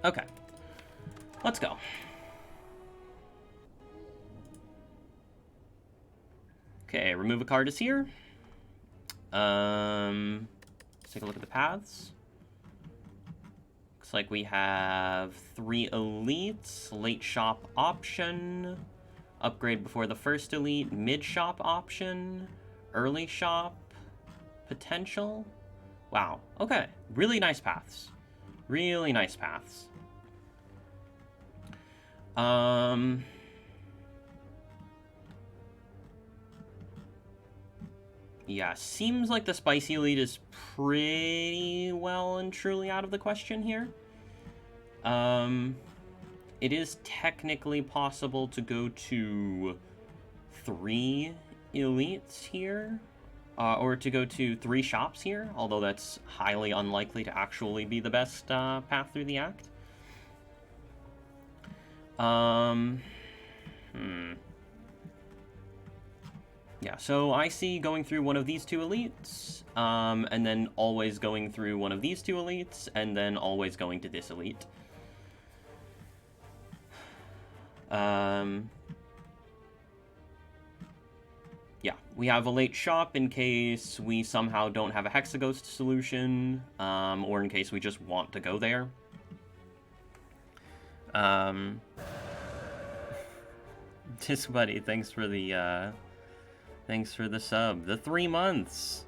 Okay. Let's go. Okay, remove a card is here. Let's take a look at the paths. Looks like we have 3 elites, late shop option, upgrade before the first elite, mid shop option, early shop potential. Wow, okay, really nice paths. Really nice paths. Yeah, seems like the spicy elite is pretty well and truly out of the question here. It is technically possible to go to 3 elites here, or to go to 3 shops here, although that's highly unlikely to actually be the best path through the act. Yeah, so I see going through one of these 2 elites, and then always going through one of these 2 elites, and then always going to this elite. Yeah, we have a late shop in case we somehow don't have a Hexaghost solution, or in case we just want to go there. Disc Buddy, thanks for the sub. The 3 months.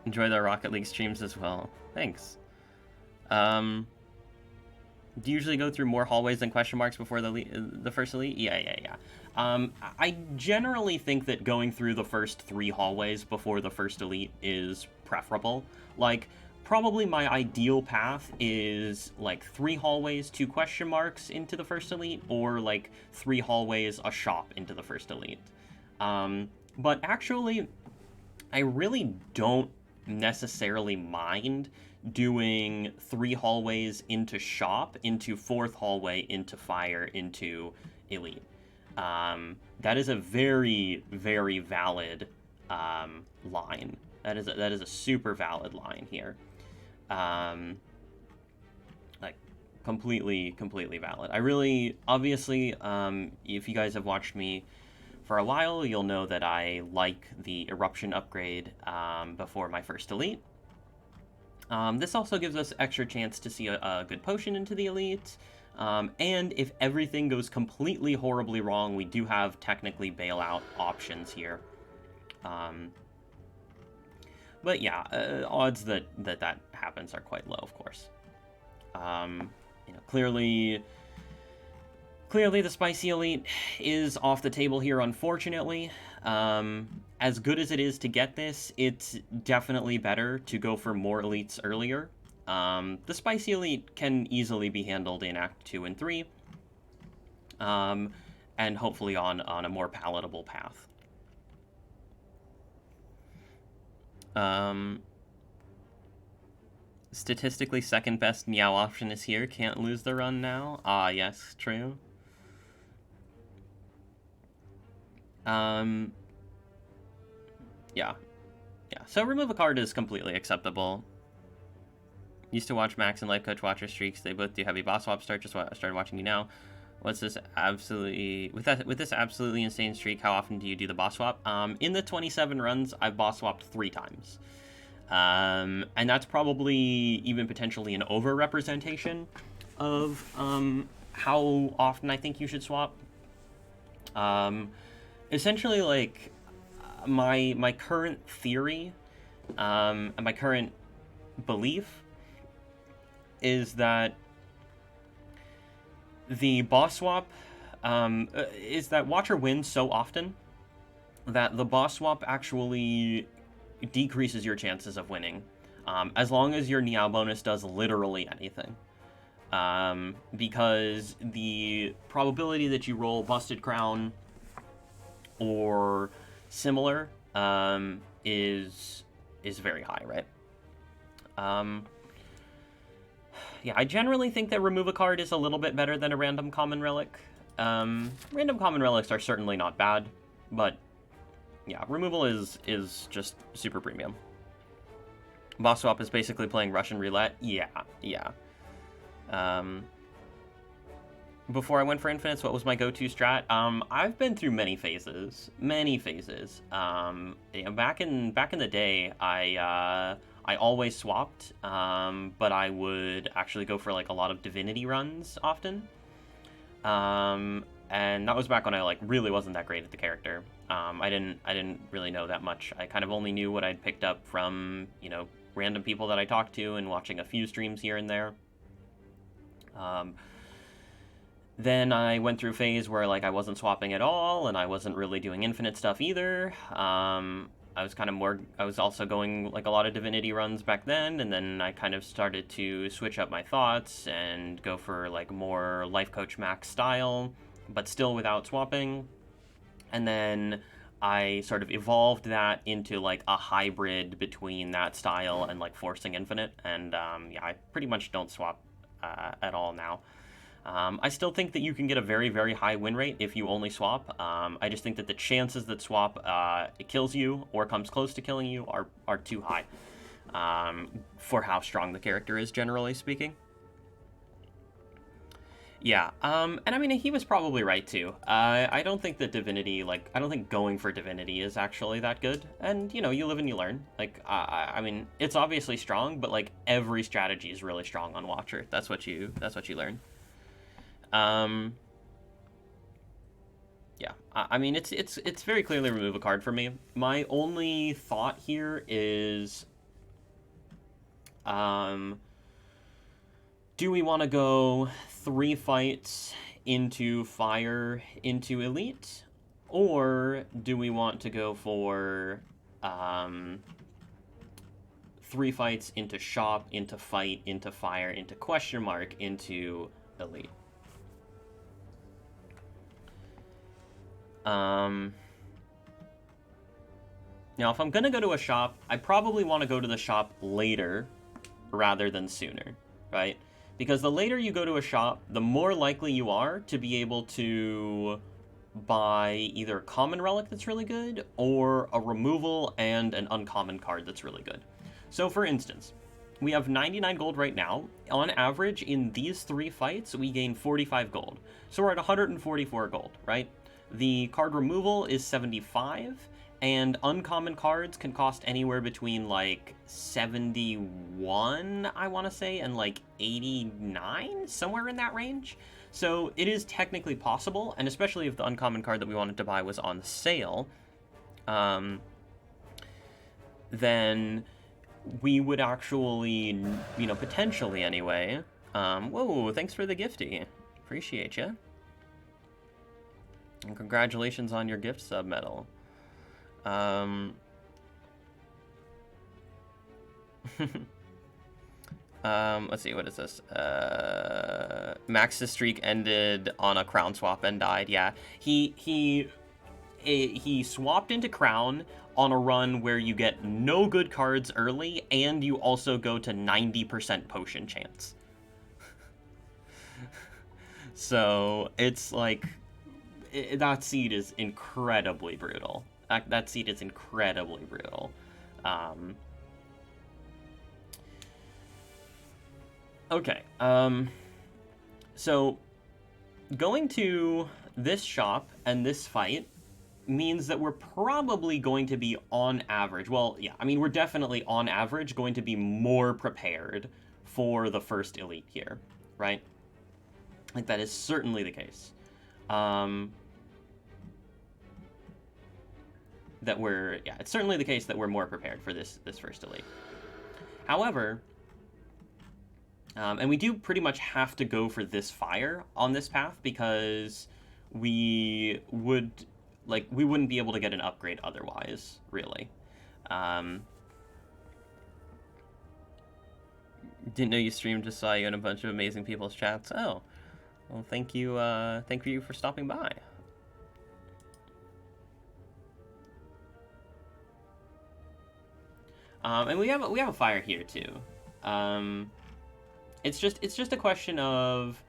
Enjoy the Rocket League streams as well. Thanks. Do you usually go through more hallways than question marks before the first elite? Yeah. I generally think that going through the first 3 hallways before the first elite is preferable. Like, probably my ideal path is, like, 3 hallways, 2 question marks into the first elite, or, like, 3 hallways, a shop into the first elite. But actually, I really don't necessarily mind doing 3 hallways into shop, into 4th hallway, into fire, into elite. That is a very, very valid line. That is a super valid line here. Like, completely valid. I really, obviously, if you guys have watched me for a while, you'll know that I like the eruption upgrade before my first elite. This also gives us extra chance to see a good potion into the elite. And if everything goes completely horribly wrong, we do have technically bailout options here. But yeah, odds that happens are quite low, of course. Clearly the spicy elite is off the table here, unfortunately. As good as it is to get this, it's definitely better to go for more elites earlier. The spicy elite can easily be handled in Act 2 and 3, and hopefully on a more palatable path. Statistically, second best Meow option is here. Can't lose the run now. Ah, yes, true. Yeah. So remove a card is completely acceptable. Used to watch Max and Life Coach Watcher streaks. They both do heavy boss swap start. Just started watching you now. What's this absolutely with this absolutely insane streak? How often do you do the boss swap? In the 27 runs, I've boss swapped 3 times, and that's probably even potentially an over-representation of how often I think you should swap. Essentially, like, my current theory and my current belief is that the boss swap is that Watcher wins so often that the boss swap actually decreases your chances of winning, as long as your Niao bonus does literally anything. Because the probability that you roll Busted Crown or similar is very high, right? Yeah, I generally think that remove a card is a little bit better than a random common relic. Random common relics are certainly not bad, but yeah, removal is just super premium. Boss swap is basically playing Russian roulette. Yeah. Um, before I went for infinites, what was my go-to strat? I've been through many phases, many phases. Back in the day, I always swapped, but I would actually go for like a lot of divinity runs often. And that was back when I like really wasn't that great at the character. I didn't really know that much. I kind of only knew what I'd picked up from, you know, random people that I talked to and watching a few streams here and there. Then I went through a phase where like I wasn't swapping at all, and I wasn't really doing infinite stuff either. I was kind of more. I was also going like a lot of divinity runs back then, and then I kind of started to switch up my thoughts and go for like more life coach max style, but still without swapping. And then I sort of evolved that into like a hybrid between that style and like forcing infinite. And yeah, I pretty much don't swap at all now. I still think that you can get a very, very high win rate if you only swap. I just think that the chances that swap it kills you or comes close to killing you are too high for how strong the character is, generally speaking. Yeah, and I mean, he was probably right too. I don't think that divinity, like, I don't think going for divinity is actually that good. And, you know, you live and you learn. Like, I mean, it's obviously strong, but, like, every strategy is really strong on Watcher. That's what you learn. Yeah, I mean, it's very clearly remove a card for me. My only thought here is, do we want to go 3 fights into fire into elite, or do we want to go for 3 fights into shop, into fight, into fire, into question mark, into elite? Now, if I'm gonna go to a shop, I probably want to go to the shop later rather than sooner, right? Because the later you go to a shop, the more likely you are to be able to buy either a common relic that's really good or a removal and an uncommon card that's really good. So, for instance, we have 99 gold right now. On average, in these 3 fights, we gain 45 gold. So we're at 144 gold, right? The card removal is 75, and uncommon cards can cost anywhere between like 71, I want to say, and like 89, somewhere in that range. So it is technically possible, and especially if the uncommon card that we wanted to buy was on sale, then we would actually, you know, potentially anyway. Whoa, thanks for the gifty. Appreciate you. And congratulations on your gift sub medal. Let's see, what is this? Max's streak ended on a crown swap and died. Yeah, he swapped into crown on a run where you get no good cards early, and you also go to 90% potion chance. So it's like, that seed is incredibly brutal. That seed is incredibly brutal. Okay. So going to this shop and this fight means that we're probably going to be on average. Well, yeah, I mean, we're definitely on average going to be more prepared for the first elite here, right? Like, that is certainly the case. It's certainly the case that we're more prepared for this first elite. However, and we do pretty much have to go for this fire on this path because we wouldn't be able to get an upgrade otherwise, really. Didn't know you streamed, just saw you in a bunch of amazing people's chats. Oh, well, thank you for stopping by. And we have a fire here too. It's just a question of,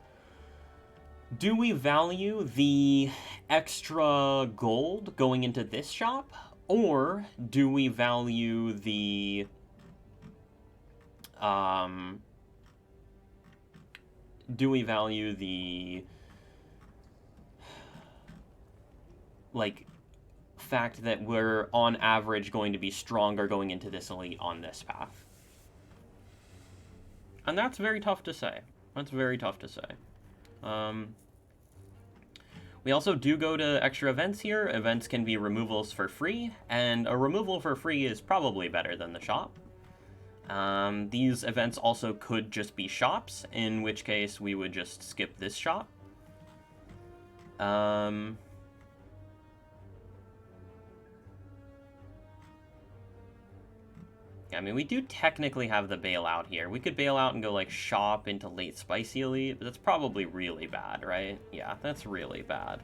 do we value the extra gold going into this shop, or do we value the do we value the, like, fact that we're on average going to be stronger going into this elite on this path? And that's very tough to say. That's very tough to say. We also do go to extra events here. Events can be removals for free, and a removal for free is probably better than the shop. These events also could just be shops, in which case we would just skip this shop. I mean, we do technically have the bailout here. We could bail out and go, like, shop into late spicy elite, but that's probably really bad, right? Yeah, that's really bad.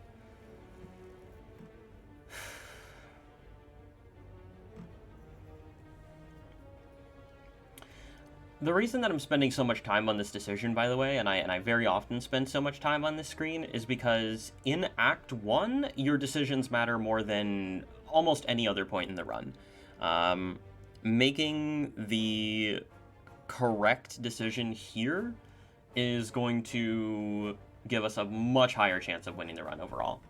The reason that I'm spending so much time on this decision, by the way, and I very often spend so much time on this screen, is because in Act 1, your decisions matter more than almost any other point in the run. Making the correct decision here is going to give us a much higher chance of winning the run overall.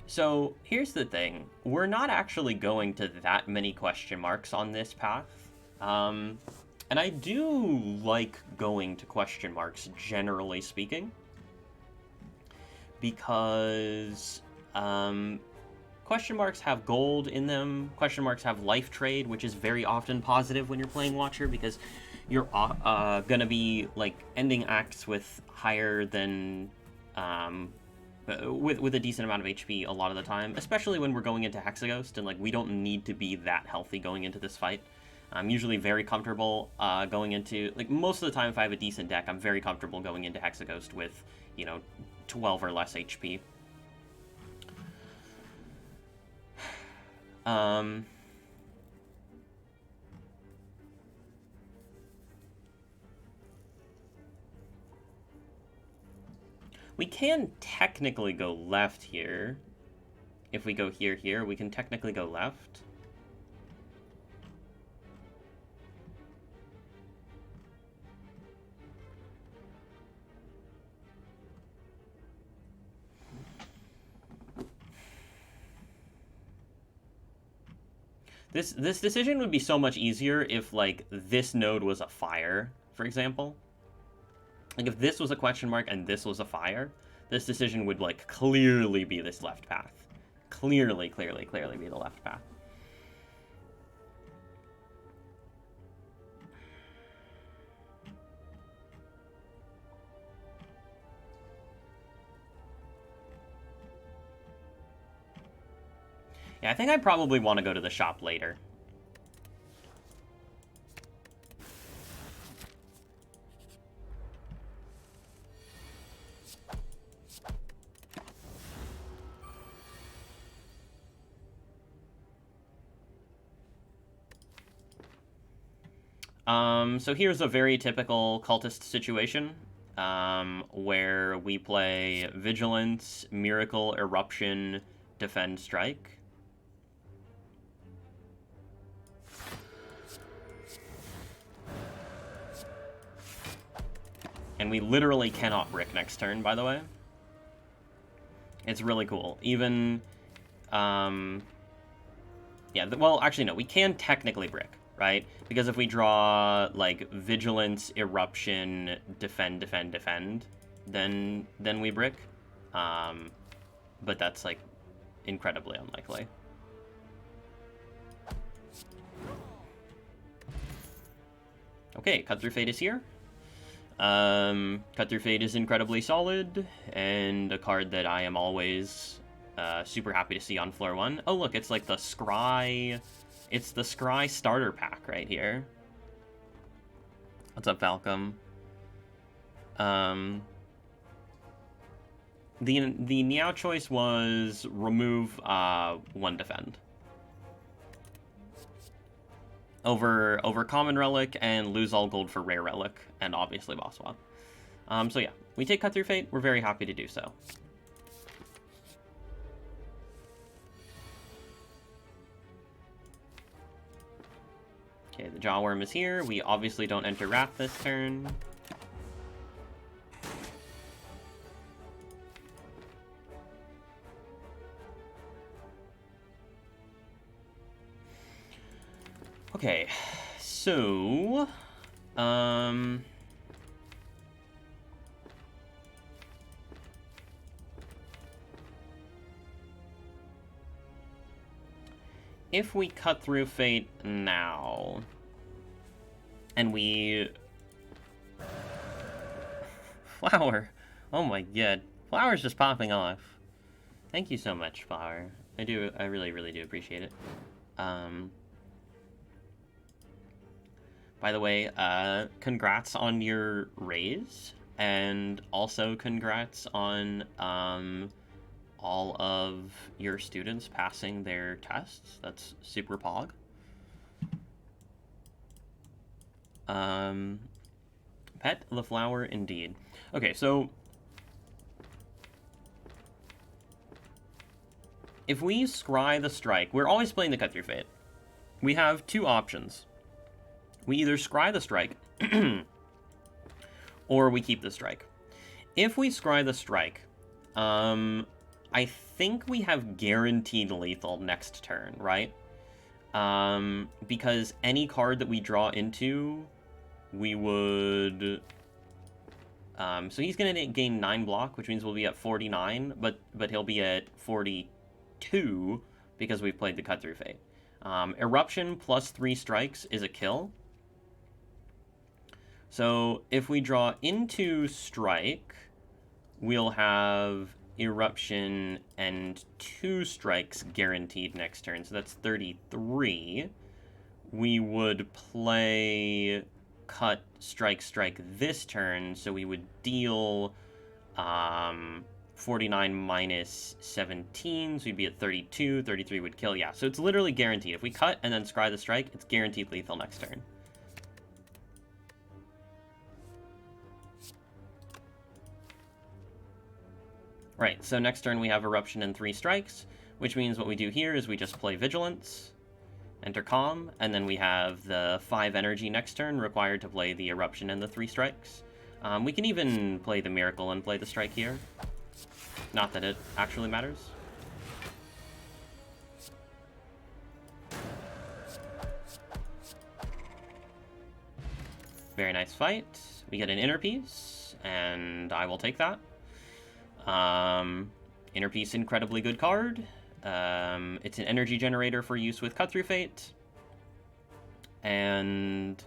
So here's the thing. We're not actually going to that many question marks on this path. And I do like going to question marks, generally speaking, because question marks have gold in them. Question marks have life trade, which is very often positive when you're playing Watcher, because you're gonna be, like, ending acts with higher than with a decent amount of HP a lot of the time, especially when we're going into Hexaghost, and, like, we don't need to be that healthy going into this fight. I'm usually very comfortable going into, like, most of the time if I have a decent deck, I'm very comfortable going into Hexaghost with, 12 or less HP. We can technically go left here. If we go here, we can technically go left. This decision would be so much easier if, like, this node was a fire, for example. Like, if this was a question mark and this was a fire, this decision would, like, clearly be this left path. Clearly be the left path. Yeah, I think I probably want to go to the shop later. So here's a very typical cultist situation, where we play Vigilance, Miracle, Eruption, Defend, Strike. And we literally cannot brick next turn, by the way. It's really cool. Even, yeah, well, actually, no, we can technically brick, right? Because if we draw, like, Vigilance, Eruption, Defend, then we brick. But that's, like, incredibly unlikely. Okay, Cut Through Fate is here. Cut Through Fate is incredibly solid, and a card that I am always super happy to see on floor 1. Oh, look, it's like the Scry... It's the Scry starter pack right here. What's up, Falcom? The Meow choice was remove 1 defend. Over common relic and lose all gold for rare relic, and obviously boss swap. So yeah, we take Cut Through Fate. We're very happy to do so. Okay, the Jawworm is here. We obviously don't enter Wrath this turn. Okay, so, if we cut through fate now, and we... Flower! Oh my god. Flower's just popping off. Thank you so much, Flower. I really, really do appreciate it. By the way, congrats on your raise, and also congrats on, all of your students passing their tests. That's super pog. Pet the flower, indeed. Okay, so if we scry the strike, we're always playing the cut through fate. We have two options. We either scry the strike, or we keep the strike. If we scry the strike, I think we have guaranteed lethal next turn, right? Because any card that we draw into, we would... so he's going to gain 9 block, which means we'll be at 49, but he'll be at 42 because we've played the cut through fate. Eruption plus 3 strikes is a kill. So if we draw into strike, we'll have eruption and 2 strikes guaranteed next turn. So that's 33. We would play cut, strike, strike this turn. So we would deal 49 minus 17. So we'd be at 32. 33 would kill. Yeah, so it's literally guaranteed. If we cut and then scry the strike, it's guaranteed lethal next turn. Right, so next turn we have Eruption and 3 strikes, which means what we do here is we just play Vigilance, enter Calm, and then we have the 5 energy next turn required to play the Eruption and the 3 strikes. We can even play the Miracle and play the strike here. Not that it actually matters. Very nice fight. We get an Inner Piece, and I will take that. Inner Piece, incredibly good card. It's an energy generator for use with Cut Through Fate. And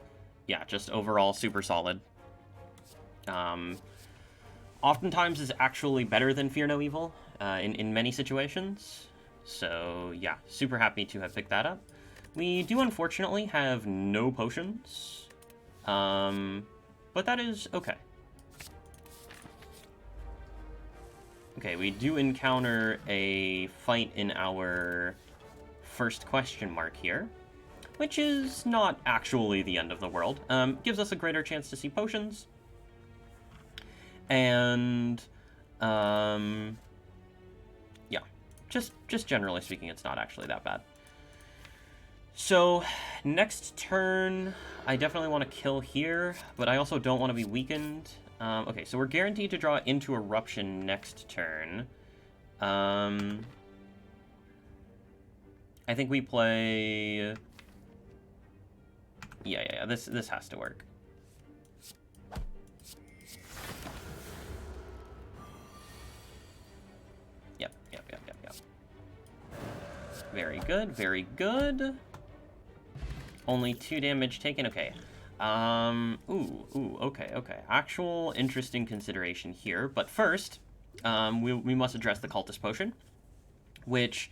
yeah, just overall super solid. Oftentimes is actually better than Fear No Evil in many situations. So yeah, super happy to have picked that up. We do unfortunately have no potions, but that is okay. Okay, we do encounter a fight in our first question mark here, which is not actually the end of the world. Gives us a greater chance to see potions. And, yeah, just generally speaking, it's not actually that bad. So, next turn, I definitely want to kill here, but I also don't want to be weakened. Okay, so we're guaranteed to draw into Eruption next turn. I think we play... Yeah, this has to work. Yep. Very good, very good. Only 2 damage taken, okay. Okay. Actual interesting consideration here. But first, we must address the Cultist Potion, which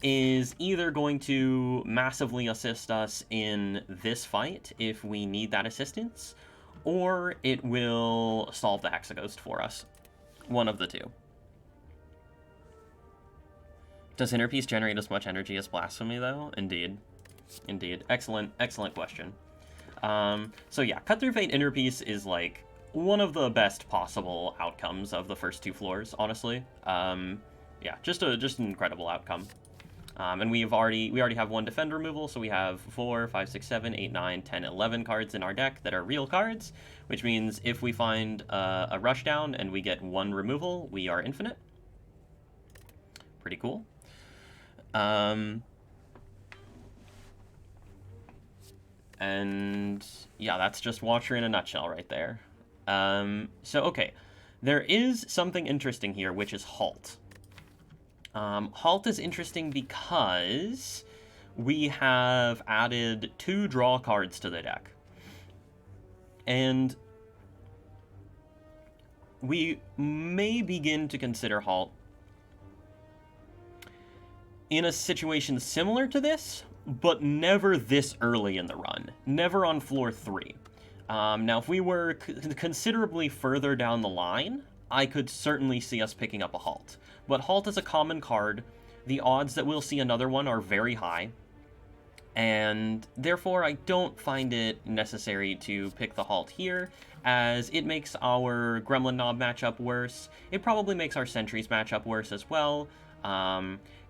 is either going to massively assist us in this fight if we need that assistance, or it will solve the Hexaghost for us. One of the two. Does Inner Peace generate as much energy as Blasphemy, though? Indeed. Excellent question. So yeah, Cut Through Fate Inner Peace is like one of the best possible outcomes of the first 2 floors, honestly. Yeah, just an incredible outcome. And we already have 1 defend removal, so we have 4, 5, 6, 7, 8, 9, 10, 11 cards in our deck that are real cards, which means if we find a rushdown and we get 1 removal, we are infinite. Pretty cool. And yeah, that's just Watcher in a nutshell right there. So, okay. There is something interesting here, which is Halt. Halt is interesting because we have added 2 draw cards to the deck. And we may begin to consider Halt in a situation similar to this, but never this early in the run. Never on floor 3. Now, if we were considerably further down the line, I could certainly see us picking up a Halt. But Halt is a common card. The odds that we'll see another one are very high. And therefore, I don't find it necessary to pick the Halt here, as it makes our Gremlin Knob matchup worse. It probably makes our Sentries matchup worse as well.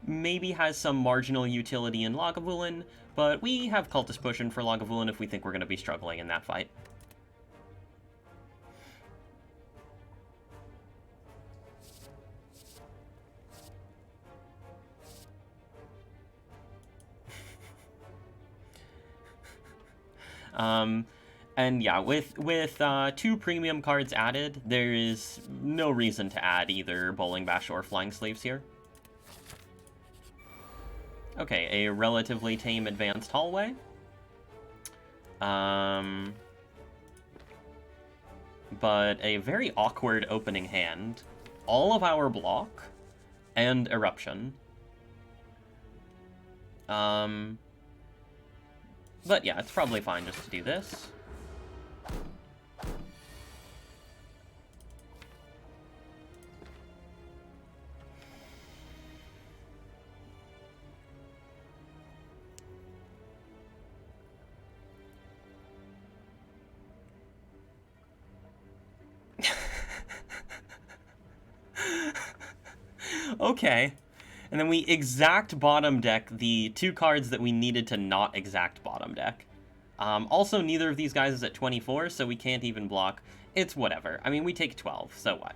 Maybe has some marginal utility in Lagavulin, but we have Cultist Push-In for Lagavulin if we think we're going to be struggling in that fight. And yeah, with 2 premium cards added, there is no reason to add either Bowling Bash or Flying Sleeves here. Okay, a relatively tame advanced hallway. But a very awkward opening hand. All of our block and eruption. But yeah, it's probably fine just to do this. Okay. And then we exact bottom deck the 2 cards that we needed to not exact bottom deck. Also, neither of these guys is at 24, so we can't even block. It's whatever. I mean, we take 12, so what?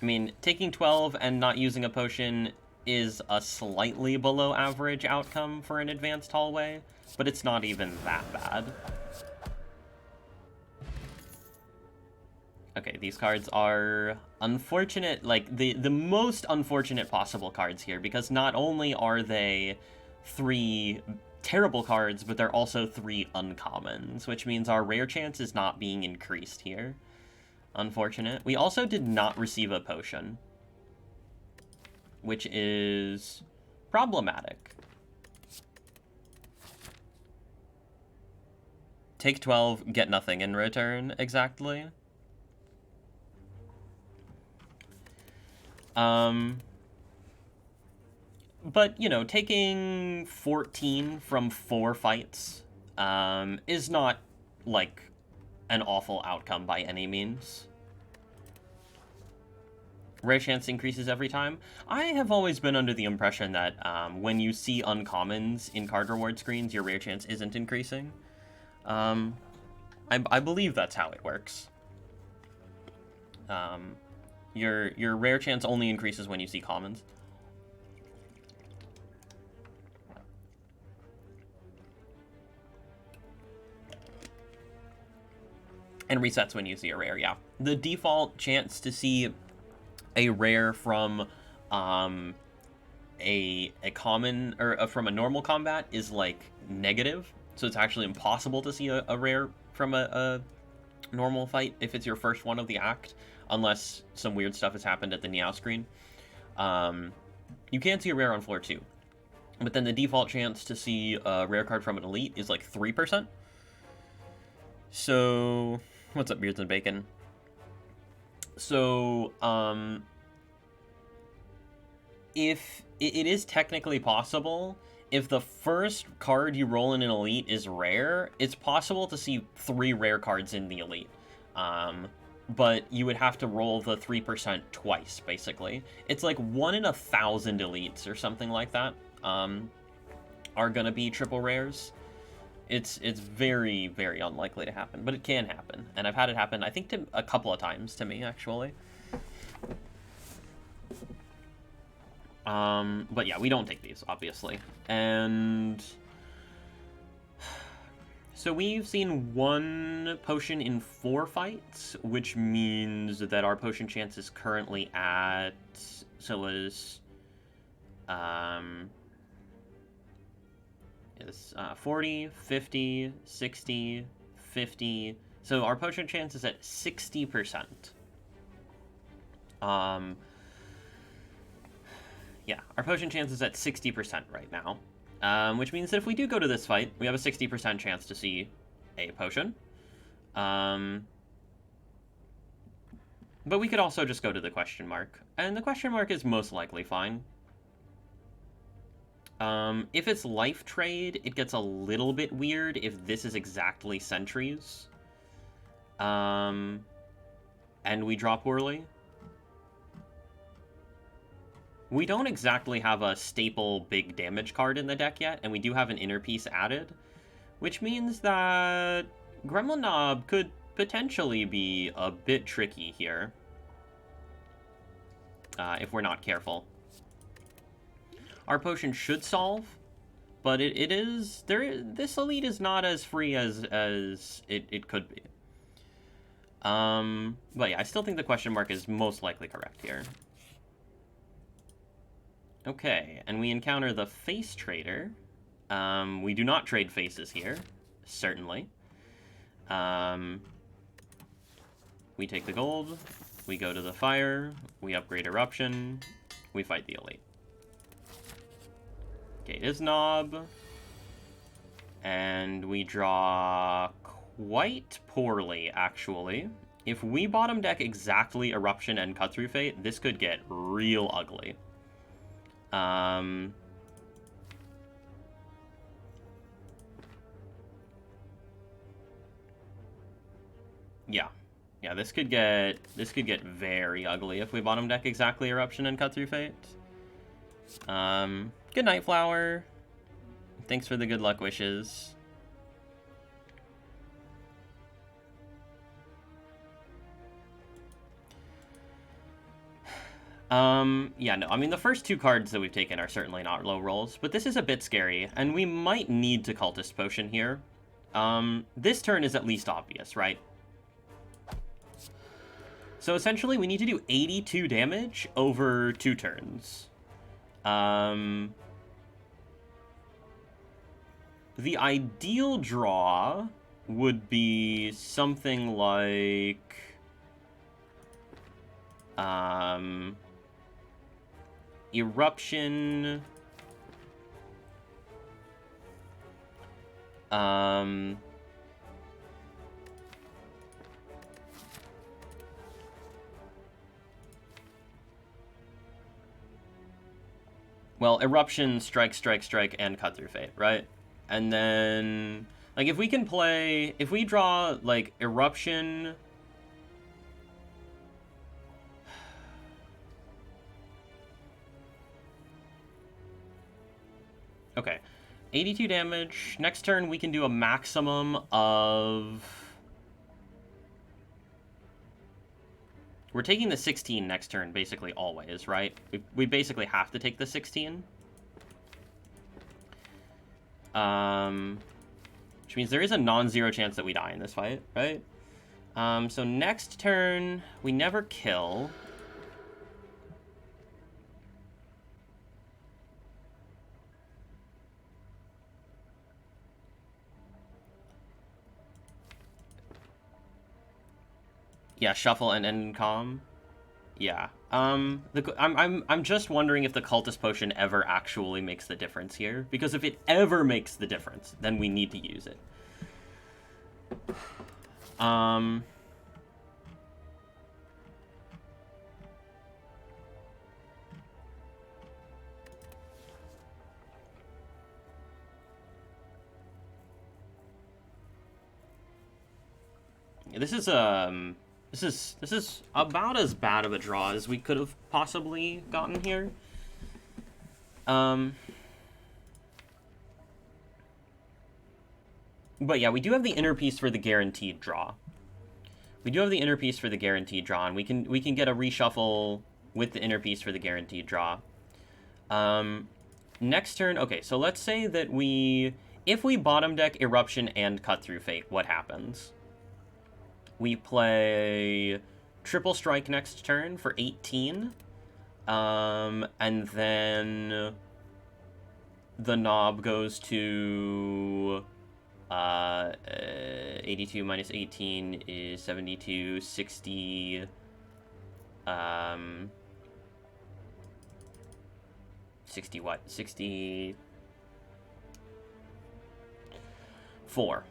I mean, taking 12 and not using a potion is a slightly below average outcome for an advanced hallway, but it's not even that bad. Okay, these cards are unfortunate, like, the most unfortunate possible cards here, because not only are they 3 terrible cards, but they're also 3 uncommons, which means our rare chance is not being increased here. Unfortunate. We also did not receive a potion, which is problematic. Take 12, get nothing in return, exactly. But, you know, taking 14 from 4 fights is not, like, an awful outcome by any means. Rare chance increases every time. I have always been under the impression that when you see uncommons in card reward screens, your rare chance isn't increasing. I believe that's how it works. Your rare chance only increases when you see commons. And resets when you see a rare, yeah. The default chance to see a rare from a common, or from a normal combat is, like, negative. So it's actually impossible to see a rare from a normal fight if it's your first one of the act, unless some weird stuff has happened at the Niao screen. You can see a rare on floor 2. But then the default chance to see a rare card from an elite is, like, 3%. So, what's up, Beards and Bacon? So, if it is technically possible, if the first card you roll in an elite is rare, it's possible to see 3 rare cards in the elite. But you would have to roll the 3% twice, basically. It's like 1 in 1,000 elites or something like that, are gonna be triple rares. It's very, very unlikely to happen, but it can happen. And I've had it happen, I think, a couple of times to me, actually. But yeah, we don't take these, obviously. And so we've seen 1 potion in 4 fights, which means that our potion chance is currently at, so is 40, 50, 60, 50. So our potion chance is at 60%. Yeah, our potion chance is at 60% right now. Which means that if we do go to this fight, we have a 60% chance to see a potion. But we could also just go to the question mark. And the question mark is most likely fine. If it's life trade, it gets a little bit weird if this is exactly sentries. And we draw poorly. We don't exactly have a staple big damage card in the deck yet, and we do have an inner piece added, which means that Gremlin Knob could potentially be a bit tricky here, if we're not careful. Our potion should solve, but this elite is not as free as it could be. But yeah, I still think the question mark is most likely correct here. Okay, and we encounter the face trader. We do not trade faces here, certainly. We take the gold, we go to the fire, we upgrade eruption, we fight the elite. Gate is knob, and we draw quite poorly, actually. If we bottom deck exactly eruption and cut through fate, this could get real ugly. Yeah, this could get very ugly if we bottom deck exactly eruption and cut through fate. Good night, Flower. Thanks for the good luck wishes. Yeah, no, I mean, the first 2 cards that we've taken are certainly not low rolls, but this is a bit scary, and we might need to Cultist Potion here. This turn is at least obvious, right? So essentially, we need to do 82 damage over 2 turns. The ideal draw would be something like... Eruption... Well, Eruption, Strike, Strike, Strike, and Cut Through Fate, right? And then... Like, if we can play... If we draw, like, Eruption... Okay. 82 damage. Next turn, we can do a maximum of... We're taking the 16 next turn, basically, always, right? We basically have to take the 16. Which means there is a non-zero chance that we die in this fight, right? So next turn, we never kill. Yeah, shuffle and end calm. Yeah. I'm just wondering if the Cultist Potion ever actually makes the difference here, because if it ever makes the difference, then we need to use it. This is about as bad of a draw as we could have possibly gotten here. But yeah, we do have the inner piece for the guaranteed draw. We do have the inner piece for the guaranteed draw, and we can get a reshuffle with the inner piece for the guaranteed draw. Next turn, okay, so let's say that if we bottom deck Eruption and Cut Through Fate, what happens? We play Triple Strike next turn for 18, and then the knob goes to 82 minus 18 is 72, 60, 60 what? 64.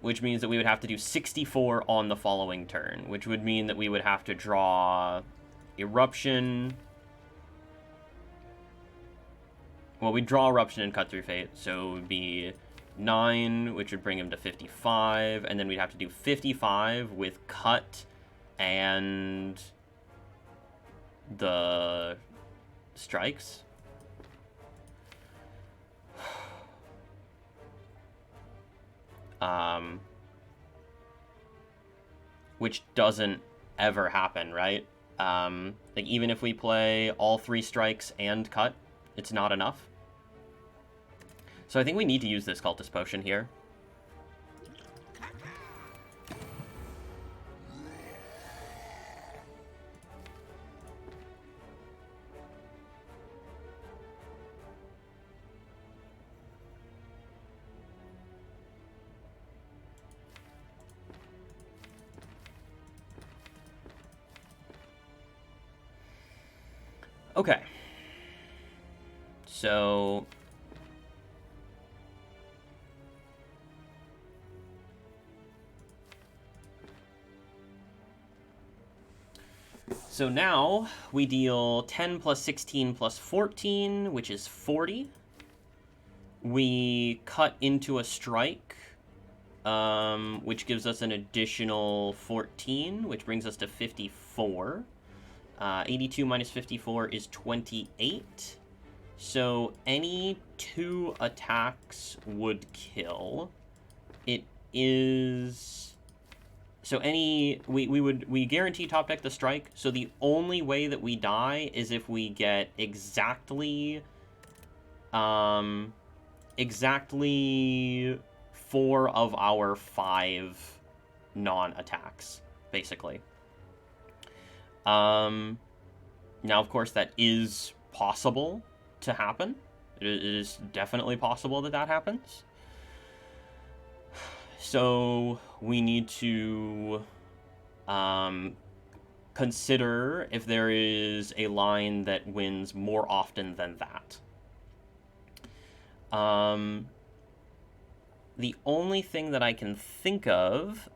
Which means that we would have to do 64 on the following turn, which would mean that we would have to draw Eruption. Well, we draw Eruption and Cut Through Fate, so it would be 9, which would bring him to 55, and then we'd have to do 55 with Cut and the strikes. Which doesn't ever happen, right? Like, even if we play all 3 strikes and cut, it's not enough. So I think we need to use this Cultist Potion here. Okay. So now we deal 10 plus 16 plus 14, which is 40. We cut into a strike, which gives us an additional 14, which brings us to 54. 82 minus 54 is 28. So any 2 attacks would kill. It is... So we guarantee top deck the strike, so the only way that we die is if we get exactly 4 of our 5 non-attacks, basically. Now, of course, that is possible to happen. It is definitely possible that that happens. So we need to consider if there is a line that wins more often than that. The only thing that I can think of...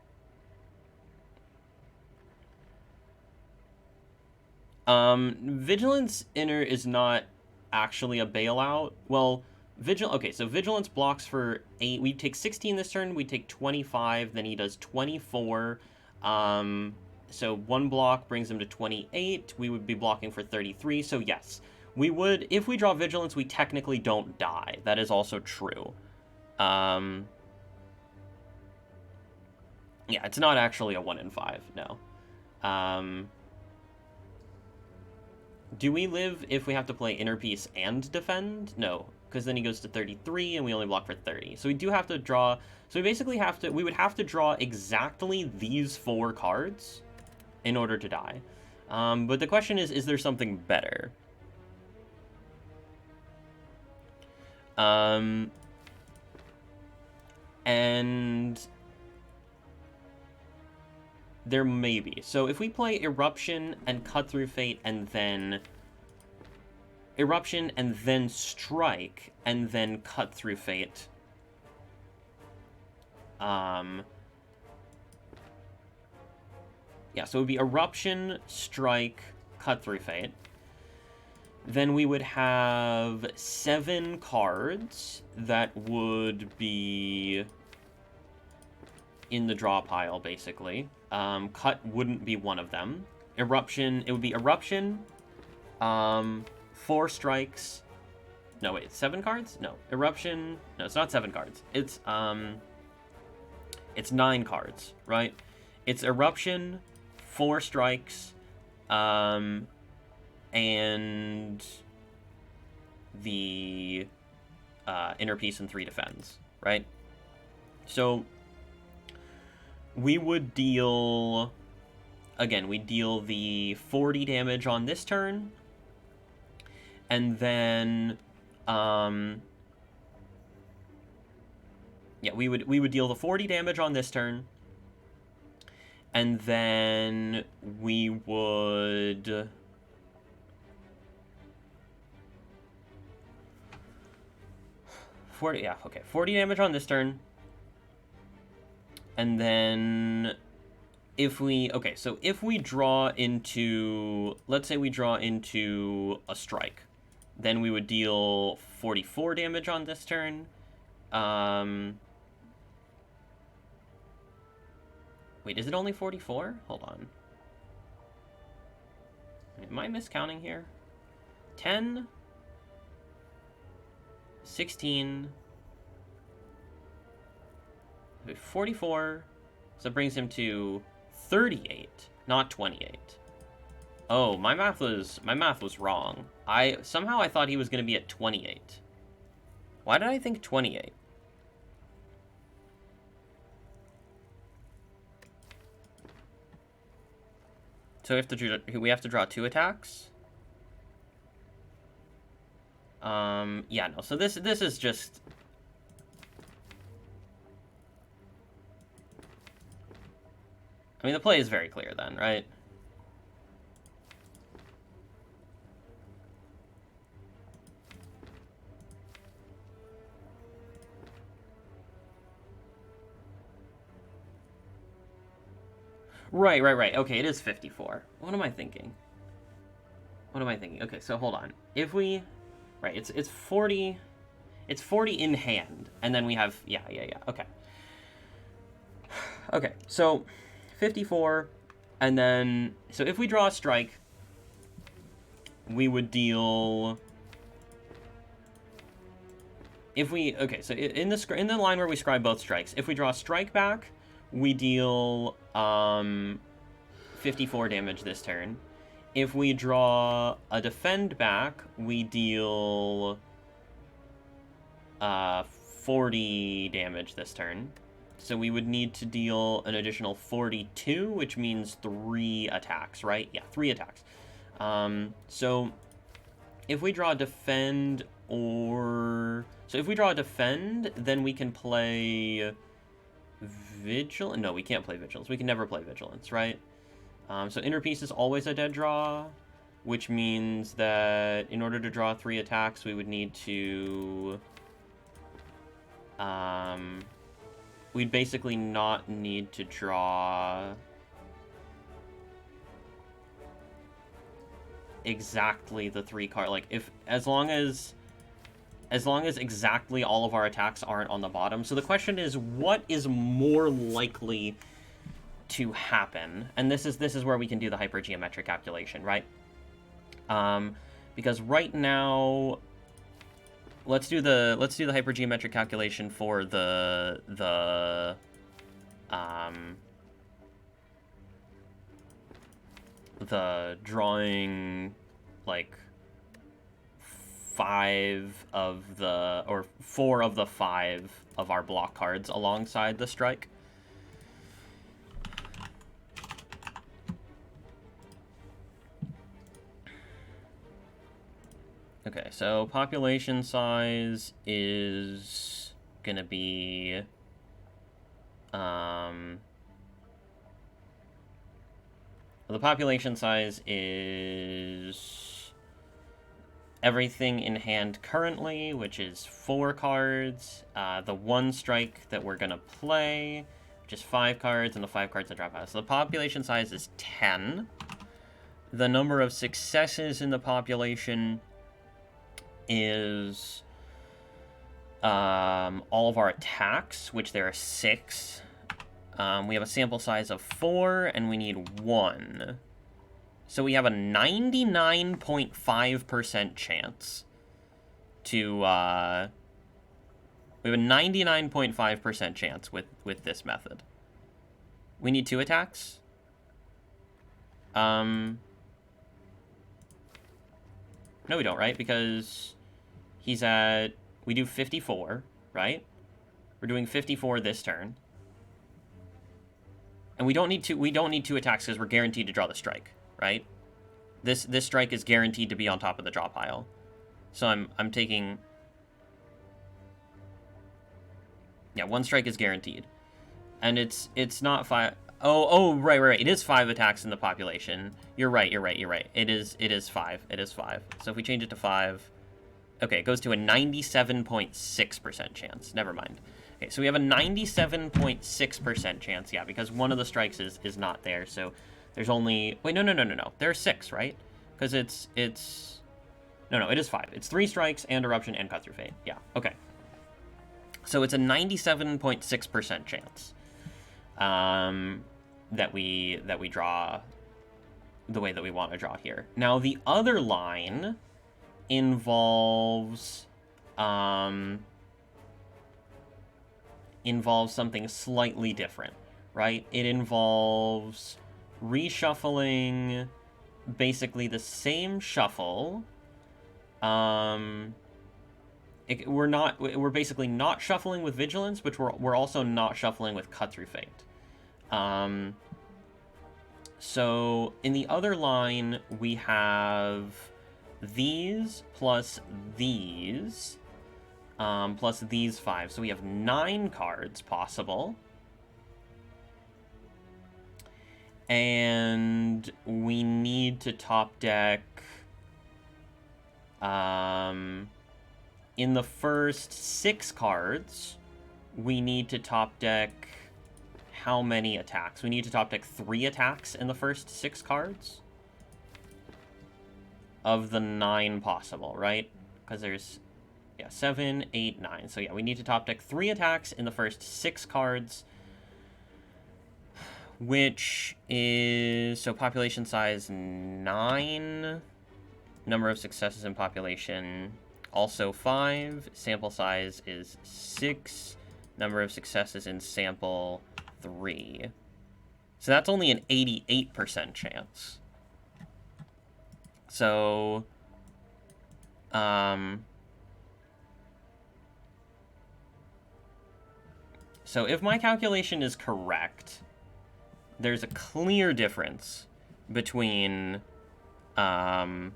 Vigilance Inner is not actually a bailout. Well, so Vigilance blocks for 8. We take 16 this turn, we take 25, then he does 24. So 1 block brings him to 28. We would be blocking for 33, so yes. We would, if we draw Vigilance, we technically don't die. That is also true. Yeah, it's not actually a 1 in 5, no. Do we live if we have to play Inner Piece and defend? No, because then he goes to 33 and we only block for 30. So we do have to draw... So we basically we would have to draw exactly these 4 cards in order to die. But the question is there something better? And there may be. So if we play Eruption and Cut Through Fate and then... Eruption and then Strike and then Cut Through Fate. Yeah, so it would be Eruption, Strike, Cut Through Fate. Then we would have 7 cards that would be in the draw pile, basically. Cut wouldn't be one of them. Eruption, it would be Eruption, 4 strikes, No, wait, 7 cards? No. Eruption... No, it's not 7 cards. It's 9 cards, right? It's Eruption, 4 strikes, and the Inner Peace and 3 defends, right? So we would deal... Again, we deal the 40 damage on this turn, and then... yeah, we would deal the 40 damage on this turn, and then we would... 40 damage on this turn, and then if we... Okay, so if we draw into... Let's say we draw into a strike, then we would deal 44 damage on this turn. Wait, is it only 44? Hold on. Am I miscounting here? 10, 16, 44, so it brings him to 38, not 28. Oh, my math was wrong. Somehow I thought he was going to be at 28. Why did I think 28? So we have to draw 2 attacks. Yeah, no. So this is just... I mean, the play is very clear then, right? Right. Okay, it is 54. What am I thinking? Okay, so hold on. If we... Right, it's 40... It's 40 in hand, and then we have... Yeah, okay. Okay, so 54, and then... So if we draw a strike, we would deal... If we... Okay, so in the line where we scribe both strikes, if we draw a strike back, we deal 54 damage this turn. If we draw a defend back, we deal 40 damage this turn. So we would need to deal an additional 42, which means 3 attacks, right? Yeah, 3 attacks. So if we draw a defend or... So if we draw a defend, then we can play... Vigilance? No, we can't play Vigilance. We can never play Vigilance, right? So Inner Peace is always a dead draw, which means that in order to draw 3 attacks, we would need to... we'd basically not need to draw... exactly the 3 card. Like, as long as exactly all of our attacks aren't on the bottom. So the question is, what is more likely to happen? And this is where we can do the hypergeometric calculation, right? Because right now, let's do the hypergeometric calculation for the drawing, like, 4 of the 5 of our block cards alongside the strike. Okay, so population size is gonna be the population size is everything in hand currently, which is 4 cards, the 1 strike that we're gonna play, which is 5 cards, and the 5 cards that drop out. So the population size is 10. The number of successes in the population is all of our attacks, which there are 6. We have a sample size of 4, and we need 1. So we have a 99.5% chance to, we have a 99.5% chance with this method. We need 2 attacks. No, we don't, right? Because he's at, we do 54, right? We're doing 54 this turn. And we don't need 2 attacks because we're guaranteed to draw the strike, right? This strike is guaranteed to be on top of the draw pile. So I'm taking, yeah, 1 strike is guaranteed. And it's not 5. Oh, right. It is 5 attacks in the population. You're right. It is 5. It is 5. So if we change it to 5, okay, it goes to a 97.6% chance. Never mind. Okay, so we have a 97.6% chance, yeah, because one of the strikes is not there. So there's only, wait, no. There are 6, right? Because no, it is 5. It's 3 strikes and eruption and cut through fate. Yeah, okay. So it's a 97.6% chance that we draw the way that we want to draw here. Now the other line involves something slightly different, right? It involves reshuffling basically the same shuffle. We're basically not shuffling with vigilance, but we're also not shuffling with cut through fate. So in the other line we have these plus these plus these 5, so we have 9 cards possible, and we need to top deck in the first 6 cards, we need to top deck how many attacks? We need to top deck 3 attacks in the first 6 cards of the 9 possible, right? Because there's, yeah, 7, 8, 9. So yeah, we need to top deck 3 attacks in the first 6 cards, which is, so population size 9, number of successes in population also 5, sample size is 6, number of successes in sample 3. So that's only an 88% chance. So, so if my calculation is correct, there's a clear difference between, there's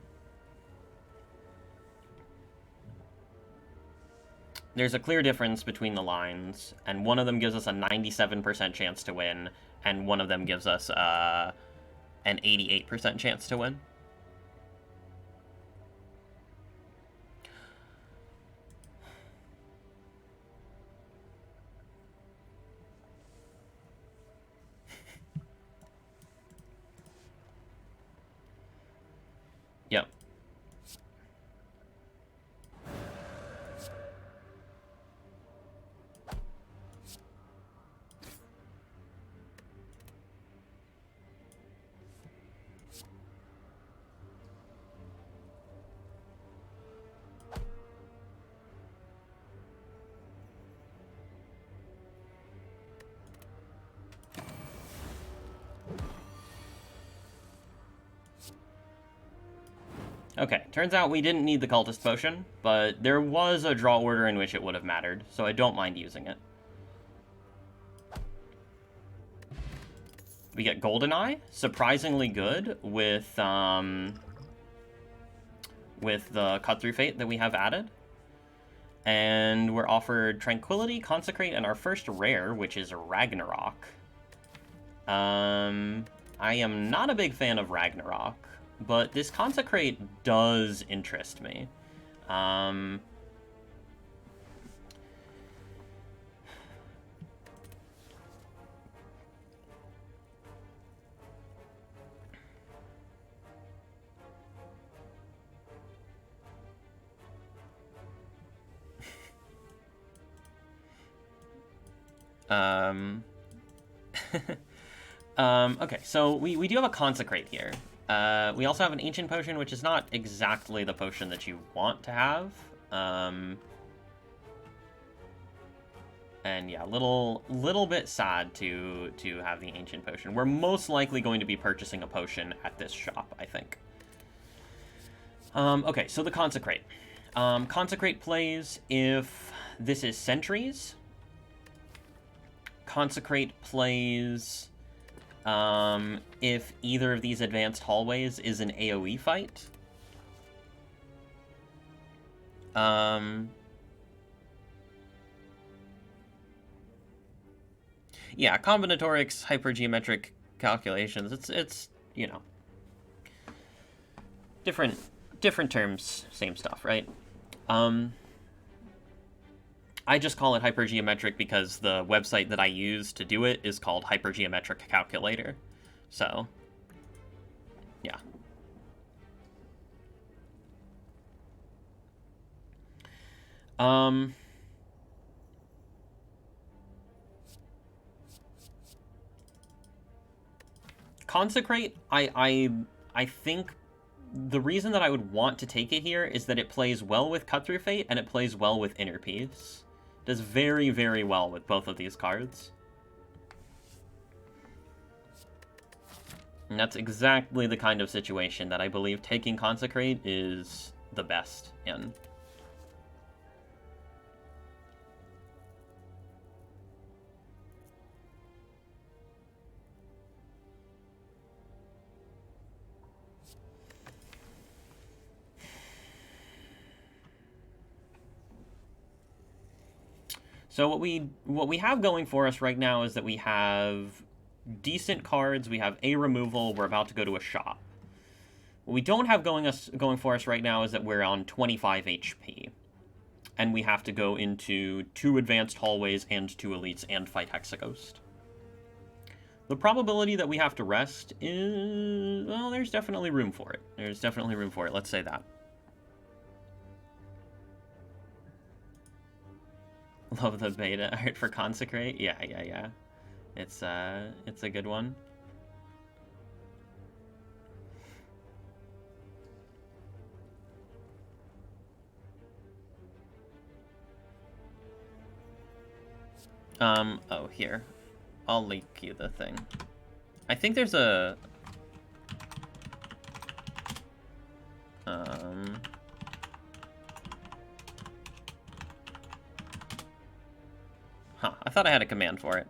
a clear difference between the lines, and one of them gives us a 97% chance to win, and one of them gives us an 88% chance to win. Yep. Okay, turns out we didn't need the Cultist Potion, but there was a draw order in which it would have mattered, so I don't mind using it. We get Goldeneye, surprisingly good with the Cut Through Fate that we have added. And we're offered Tranquility, Consecrate, and our first rare, which is Ragnarok. I am not a big fan of Ragnarok, but this Consecrate does interest me. Okay, so we do have a Consecrate here. We also have an Ancient Potion, which is not exactly the potion that you want to have. And yeah, little bit sad to have the Ancient Potion. We're most likely going to be purchasing a potion at this shop, I think. Okay, so the Consecrate. Consecrate plays if this is Sentries. Consecrate plays if either of these advanced hallways is an AoE fight. Yeah, combinatorics, hypergeometric calculations. It's you know, different terms, same stuff, right? I just call it hypergeometric because the website that I use to do it is called Hypergeometric Calculator. So, yeah. Consecrate, I think the reason that I would want to take it here is that it plays well with Cut Through Fate and it plays well with Inner Peace. Does very, very well with both of these cards. And that's exactly the kind of situation that I believe taking Consecrate is the best in. So what we have going for us right now is that we have decent cards, we have a removal, we're about to go to a shop. What we don't have going for us right now is that we're on 25 HP. And we have to go into 2 advanced hallways and 2 elites and fight Hexaghost. The probability that we have to rest is... well, there's definitely room for it. There's definitely room for it, let's say that. Love the beta art for Consecrate. Yeah. It's a good one. Oh, here. I'll link you the thing. I think there's a... Huh, I thought I had a command for it.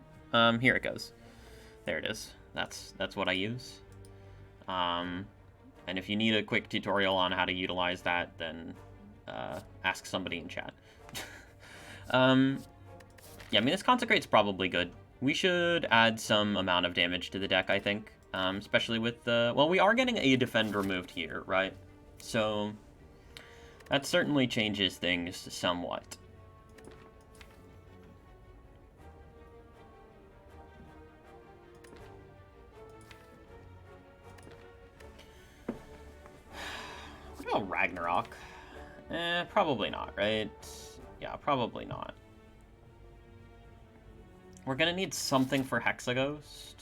Here it goes. There it is. That's what I use. And if you need a quick tutorial on how to utilize that, then ask somebody in chat. Yeah, I mean, this Consecrate's probably good. We should add some amount of damage to the deck, I think. Especially with the... well, we are getting a defend removed here, right? So that certainly changes things somewhat. Oh, Ragnarok. Probably not, right? Yeah, probably not. We're gonna need something for Hexaghost.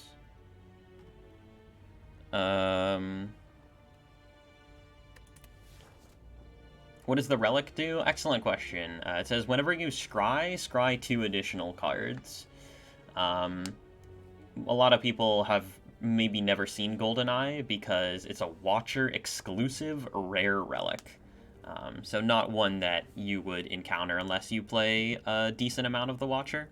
What does the relic do? Excellent question. It says whenever you scry 2 additional cards. A lot of people have maybe never seen GoldenEye because it's a Watcher exclusive rare relic. So not one that you would encounter unless you play a decent amount of the Watcher.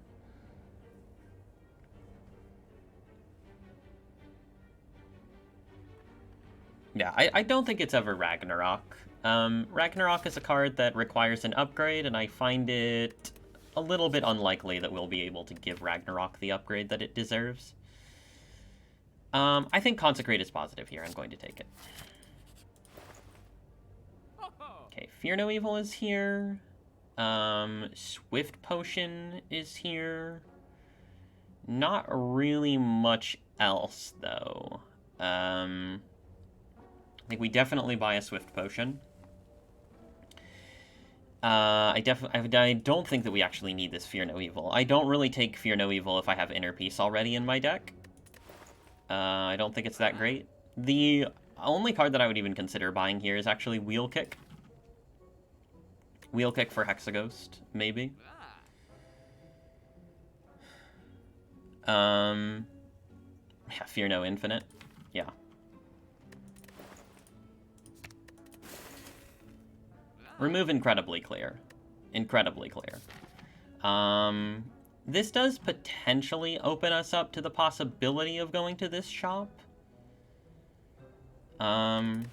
Yeah, I don't think it's ever Ragnarok. Ragnarok is a card that requires an upgrade, and I find it a little bit unlikely that we'll be able to give Ragnarok the upgrade that it deserves. I think Consecrate is positive here. I'm going to take it. Okay, Fear No Evil is here. Swift Potion is here. Not really much else, though. I think we definitely buy a Swift Potion. I don't think that we actually need this Fear No Evil. I don't really take Fear No Evil if I have Inner Peace already in my deck. I don't think it's that great. The only card that I would even consider buying here is actually Wheel Kick. Wheel kick for Hexaghost, maybe. Yeah, Fear No Infinite. Yeah. Remove Incredibly Clear. Incredibly Clear. This does potentially open us up to the possibility of going to this shop. I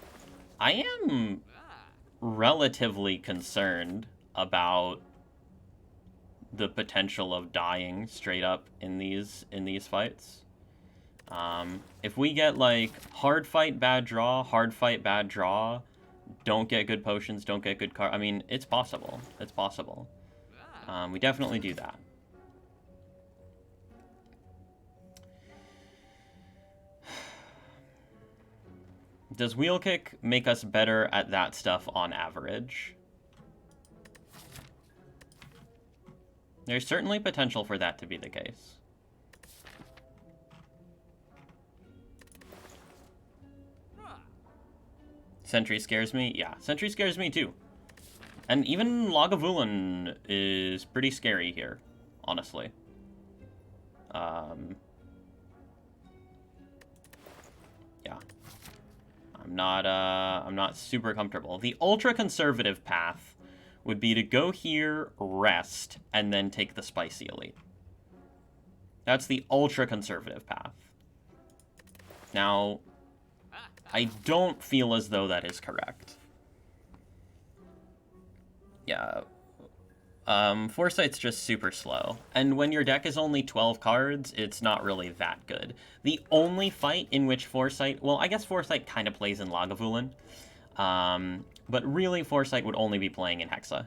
am relatively concerned about the potential of dying straight up in these fights. If we get like hard fight, bad draw, don't get good potions, don't get good I mean, it's possible. It's possible. We definitely do that. Does Wheel Kick make us better at that stuff on average? There's certainly potential for that to be the case. Sentry scares me? Yeah, Sentry scares me too. And even Lagavulin is pretty scary here, honestly. Yeah. I'm not super comfortable. The ultra-conservative path would be to go here, rest, and then take the Spicy Elite. That's the ultra-conservative path. Now, I don't feel as though that is correct. Yeah. Foresight's just super slow. And when your deck is only 12 cards, it's not really that good. The only fight in which Foresight... Well, I guess Foresight kind of plays in Lagavulin. But really, Foresight would only be playing in Hexa.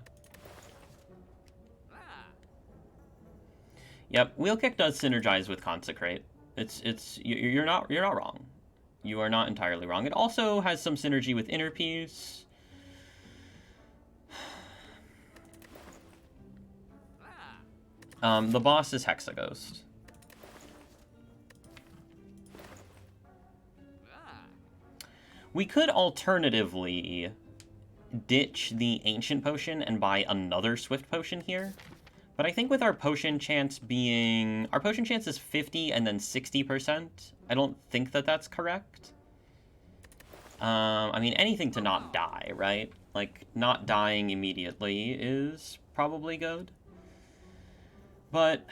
Yep, Wheel Kick does synergize with Consecrate. You're not wrong. You are not entirely wrong. It also has some synergy with Inner Peace. The boss is Hexaghost. We could alternatively ditch the Ancient Potion and buy another Swift Potion here. But I think with our potion chance being... Our potion chance is 50 and then 60%. I don't think that that's correct. I mean, anything to not die, right? Like, not dying immediately is probably good. But,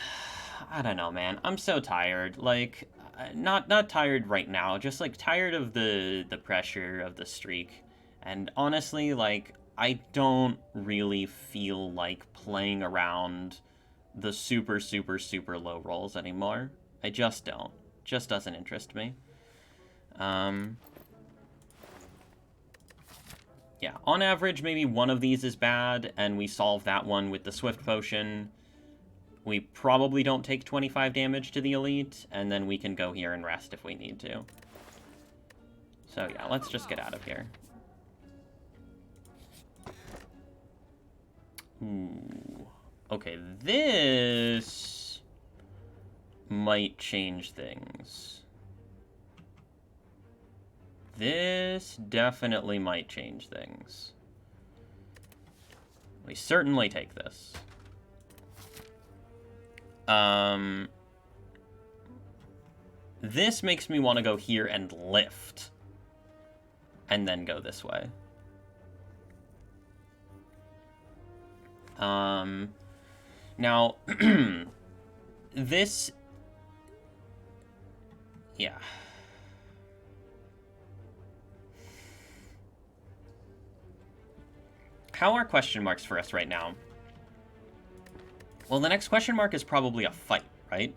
I don't know, man. I'm so tired. Like, not tired right now. Just, like, tired of the pressure of the streak. And honestly, like, I don't really feel like playing around the super, super, super low rolls anymore. I just don't. Just doesn't interest me. Yeah, on average, maybe one of these is bad, and we solve that one with the Swift Potion. We probably don't take 25 damage to the Elite, and then we can go here and rest if we need to. So yeah, let's just get out of here. Ooh. Okay, this might change things. This definitely might change things. We certainly take this. This makes me want to go here and lift. And then go this way. Now, this... Yeah. How are question marks for us right now? Well, the next question mark is probably a fight, right?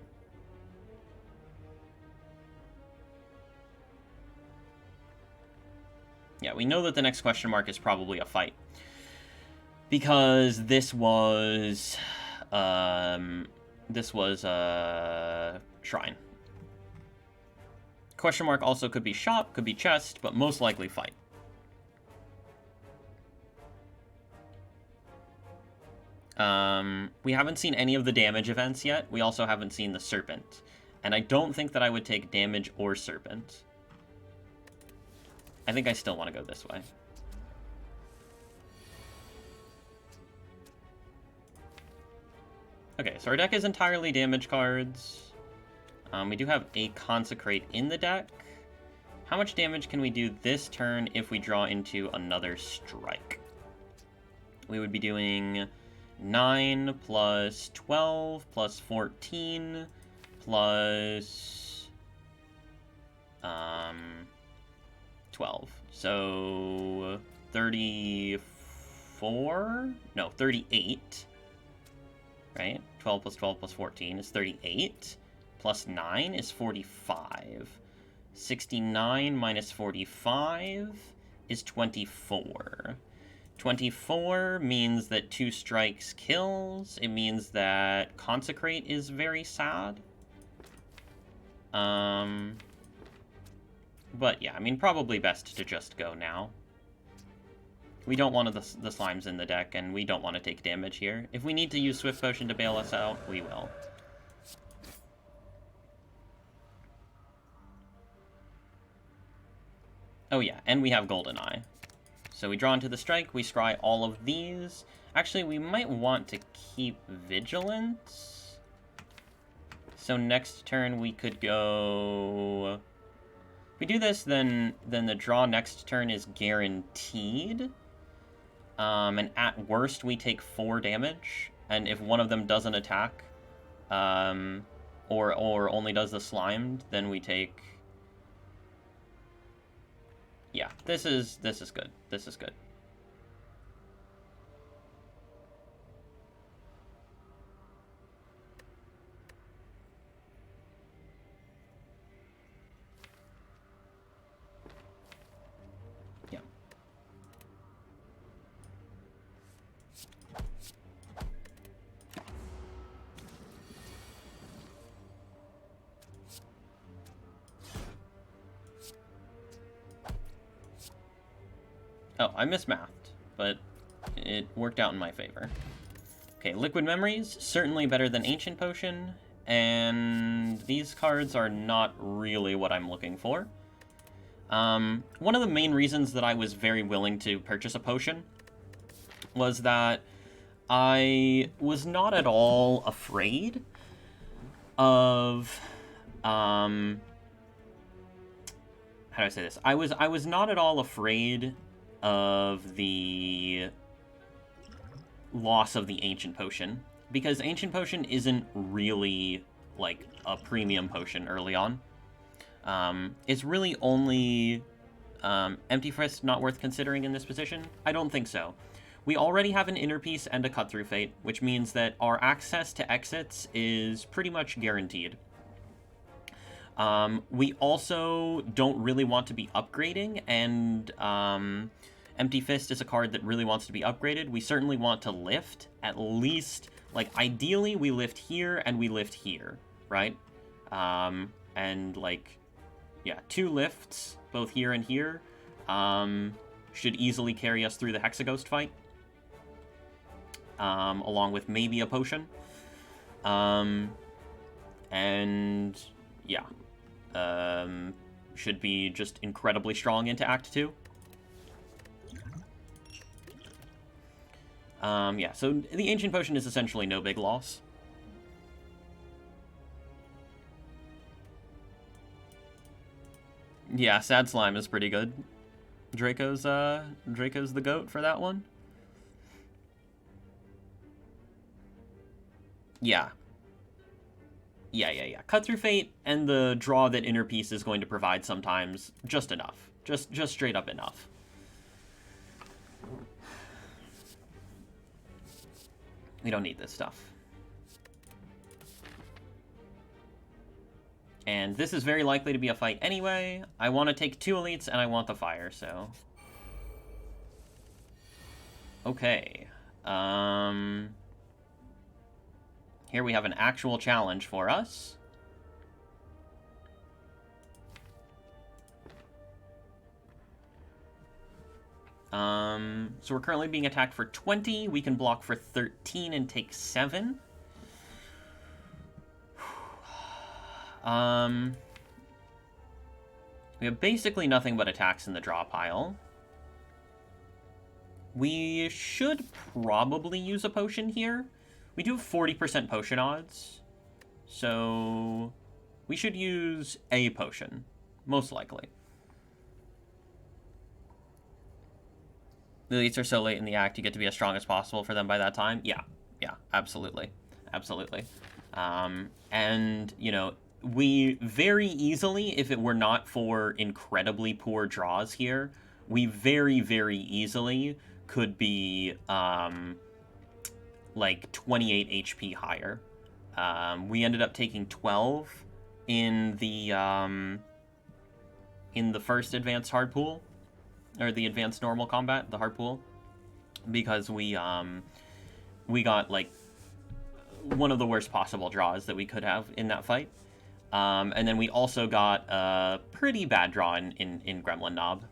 Yeah, we know that the next question mark is probably a fight. Because this was a shrine. Question mark also could be shop, could be chest, but most likely fight. We haven't seen any of the damage events yet. We also haven't seen the serpent. And I don't think that I would take damage or serpent. I think I still want to go this way. Okay, so our deck is entirely damage cards. We do have a Consecrate in the deck. How much damage can we do this turn if we draw into another strike? We would be doing 9 plus 12 plus 14 plus 12. So 34? No, 38. Right? 12 plus 12 plus 14 is 38. Plus 9 is 45. 69 minus 45 is 24. 24 means that 2 strikes kills. It means that Consecrate is very sad. But yeah, I mean, probably best to just go now. We don't want the slimes in the deck, and we don't want to take damage here. If we need to use Swift Potion to bail us out, we will. Oh yeah, and we have Golden Eye. So we draw into the strike, we scry all of these. Actually, we might want to keep Vigilance. So next turn we could go... If we do this, then the draw next turn is guaranteed. And at worst, we take 4 damage. And if one of them doesn't attack, or only does the slimed, then we take... Yeah, this is good. This is good. Yeah. Oh, I mismathed, but it worked out in my favor. Okay, Liquid Memories, certainly better than Ancient Potion, and these cards are not really what I'm looking for. One of the main reasons that I was very willing to purchase a potion was that I was not at all afraid of, how do I say this? I was not at all afraid of the loss of the Ancient Potion, because Ancient Potion isn't really, like, a premium potion early on. It's really only Empty Fist not worth considering in this position? I don't think so. We already have an Inner Piece and a Cut-Through Fate, which means that our access to exits is pretty much guaranteed. We also don't really want to be upgrading, and Empty Fist is a card that really wants to be upgraded. We certainly want to lift, at least, like, ideally we lift here and we lift here, right? And, like, yeah, 2 lifts, both here and here, should easily carry us through the Hexaghost fight, along with maybe a potion. And, yeah, should be just incredibly strong into Act 2. Yeah, so the Ancient Potion is essentially no big loss. Yeah, Sad Slime is pretty good. Draco's the GOAT for that one. Yeah. Yeah. Cut Through Fate and the draw that Inner Piece is going to provide sometimes, just enough. Just straight up enough. We don't need this stuff. And this is very likely to be a fight anyway. I want to take 2 elites, and I want the fire, so... Okay. Here we have an actual challenge for us. So we're currently being attacked for 20. We can block for 13 and take 7. We have basically nothing but attacks in the draw pile. We should probably use a potion here. We do have 40% potion odds, so we should use a potion, most likely. The elites are so late in the act, you get to be as strong as possible for them by that time. Yeah, absolutely. Absolutely. And, you know, we very easily, if it were not for incredibly poor draws here, we very, very easily could be, like, 28 HP higher. We ended up taking 12 in the first advanced hard pool, or the advanced normal combat, the hard pool, because we got, like, one of the worst possible draws that we could have in that fight. And then we also got a pretty bad draw in Gremlin Knob,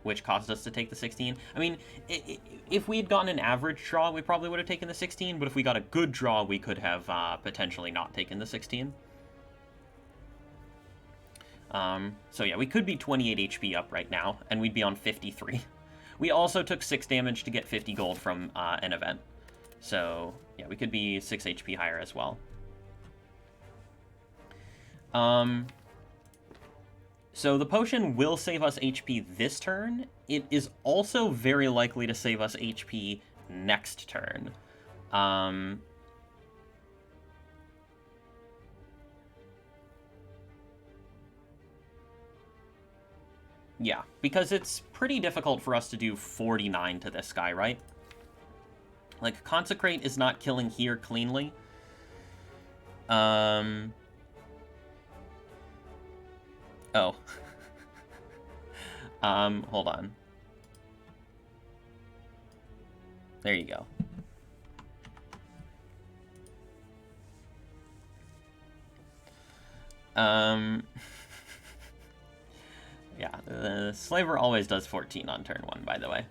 which caused us to take the 16. I mean, if we had gotten an average draw, we probably would have taken the 16, but if we got a good draw, we could have potentially not taken the 16. So yeah, we could be 28 HP up right now, and we'd be on 53. We also took 6 damage to get 50 gold from an event. So yeah, we could be 6 HP higher as well. So the potion will save us HP this turn. It is also very likely to save us HP next turn. Yeah, because it's pretty difficult for us to do 49 to this guy, right? Like, Consecrate is not killing here cleanly. Oh. Hold on. There you go. Yeah, the Slaver always does 14 on turn 1, by the way.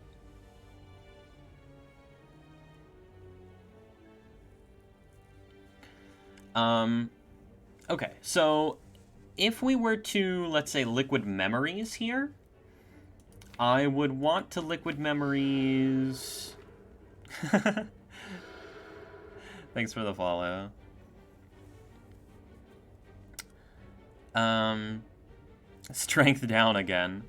Okay, so if we were to, let's say, Liquid Memories here, I would want to Liquid Memories... Thanks for the follow. Strength down again.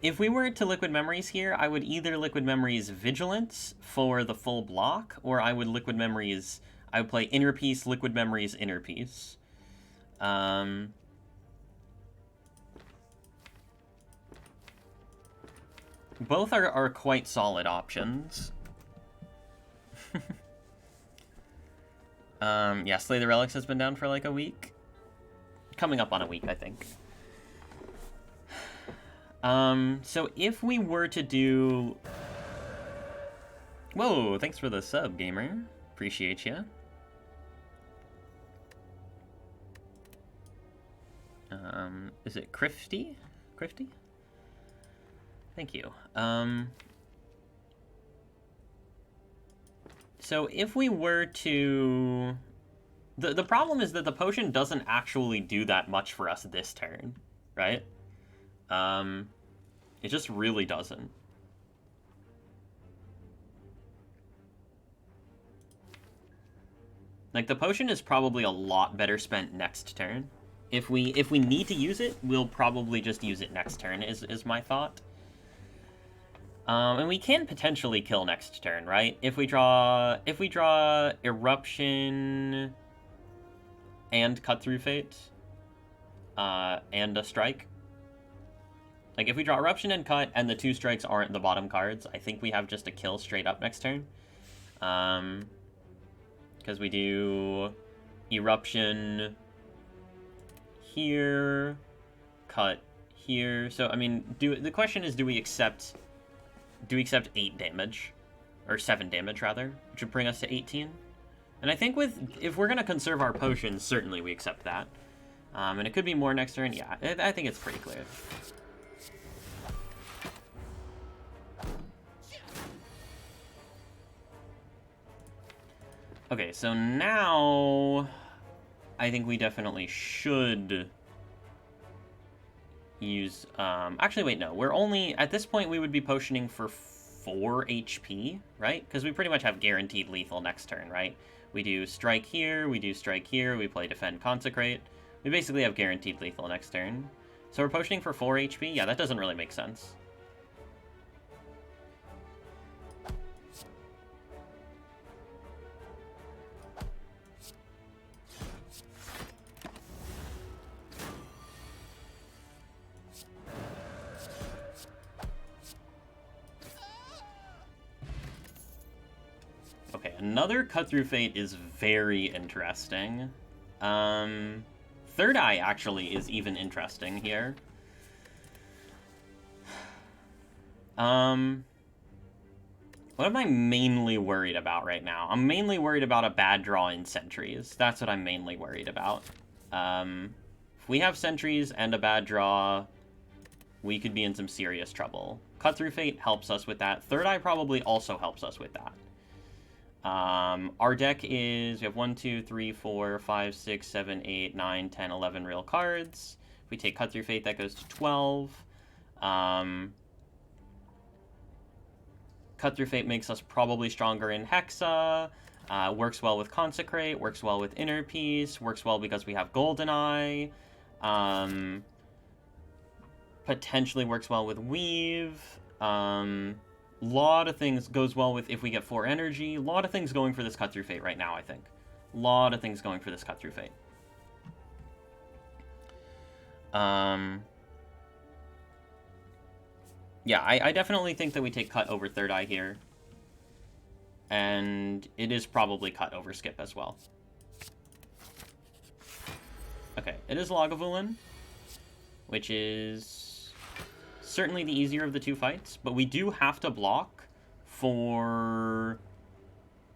If we were to Liquid Memories here, I would either Liquid Memories Vigilance for the full block, or I would Liquid Memories... I would play Inner Peace, Liquid Memories, Inner Peace. Both are quite solid options. Yeah, Slay the Relics has been down for like a week. Coming up on a week, I think. So if we were to do... Whoa, thanks for the sub, gamer. Appreciate ya. Is it Crifty? Crifty? Thank you. So if we were to... The problem is that the potion doesn't actually do that much for us this turn, right? It just really doesn't. Like, the potion is probably a lot better spent next turn. If we need to use it, we'll probably just use it next turn, is my thought. And we can potentially kill next turn, right? If we draw Eruption and Cut Through Fate, and a strike. Like, if we draw Eruption and Cut, and the 2 strikes aren't the bottom cards, I think we have just a kill straight up next turn. Because we do Eruption here, Cut here. So, I mean, the question is, do we accept 8 damage? Or 7 damage, rather, which would bring us to 18. And I think if we're going to conserve our potions, certainly we accept that. And it could be more next turn. Yeah, I think it's pretty clear. Okay, so now I think we definitely should use... actually, wait, no. We're only... At this point, we would be potioning for 4 HP, right? Because we pretty much have guaranteed lethal next turn, right? We do strike here, we do strike here, we play defend consecrate. We basically have guaranteed lethal next turn. So we're potioning for 4 HP? Yeah, that doesn't really make sense. Okay, another Cut Through Fate is very interesting. Third Eye actually is even interesting here. What am I mainly worried about right now? I'm mainly worried about a bad draw in sentries. That's what I'm mainly worried about. If we have sentries and a bad draw, we could be in some serious trouble. Cut Through Fate helps us with that. Third Eye probably also helps us with that. Our deck is, we have 1, 2, 3, 4, 5, 6, 7, 8, 9, 10, 11 real cards. If we take Cut Through Fate, that goes to 12. Cut Through Fate makes us probably stronger in Hexa, works well with Consecrate, works well with Inner Peace, works well because we have Goldeneye, potentially works well with Weave, lot of things goes well with if we get 4 energy. A lot of things going for this Cut Through Fate right now, I think. A lot of things going for this Cut Through Fate. Yeah, I definitely think that we take Cut over Third Eye here. And it is probably Cut over Skip as well. Okay, it is Lagavulin, which is certainly the easier of the two fights, but we do have to block for...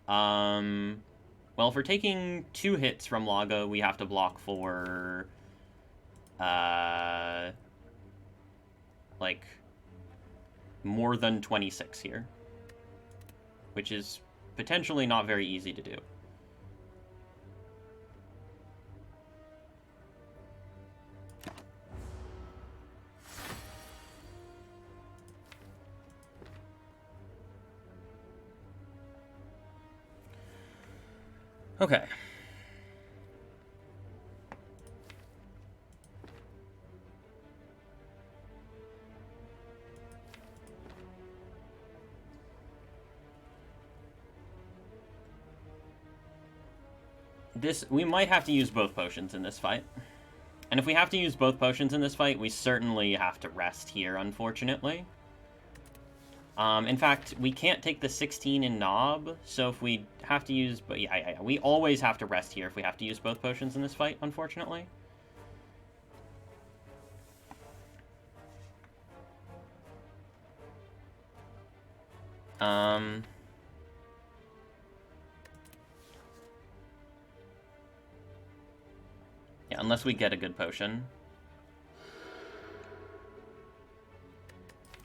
well, if we're taking 2 hits from Laga, we have to block for... like... more than 26 here, which is potentially not very easy to do. Okay. We might have to use both potions in this fight. And if we have to use both potions in this fight, we certainly have to rest here, unfortunately. In fact, we can't take the 16 in Knob, so if we have to use... But yeah, we always have to rest here if we have to use both potions in this fight, unfortunately. Yeah, unless we get a good potion.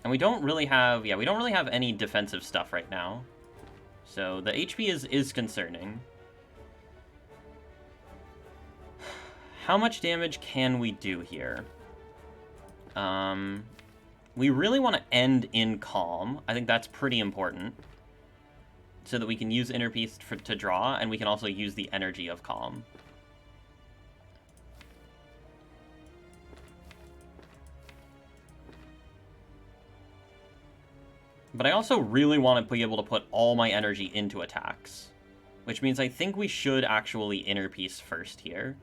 And we don't really have... Yeah, we don't really have any defensive stuff right now. So the HP is concerning. How much damage can we do here? We really want to end in Calm. I think that's pretty important. So that we can use Inner Peace to draw, and we can also use the energy of Calm. But I also really want to be able to put all my energy into attacks. Which means I think we should actually Inner Peace first here.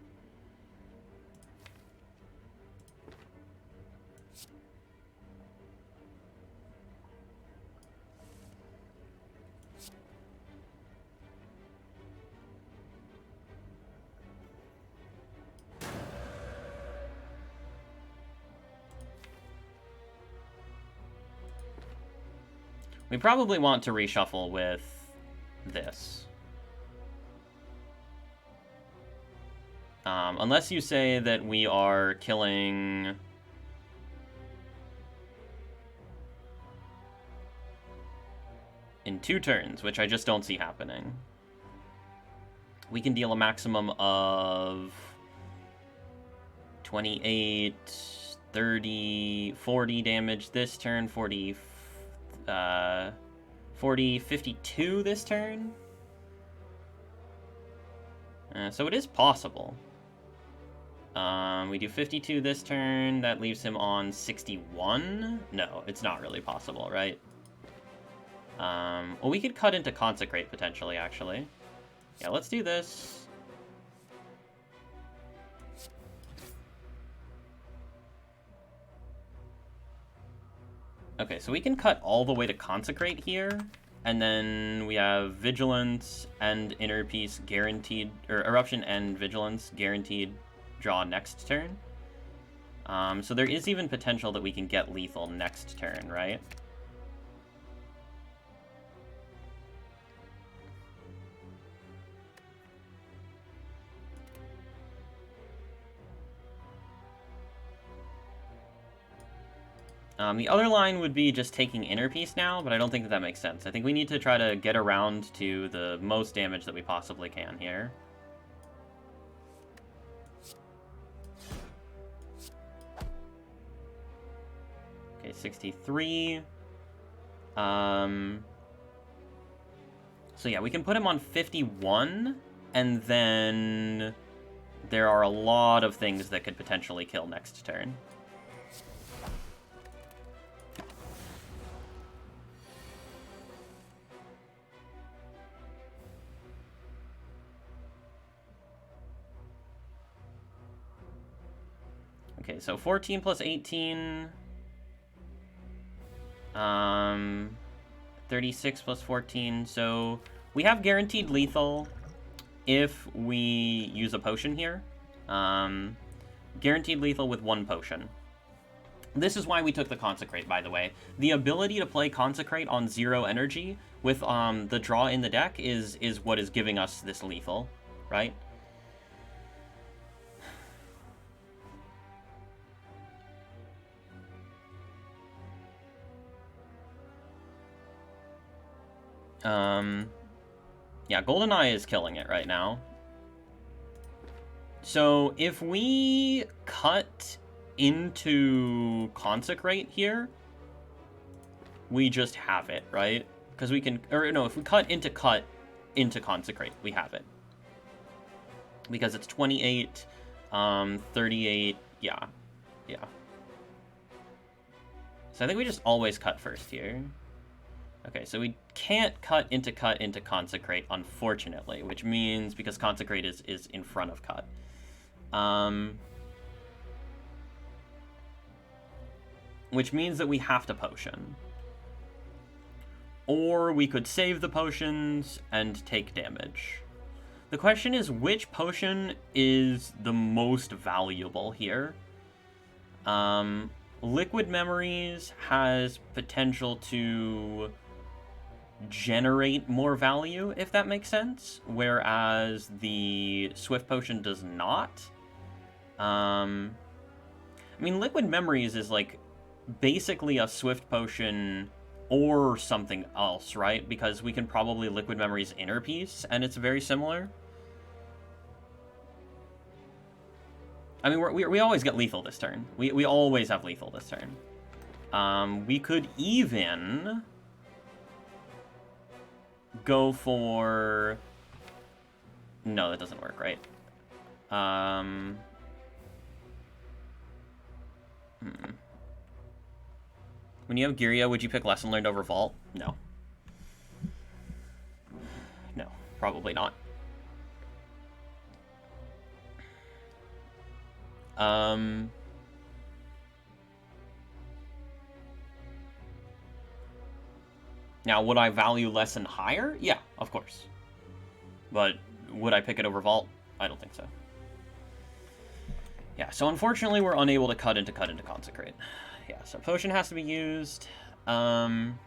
We probably want to reshuffle with this. Unless you say that we are killing... in 2 turns, which I just don't see happening. We can deal a maximum of 28, 30, 40 damage this turn, 40... 40, 52 this turn. So it is possible. We do 52 this turn. That leaves him on 61. No, it's not really possible, right? Well, we could cut into Consecrate, potentially, actually. Yeah, let's do this. Okay, so we can cut all the way to Consecrate here, and then we have Vigilance and Inner Peace guaranteed, or Eruption and Vigilance guaranteed draw next turn. So there is even potential that we can get lethal next turn, right? The other line would be just taking Inner Peace now, but I don't think that that makes sense. I think we need to try to get around to the most damage that we possibly can here. Okay, 63. So yeah, we can put him on 51, and then there are a lot of things that could potentially kill next turn. Okay, so 14 plus 18... 36 plus 14, so we have guaranteed lethal if we use a potion here. Guaranteed lethal with 1 potion. This is why we took the Consecrate, by the way. The ability to play Consecrate on 0 energy with the draw in the deck is what is giving us this lethal, right? Yeah, GoldenEye is killing it right now. So if we cut into Consecrate here, we just have it, right? Because we can, or no, if we cut into Consecrate, we have it. Because it's 28, 38, yeah. So I think we just always cut first here. Okay, so we can't cut into Consecrate, unfortunately, which means, because Consecrate is in front of cut. Which means that we have to potion. Or we could save the potions and take damage. The question is, which potion is the most valuable here? Liquid Memories has potential to generate more value, if that makes sense, whereas the Swift Potion does not. I mean, Liquid Memories is like basically a Swift Potion or something else, right? Because we can probably Liquid Memories Inner Peace, and it's very similar. I mean, we always get lethal this turn. We always have lethal this turn. We could even go for... No, that doesn't work, right? When you have Giria, would you pick Lesson Learned over Vault? No. No, probably not. Now, would I value Lesson higher? Yeah, of course. But would I pick it over Vault? I don't think so. Yeah, so unfortunately we're unable to cut into Consecrate. Yeah, so Potion has to be used. And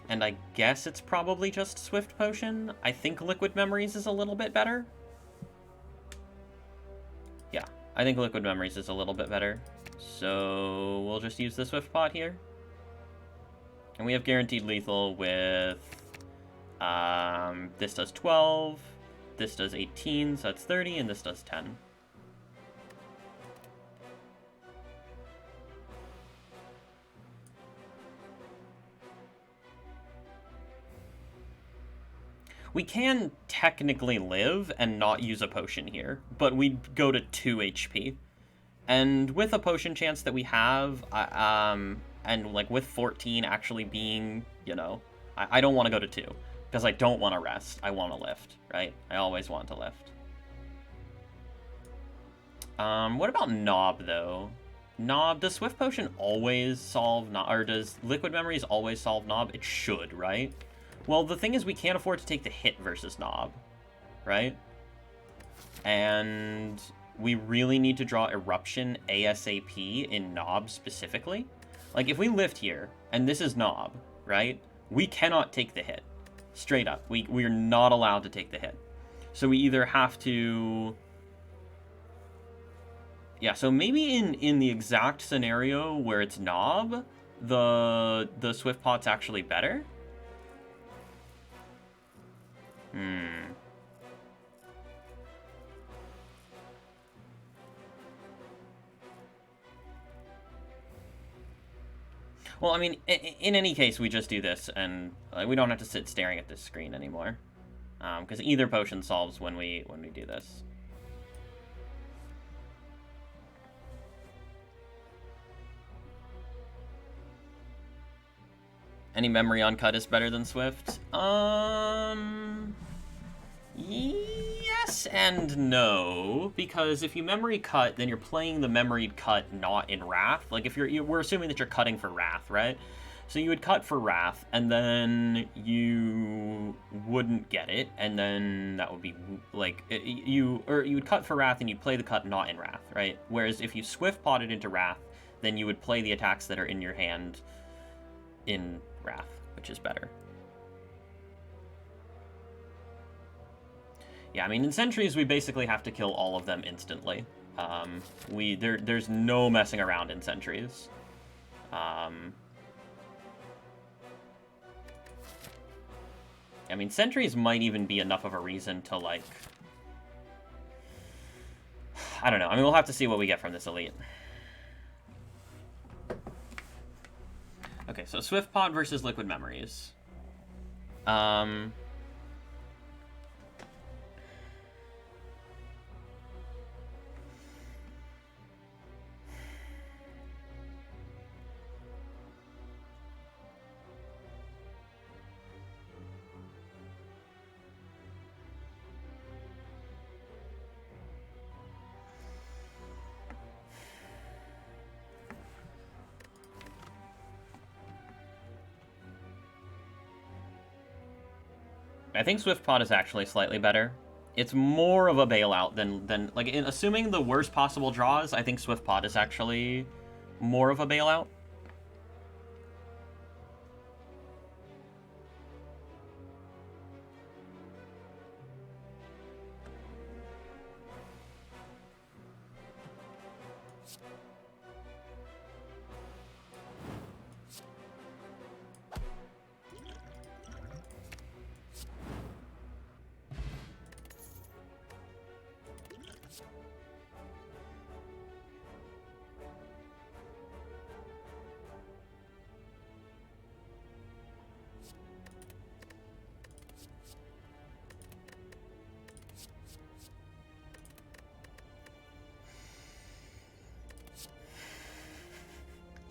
I guess it's probably just Swift Potion. I think Liquid Memories is a little bit better. Yeah, I think Liquid Memories is a little bit better. So we'll just use the Swift Pot here. And we have guaranteed lethal with... this does 12, this does 18, so that's 30, and this does 10. We can technically live and not use a potion here, but we'd go to 2 HP. And with a potion chance that we have, and like with 14 actually being, you know, I don't want to go to 2 because I don't want to rest. I want to lift, right? I always want to lift. What about Knob though? Knob, does Swift Potion always solve Knob, or does Liquid Memories always solve Knob? It should, right? Well, the thing is we can't afford to take the hit versus Knob, right? And we really need to draw Eruption ASAP in Knob specifically. Like, if we lift here, and this is Knob, right? We cannot take the hit. Straight up. We're not allowed to take the hit. So we either have to... Yeah, so maybe in the exact scenario where it's Knob, the Swift Pot's actually better? Well, I mean, in any case, we just do this, and we don't have to sit staring at this screen anymore. Because either potion solves when we do this. Any memory on cut is better than Swift? Yes and no, because if you memory cut, then you're playing the memoried cut not in Wrath. Like, if we're assuming that you're cutting for Wrath, right? So you would cut for Wrath, and then you wouldn't get it, and then that would be, like, you would cut for Wrath, and you'd play the cut not in Wrath, right? Whereas if you Swift potted into Wrath, then you would play the attacks that are in your hand in Wrath, which is better. Yeah, I mean, in Sentries, we basically have to kill all of them instantly. There's no messing around in Sentries. I mean, Sentries might even be enough of a reason to, like... I don't know. I mean, we'll have to see what we get from this elite. Okay, so Swift Pot versus Liquid Memories. I think Swift Pot is actually slightly better. It's more of a bailout than like, assuming the worst possible draws, I think Swift Pot is actually more of a bailout.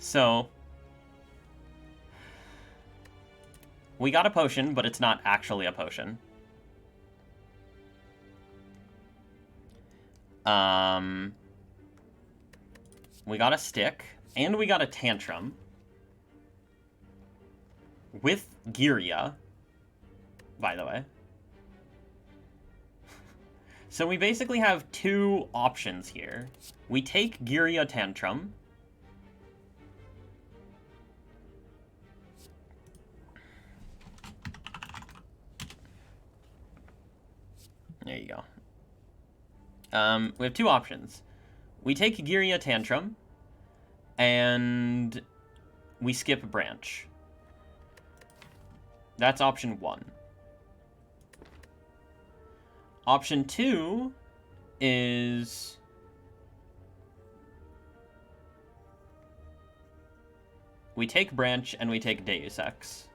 So, we got a potion, but it's not actually a potion. We got a stick, and we got a tantrum. With Giria, by the way. So we basically have two options here. We take Giria Tantrum. There you go. We have two options. We take Giria Tantrum, and we skip Branch. That's option 1. Option 2 is... we take Branch and we take Deus Ex.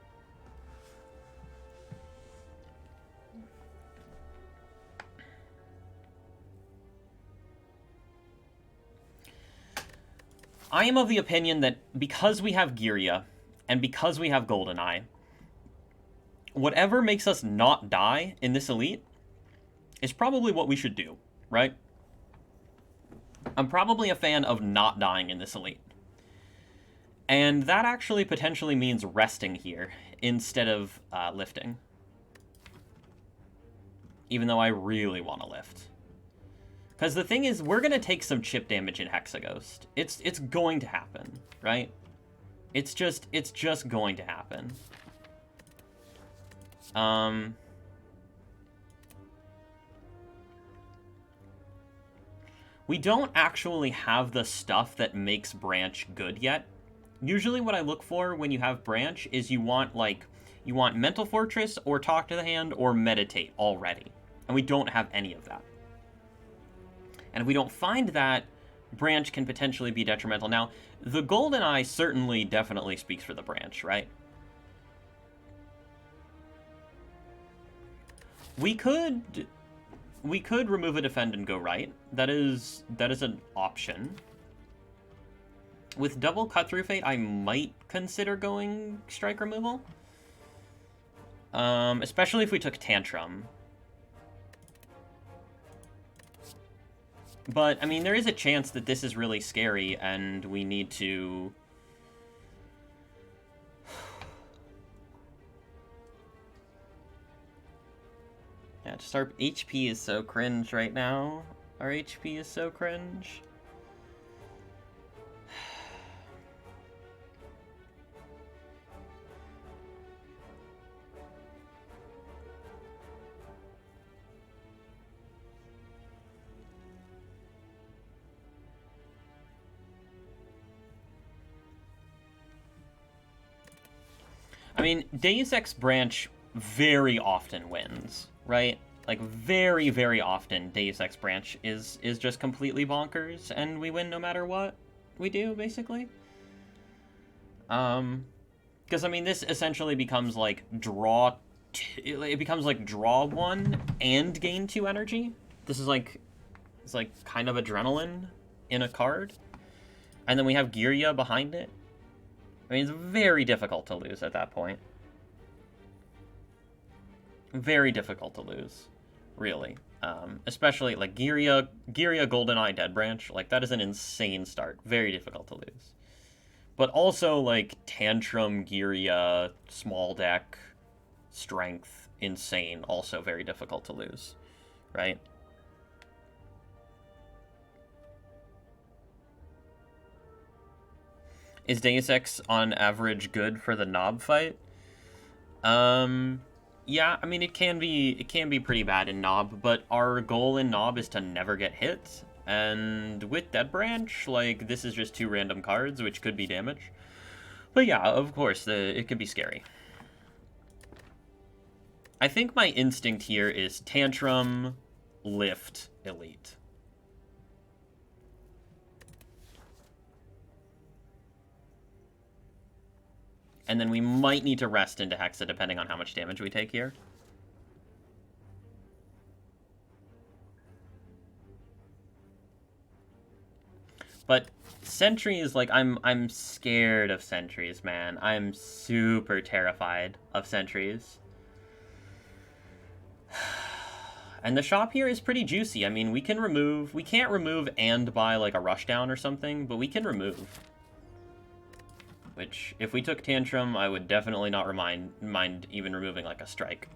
I am of the opinion that because we have Giria, and because we have Goldeneye, whatever makes us not die in this elite is probably what we should do, right? I'm probably a fan of not dying in this elite. And that actually potentially means resting here instead of lifting. Even though I really want to lift. Because the thing is, we're going to take some chip damage in Hexaghost. It's going to happen, right? It's just going to happen. We don't actually have the stuff that makes Branch good yet. Usually what I look for when you have Branch is you want Mental Fortress or Talk to the Hand or Meditate already. And we don't have any of that. And if we don't find that, Branch can potentially be detrimental. Now, the Goldeneye certainly definitely speaks for the Branch, right? We could remove a defend and go right. That is an option. With double cut through fate, I might consider going strike removal. Especially if we took Tantrum. But, I mean, there is a chance that this is really scary, and we need to... Yeah, just our HP is so cringe right now. Our HP is so cringe. I mean, Deus Ex Branch very often wins, right? Like, very, very often Deus Ex Branch is just completely bonkers, and we win no matter what we do, basically. Because, I mean, this essentially becomes, like, it becomes, like, draw 1 and gain 2 energy. This is, like, it's, like, kind of adrenaline in a card. And then we have Giria behind it. I mean, it's very difficult to lose at that point. Very difficult to lose, really. Especially, like, Giria, Goldeneye, Dead Branch. Like, that is an insane start. Very difficult to lose. But also, like, Tantrum, Giria, small deck, strength, insane. Also very difficult to lose, right? Is Deus Ex on average good for the Knob fight? Yeah, I mean, it can be pretty bad in Knob, but our goal in Knob is to never get hit. And with Dead Branch, like, this is just 2 random cards, which could be damage. But yeah, of course, it could be scary. I think my instinct here is Tantrum, Lift, Elite. And then we might need to rest into Hexa depending on how much damage we take here. But sentries, like, I'm scared of sentries, man. I'm super terrified of sentries. And the shop here is pretty juicy. I mean, we can't remove and buy, like, a rushdown or something, but we can remove. Which, if we took Tantrum, I would definitely not mind even removing, like, a strike.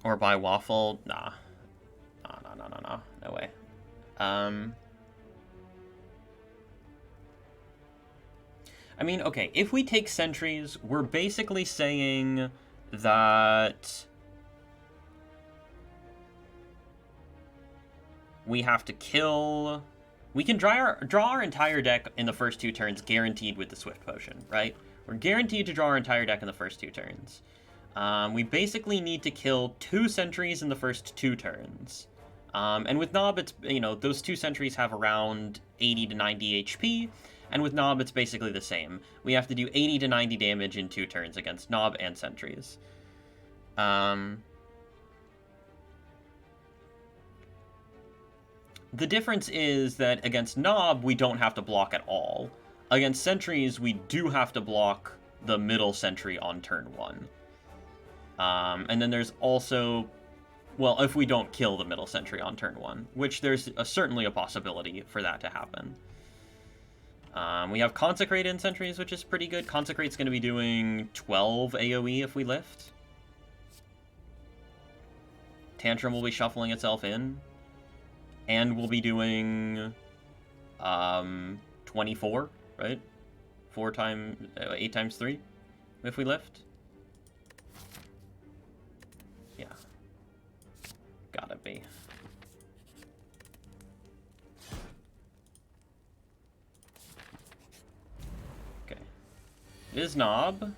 Or buy Waffle. Nah. Nah. No way. I mean, okay, if we take sentries, we're basically saying that we have to kill... We can draw our entire deck in the first 2 turns, guaranteed with the Swift Potion, right? We're guaranteed to draw our entire deck in the first 2 turns. We basically need to kill 2 sentries in the first 2 turns. And with Knob, it's, you know, those 2 sentries have around 80 to 90 HP, and with Knob, it's basically the same. We have to do 80 to 90 damage in 2 turns against Knob and sentries. The difference is that against Nob, we don't have to block at all. Against sentries, we do have to block the middle sentry on turn 1. And then there's also, well, if we don't kill the middle sentry on turn 1, which there's certainly a possibility for that to happen. We have Consecrate in sentries, which is pretty good. Consecrate's going to be doing 12 AoE if we lift. Tantrum will be shuffling itself in. And we'll be doing 24, right? 8 times 3 if we lift. Yeah. Gotta be. Okay. Is Nob.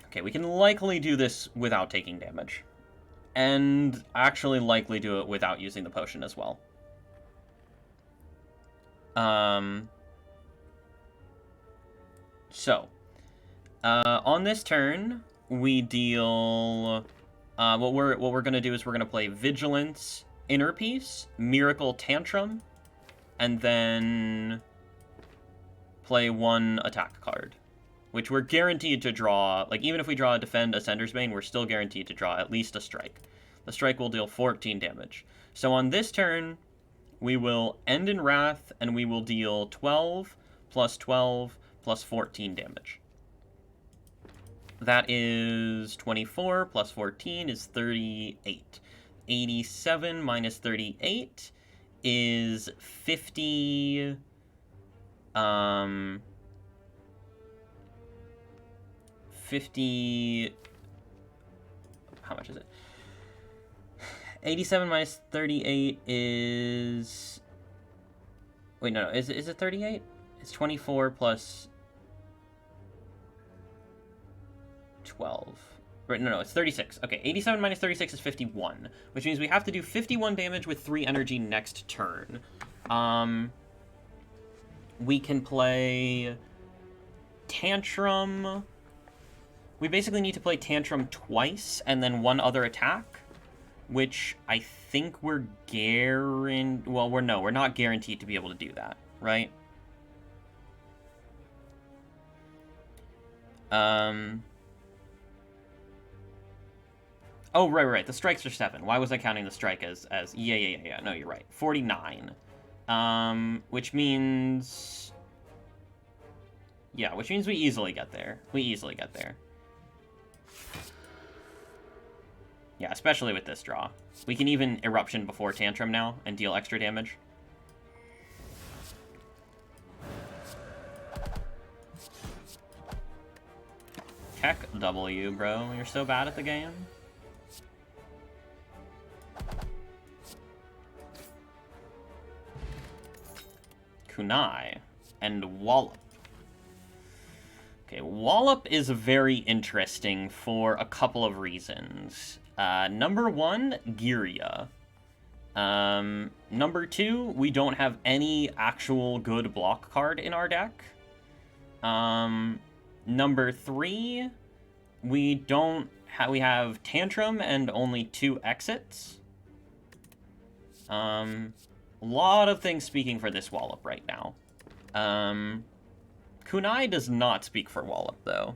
Okay, we can likely do this without taking damage. And actually likely do it without using the potion as well. So, on this turn, we deal... what we're going to do is we're going to play Vigilance, Inner Peace, Miracle Tantrum, and then play 1 attack card. Which we're guaranteed to draw, like, even if we draw a Defend Ascender's Bane, we're still guaranteed to draw at least a Strike. The Strike will deal 14 damage. So on this turn, we will end in Wrath, and we will deal 12 plus 12 plus 14 damage. That is 24 plus 14 is 38. 87 minus 38 is 50... 50... How much is it? 87 minus 38 is... Wait, no. Is it 38? It's 24 plus 12. Right, no, it's 36. Okay, 87 minus 36 is 51, which means we have to do 51 damage with 3 energy next turn. We can play Tantrum. We basically need to play Tantrum twice and then 1 other attack, which I think we're guaranteed... Well, we're not guaranteed to be able to do that, right? Oh, right. The strikes are 7. Why was I counting the strike as... Yeah. No, you're right. 49. Which means... Yeah, which means we easily get there. Yeah, especially with this draw. We can even Eruption before Tantrum now and deal extra damage. Heck W, bro. You're so bad at the game. Kunai and Wallop. Okay, Wallop is very interesting for a couple of reasons. Number 1, Giria. Number 2, we don't have any actual good block card in our deck. Number 3, we have Tantrum and only 2 exits. A lot of things speaking for this Wallop right now. Kunai does not speak for Wallop, though.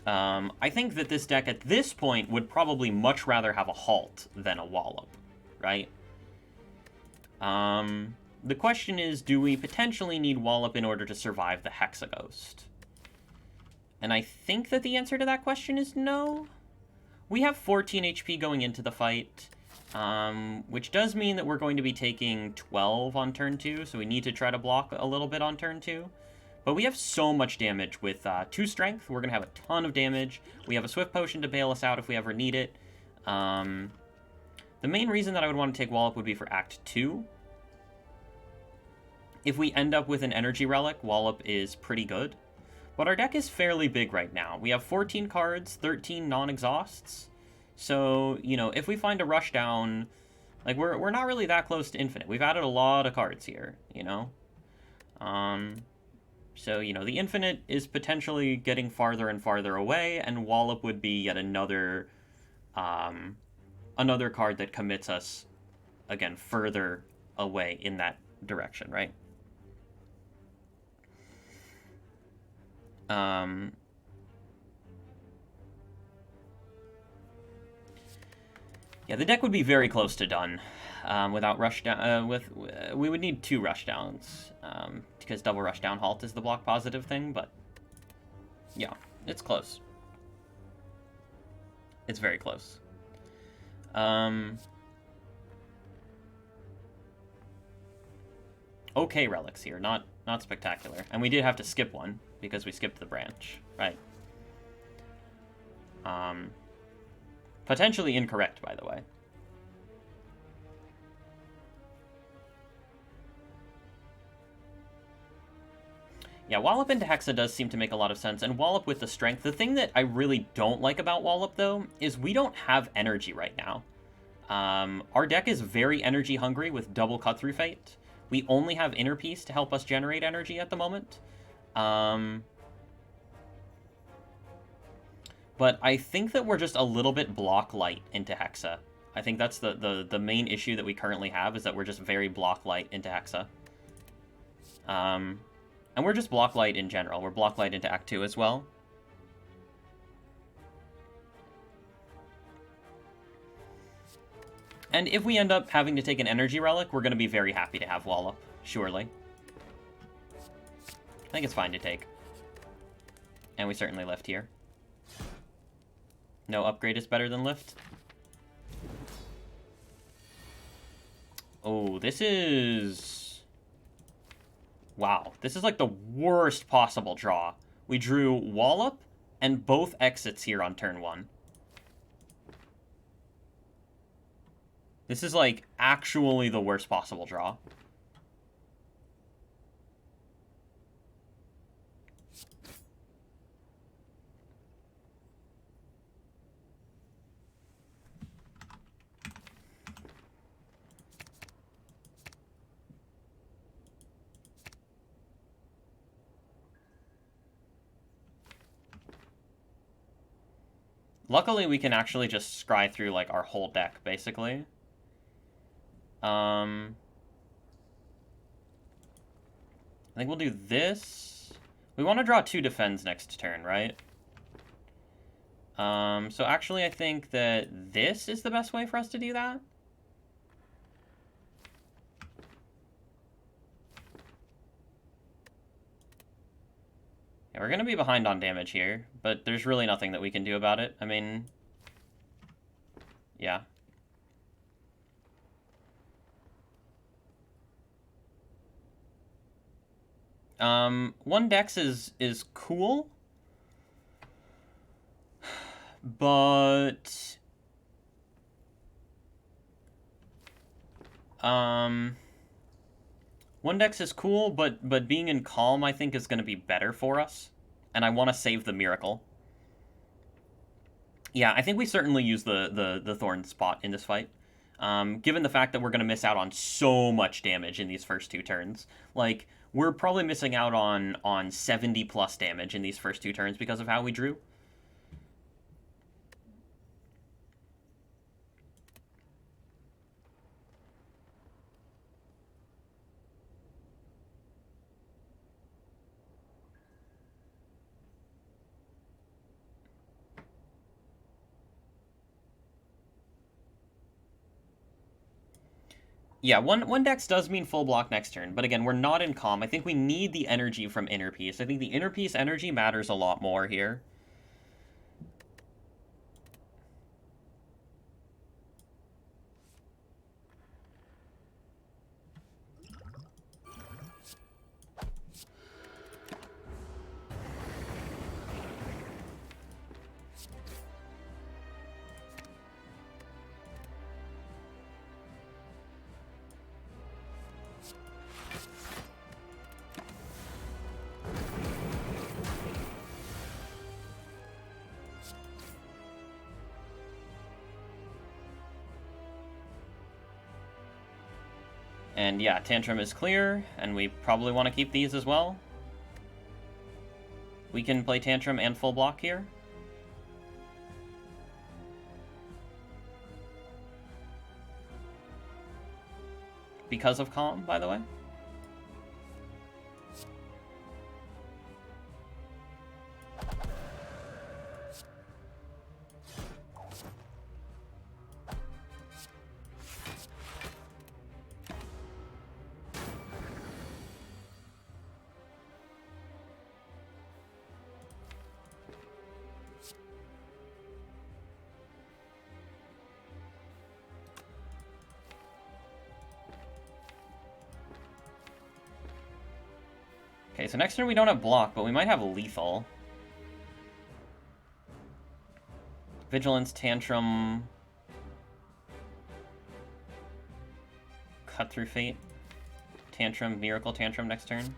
I think that this deck at this point would probably much rather have a Halt than a Wallop, right? The question is, do we potentially need Wallop in order to survive the Hexaghost? And I think that the answer to that question is no. We have 14 HP going into the fight, which does mean that we're going to be taking 12 on turn 2, so we need to try to block a little bit on turn 2. But we have so much damage with 2 strength. We're going to have a ton of damage. We have a Swift Potion to bail us out if we ever need it. The main reason that I would want to take Wallop would be for Act 2. If we end up with an Energy Relic, Wallop is pretty good. But our deck is fairly big right now. We have 14 cards, 13 non-exhausts. So, you know, if we find a rush down, like, we're not really that close to infinite. We've added a lot of cards here, you know? So, you know, the infinite is potentially getting farther and farther away, and Wallop would be yet another card that commits us, again, further away in that direction, right? Yeah, the deck would be very close to done without rush down. We would need 2 rush downs because double rush down halt is the block positive thing. But yeah, it's close. It's very close. Okay, relics here, not spectacular, and we did have to skip one because we skipped the branch, right? Potentially incorrect, by the way. Yeah, Wallop into Hexa does seem to make a lot of sense, and Wallop with the strength. The thing that I really don't like about Wallop, though, is we don't have energy right now. Our deck is very energy hungry with double Cut Through Fate. We only have Inner Peace to help us generate energy at the moment. But I think that we're just a little bit block light into Hexa. I think that's the main issue that we currently have, is that we're just very block light into Hexa. And we're just block light in general. We're block light into Act 2 as well. And if we end up having to take an energy relic, we're going to be very happy to have Wallop, surely. I think it's fine to take. And we certainly lift here. No upgrade is better than lift. Oh, this is... Wow, this is like the worst possible draw. We drew Wallop and both exits here on turn 1. This is like actually the worst possible draw. Luckily, we can actually just scry through, like, our whole deck, basically. I think we'll do this. We want to draw 2 defends next turn, right? So actually, I think that this is the best way for us to do that. Yeah, we're going to be behind on damage here, but there's really nothing that we can do about it. I mean, yeah. One dex is cool, but one dex is cool, but being in calm, I think, is going to be better for us, and I want to save the miracle. Yeah, I think we certainly use the Thorn spot in this fight. Given the fact that we're going to miss out on so much damage in these first 2 turns. Like, we're probably missing out on 70 plus damage in these first 2 turns because of how we drew. Yeah, one dex does mean full block next turn, but again, we're not in calm. I think we need the energy from Inner Peace. I think the Inner Peace energy matters a lot more here. And yeah, Tantrum is clear, and we probably want to keep these as well. We can play Tantrum and full block here. Because of Calm, by the way. Okay, so next turn we don't have block, but we might have lethal. Vigilance, Tantrum, Cut Through Fate, Tantrum, Miracle Tantrum next turn.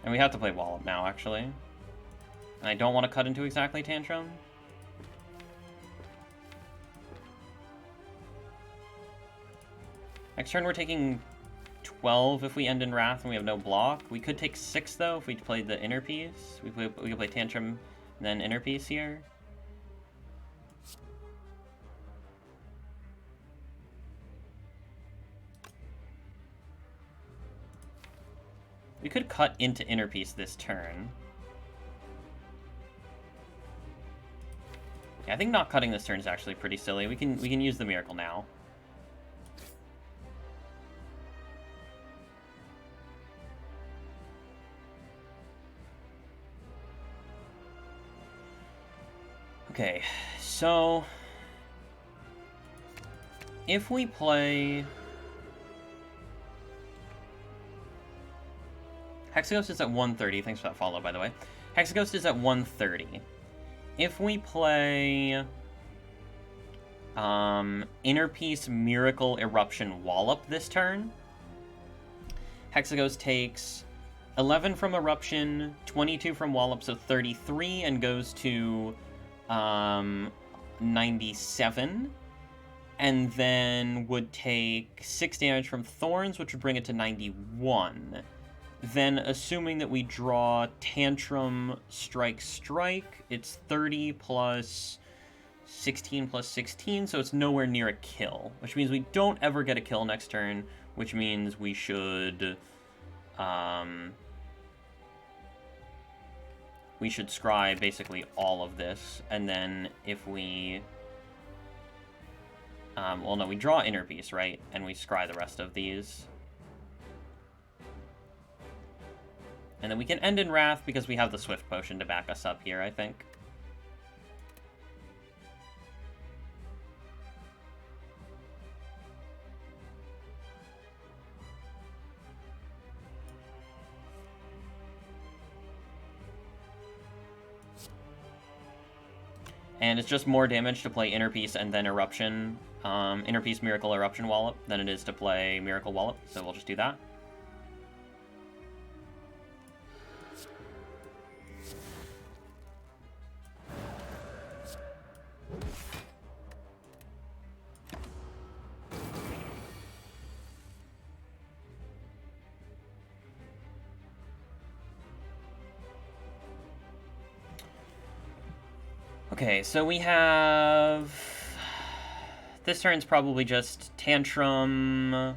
And we have to play Wallop now, actually. And I don't want to cut into exactly Tantrum. Next turn we're taking 12 if we end in Wrath and we have no block. We could take 6 though if we played the Inner Piece. We could play Tantrum and then Inner Piece here. We could cut into Inner Piece this turn. Yeah, I think not cutting this turn is actually pretty silly. We can use the Miracle now. Okay, so if we play Hexaghost is at 130. Thanks for that follow, by the way. Hexaghost is at 130. If we play Inner Piece, Miracle, Eruption, Wallop this turn, Hexaghost takes 11 from Eruption, 22 from Wallop, so 33, and goes to 97, and then would take 6 damage from Thorns, which would bring it to 91. Then, assuming that we draw Tantrum, Strike, it's 30 plus 16 plus 16, so it's nowhere near a kill, which means we don't ever get a kill next turn, which means we should scry basically all of this, and then if we well, no, we draw Inner Piece, right? And we scry the rest of these. And then we can end in Wrath because we have the Swift Potion to back us up here, I think. And it's just more damage to play Inner Piece and then Eruption. Inner Piece, Miracle, Eruption, Wallop than it is to play Miracle, Wallop, so we'll just do that. Okay, so we have... This turn's probably just Tantrum,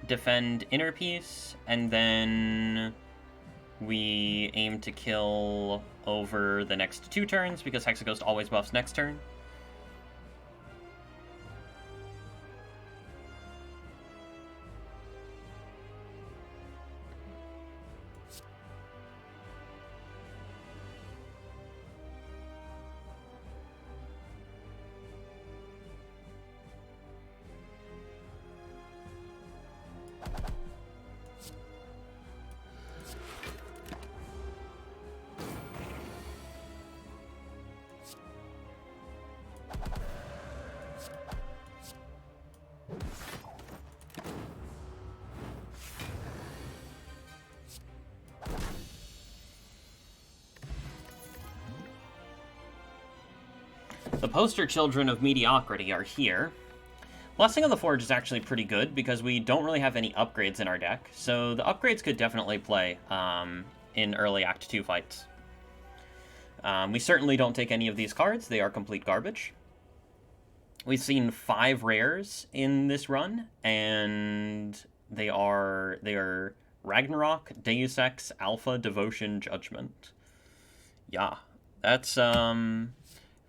defend Inner Piece, and then we aim to kill over the next 2 turns, because Hexaghost always buffs next turn. The poster children of mediocrity are here. Blessing of the Forge is actually pretty good because we don't really have any upgrades in our deck, so the upgrades could definitely play in early Act 2 fights. We certainly don't take any of these cards. They are complete garbage. We've seen 5 rares in this run, and they are Ragnarok, Deus Ex, Alpha, Devotion, Judgment. Yeah, that's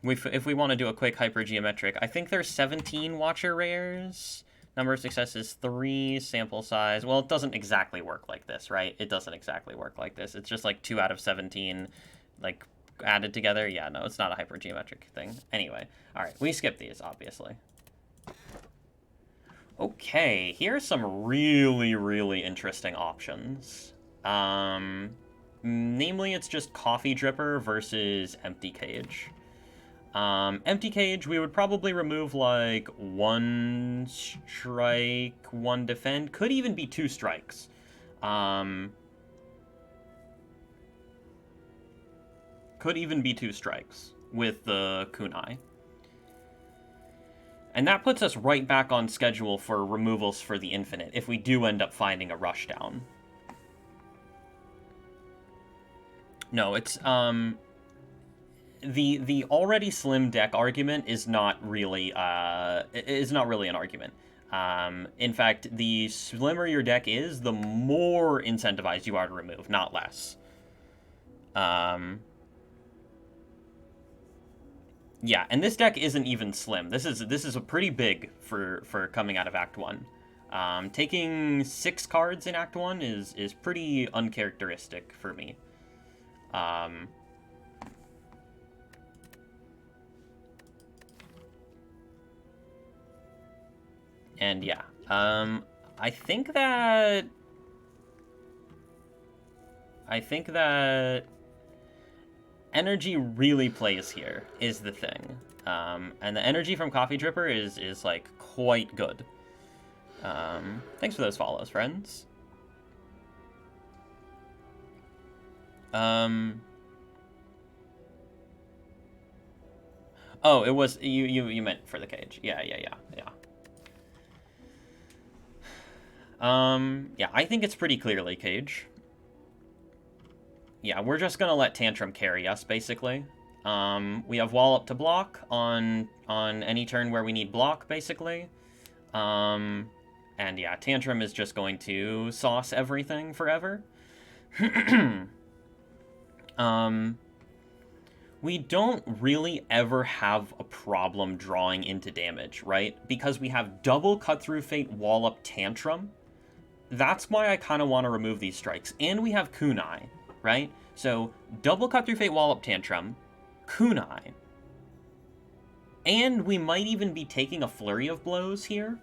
if we want to do a quick hypergeometric, I think there's 17 Watcher rares. Number of successes 3, sample size. Well, it doesn't exactly work like this, right? It doesn't exactly work like this. It's just like 2 out of 17, like added together. Yeah, no, it's not a hypergeometric thing. Anyway, all right, we skip these, obviously. Okay, here's some really, really interesting options. Namely, it's just Coffee Dripper versus Empty Cage. Empty Cage, we would probably remove, like, 1 strike, 1 defend. Could even be 2 strikes. Could even be 2 strikes with the Kunai. And that puts us right back on schedule for removals for the Infinite, if we do end up finding a Rushdown. No, it's, the already slim deck argument is not really an argument. In fact, the slimmer your deck is, the more incentivized you are to remove, not less. Yeah, and this deck isn't even slim. This is a pretty big for coming out of Act 1. Taking 6 cards in Act 1 is pretty uncharacteristic for me. And yeah, I think that energy really plays here, is the thing. And the energy from Coffee Dripper is like quite good. Thanks for those follows, friends. Oh, it was you meant for the cage. Yeah. Yeah, I think it's pretty clearly cage. Yeah, we're just gonna let Tantrum carry us, basically. We have Wall Up to block on any turn where we need block, basically. And yeah, Tantrum is just going to sauce everything forever. We don't really ever have a problem drawing into damage, right? Because we have double Cut Through Fate, Wall Up, Tantrum. That's why I kind of want to remove these strikes. And we have Kunai, right? So, double Cut Through Fate, Wall Up, Tantrum, Kunai. And we might even be taking a Flurry of Blows here.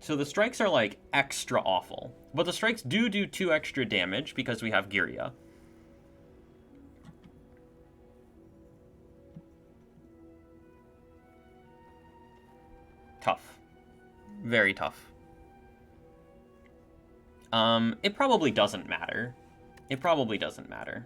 So the strikes are, like, extra awful. But the strikes do 2 extra damage because we have Giria. Tough. Very tough. It probably doesn't matter. It probably doesn't matter.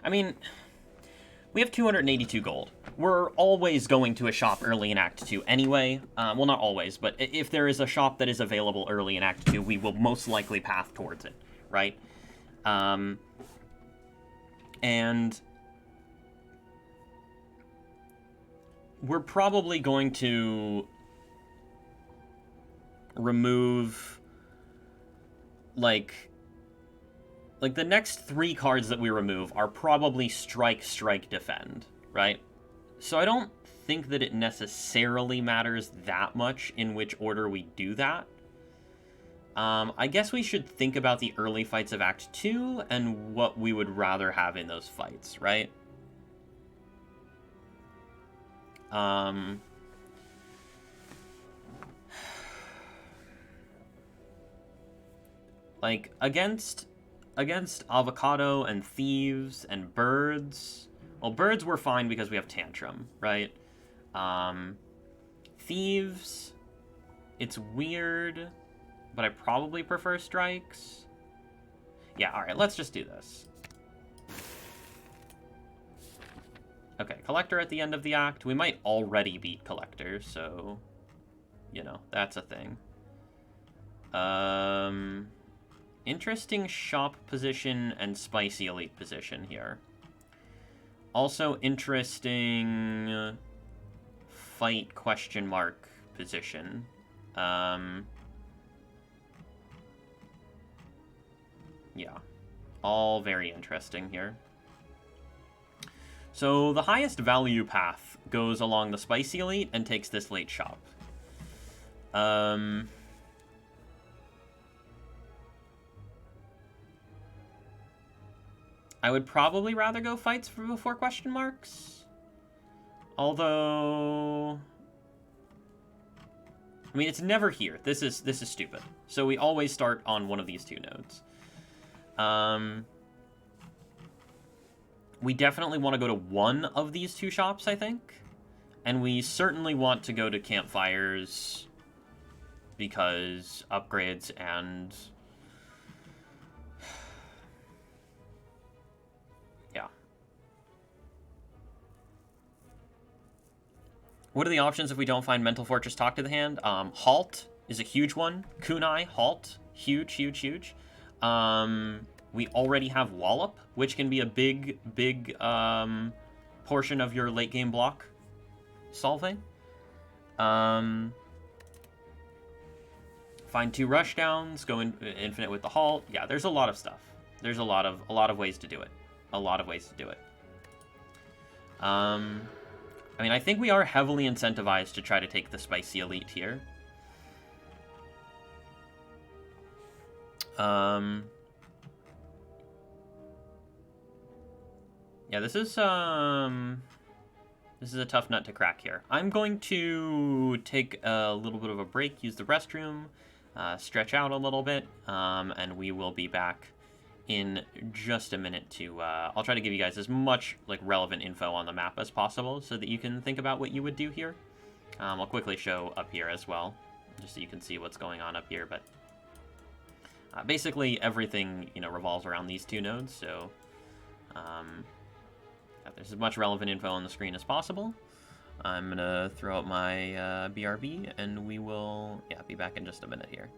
I mean, we have 282 gold. We're always going to a shop early in Act 2 anyway. Well, not always, but if there is a shop that is available early in Act 2, we will most likely path towards it, right? And we're probably going to remove, like the next 3 cards that we remove are probably strike, defend, right? So I don't think that it necessarily matters that much in which order we do that. I guess we should think about the early fights of Act 2 and what we would rather have in those fights, right? Like, against Avocado and Thieves and Birds... Well, Birds were fine because we have Tantrum, right? Thieves... It's weird, but I probably prefer Strikes. Yeah, alright, let's just do this. Okay, Collector at the end of the act. We might already beat Collector, so... You know, that's a thing. Interesting shop position and spicy elite position here. Also interesting fight question mark position. Yeah, all very interesting here. So the highest value path goes along the spicy elite and takes this late shop. I would probably rather go fights before question marks. Although, I mean, it's never here. This is stupid. So we always start on one of these two nodes. We definitely want to go to one of these two shops, I think. And we certainly want to go to campfires because upgrades and... yeah. What are the options if we don't find Mental Fortress Talk to the Hand? Halt is a huge one. Kunai, Halt, huge, huge, huge. We already have Wallop, which can be a big portion of your late game block solving. Find 2 rushdowns, go infinite with the Halt. Yeah, there's a lot of stuff. There's a lot of ways to do it. A lot of ways to do it. I mean, I think we are heavily incentivized to try to take the spicy elite here. Yeah, this is a tough nut to crack here. I'm going to take a little bit of a break, use the restroom, stretch out a little bit, and we will be back in just a minute to... I'll try to give you guys as much like relevant info on the map as possible so that you can think about what you would do here. I'll quickly show up here as well, just so you can see what's going on up here, but basically everything, you know, revolves around these 2 nodes, so there's as much relevant info on the screen as possible. I'm gonna throw out my BRB, and we will, be back in just a minute here.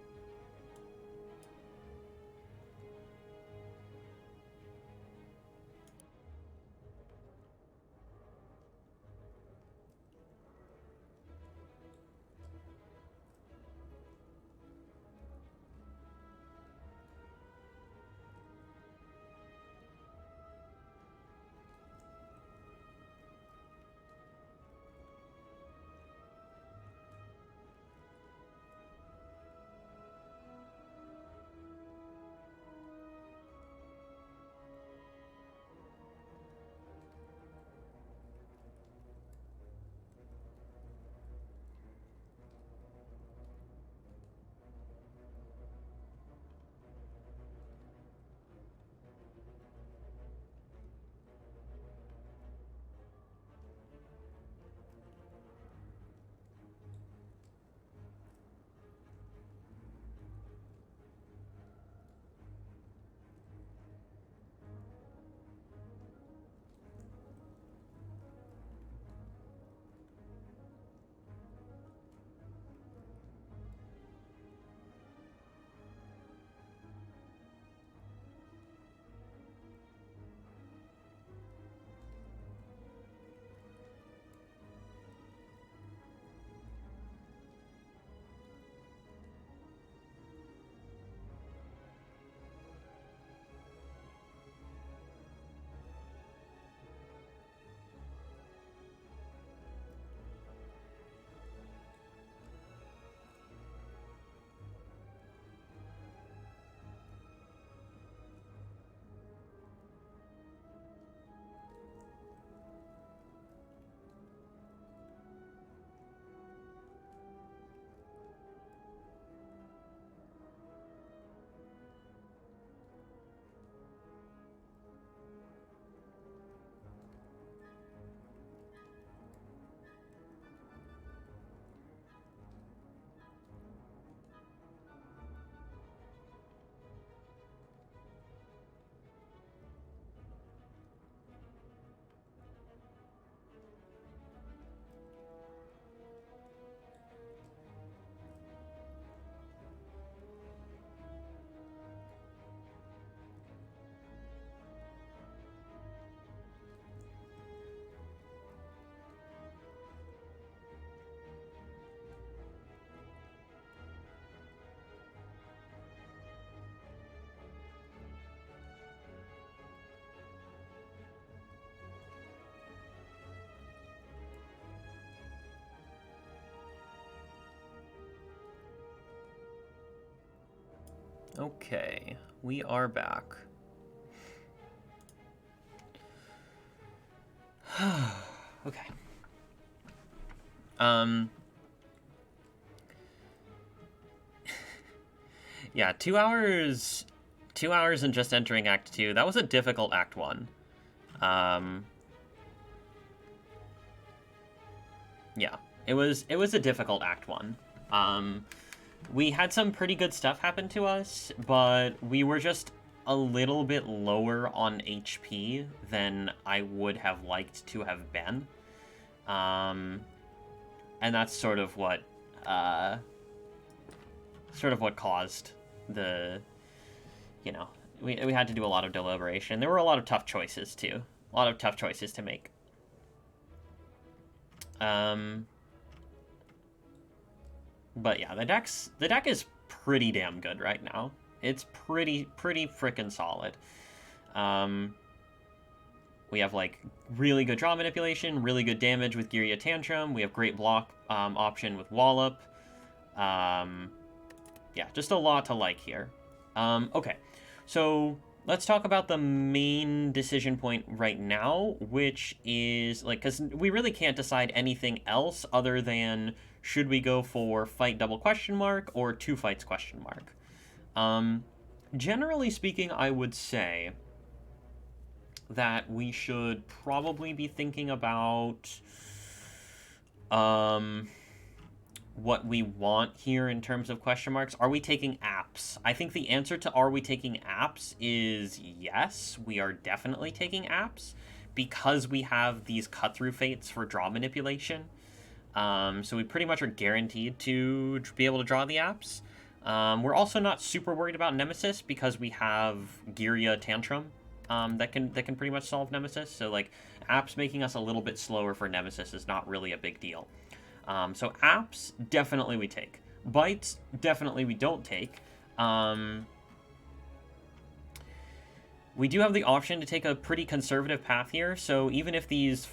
Okay, we are back. Okay. Yeah, 2 hours. 2 hours and just entering Act 2. That was a difficult Act 1. Yeah, it was a difficult Act 1. We had some pretty good stuff happen to us, but we were just a little bit lower on HP than I would have liked to have been. And that's sort of what caused the, we had to do a lot of deliberation. There were a lot of tough choices too. A lot of tough choices to make. But yeah, the deck is pretty damn good right now. It's pretty freaking solid. We have like really good draw manipulation, really good damage with Giria Tantrum. We have great block option with Wallop. Yeah, just a lot to like here. Okay, so let's talk about the main decision point right now, which is like, because we really can't decide anything else other than should we go for fight double question mark or two fights question mark. Generally speaking, I would say that we should probably be thinking about what we want here in terms of question marks. Are we taking apps? I think the answer to are we taking apps is yes, we are definitely taking apps because we have these cut-through fates for draw manipulation. So we pretty much are guaranteed to be able to draw the apps. We're also not super worried about Nemesis because we have Giria Tantrum that can pretty much solve Nemesis. So like apps making us a little bit slower for Nemesis is not really a big deal. So apps, definitely we take. Bites, definitely we don't take. We do have the option to take a pretty conservative path here, so even if these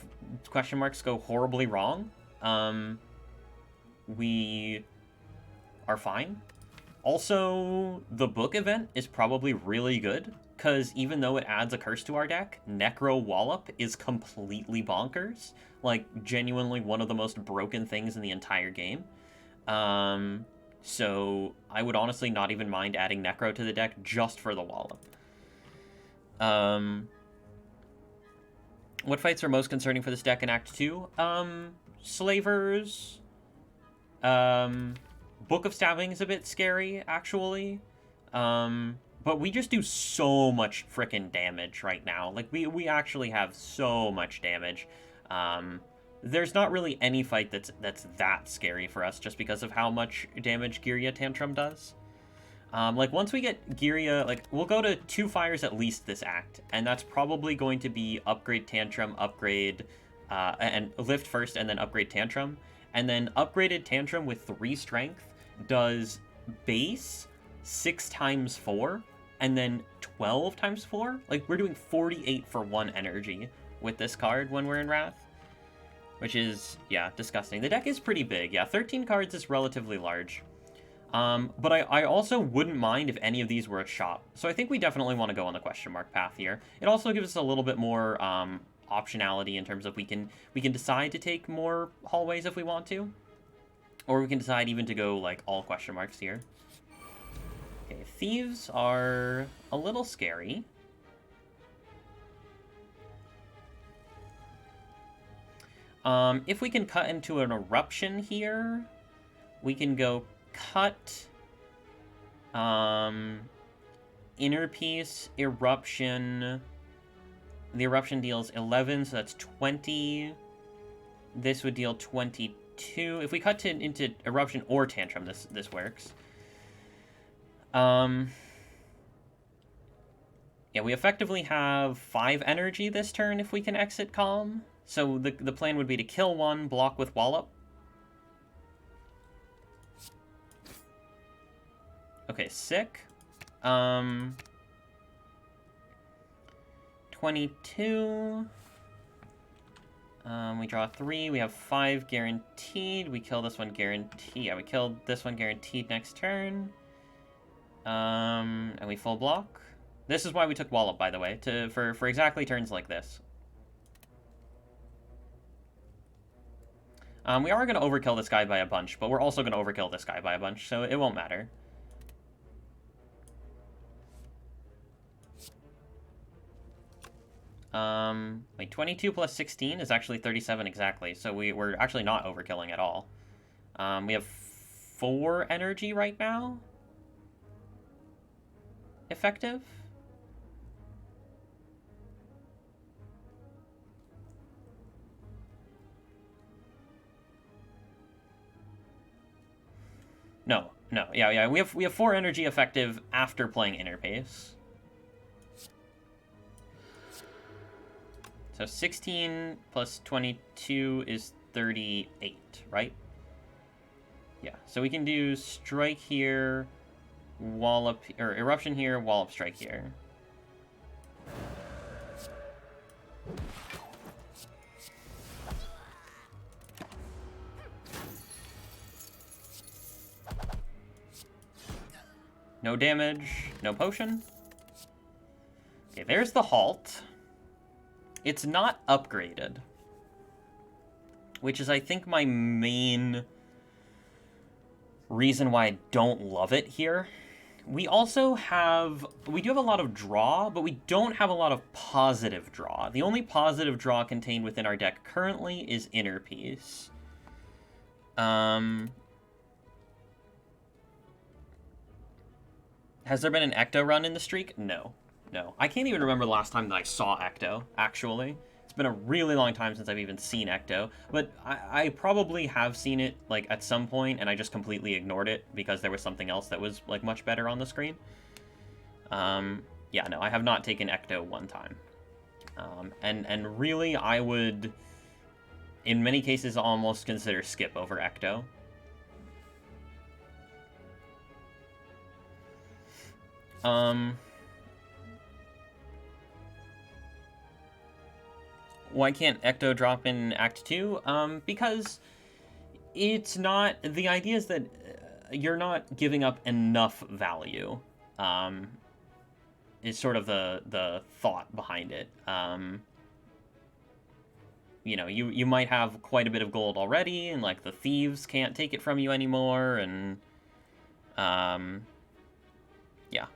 question marks go horribly wrong, we are fine. Also, the book event is probably really good, because even though it adds a curse to our deck, Necro Wallop is completely bonkers. Like, genuinely one of the most broken things in the entire game. So I would honestly not even mind adding Necro to the deck just for the Wallop. What fights are most concerning for this deck in Act 2? Slavers. Book of Stabbing is a bit scary, actually. But we just do so much frickin' damage right now. Like, we actually have so much damage. There's not really any fight that's that scary for us just because of how much damage Giria Tantrum does. Like, once we get Giria, like, we'll go to 2 fires at least this act, and that's probably going to be upgrade Tantrum, upgrade, and lift first, and then upgrade Tantrum. And then upgraded Tantrum with 3 strength does base 6 times 4, and then 12 times 4. Like, we're doing 48 for 1 energy with this card when we're in Wrath. Which is, yeah, disgusting. The deck is pretty big. Yeah, 13 cards is relatively large. But I also wouldn't mind if any of these were a shop. So I think we definitely want to go on the question mark path here. It also gives us a little bit more optionality in terms of we can decide to take more hallways if we want to. Or we can decide even to go, like, all question marks here. Okay, thieves are a little scary. If we can cut into an eruption here, we can go cut, inner piece, eruption. The eruption deals 11, so that's 20. This would deal 22. If we cut into eruption or tantrum, this works. Yeah, we effectively have 5 energy this turn if we can exit calm. So the plan would be to kill 1, block with Wallop. Okay, sick. 22. We draw 3. We have 5 guaranteed. We kill this one guaranteed. Yeah, we killed this one guaranteed next turn. And we full block. This is why we took Wallop, by the way, for exactly turns like this. We are going to overkill this guy by a bunch, but we're also going to overkill this guy by a bunch, so it won't matter. Wait, 22 plus 16 is actually 37 exactly, so we're actually not overkilling at all. We have 4 energy right now. Effective. No, yeah, we have 4 energy effective after playing Interpace. So 16 plus 22 is 38, right? Yeah, so we can do Strike here, Wallop, or Eruption here, Wallop Strike here. No damage, no potion. Okay, there's the halt. It's not upgraded, which is, I think, my main reason why I don't love it here. We do have a lot of draw, but we don't have a lot of positive draw. The only positive draw contained within our deck currently is Interpiece. Has there been an Ecto run in the streak? No. I can't even remember the last time that I saw Ecto, actually. It's been a really long time since I've even seen Ecto, but I probably have seen it, like, at some point, and I just completely ignored it because there was something else that was, like, much better on the screen. Yeah, no, I have not taken Ecto one time. And really, I would, in many cases, almost consider Skip over Ecto. Why can't Ecto drop in Act 2? Because it's not... The idea is that you're not giving up enough value, is sort of the thought behind it. You know, you might have quite a bit of gold already, and, like, the thieves can't take it from you anymore, and... yeah.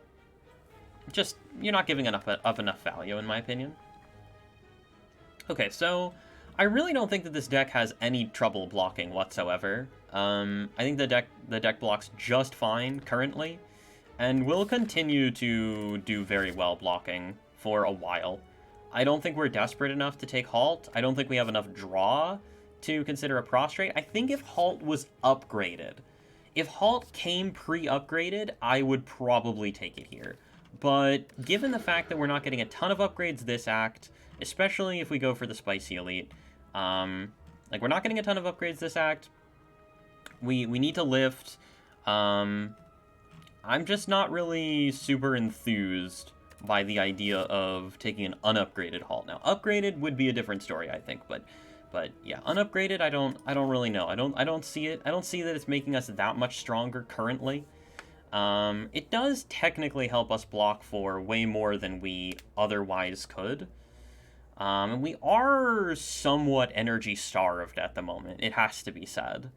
Just, you're not giving up enough value, in my opinion. Okay, so I really don't think that this deck has any trouble blocking whatsoever. I think the deck blocks just fine currently, and will continue to do very well blocking for a while. I don't think we're desperate enough to take Halt. I don't think we have enough draw to consider a prostrate. I think if Halt was upgraded, if Halt came pre-upgraded, I would probably take it here. But given the fact that we're not getting a ton of upgrades this act, especially if we go for the Spicy Elite, like, we're not getting a ton of upgrades this act. We need to lift. I'm just not really super enthused by the idea of taking an unupgraded Halt. Now, upgraded would be a different story, I think, but yeah, unupgraded, I don't really know. I don't see it. I don't see that it's making us that much stronger currently. It does technically help us block for way more than we otherwise could. And we are somewhat energy starved at the moment, it has to be said.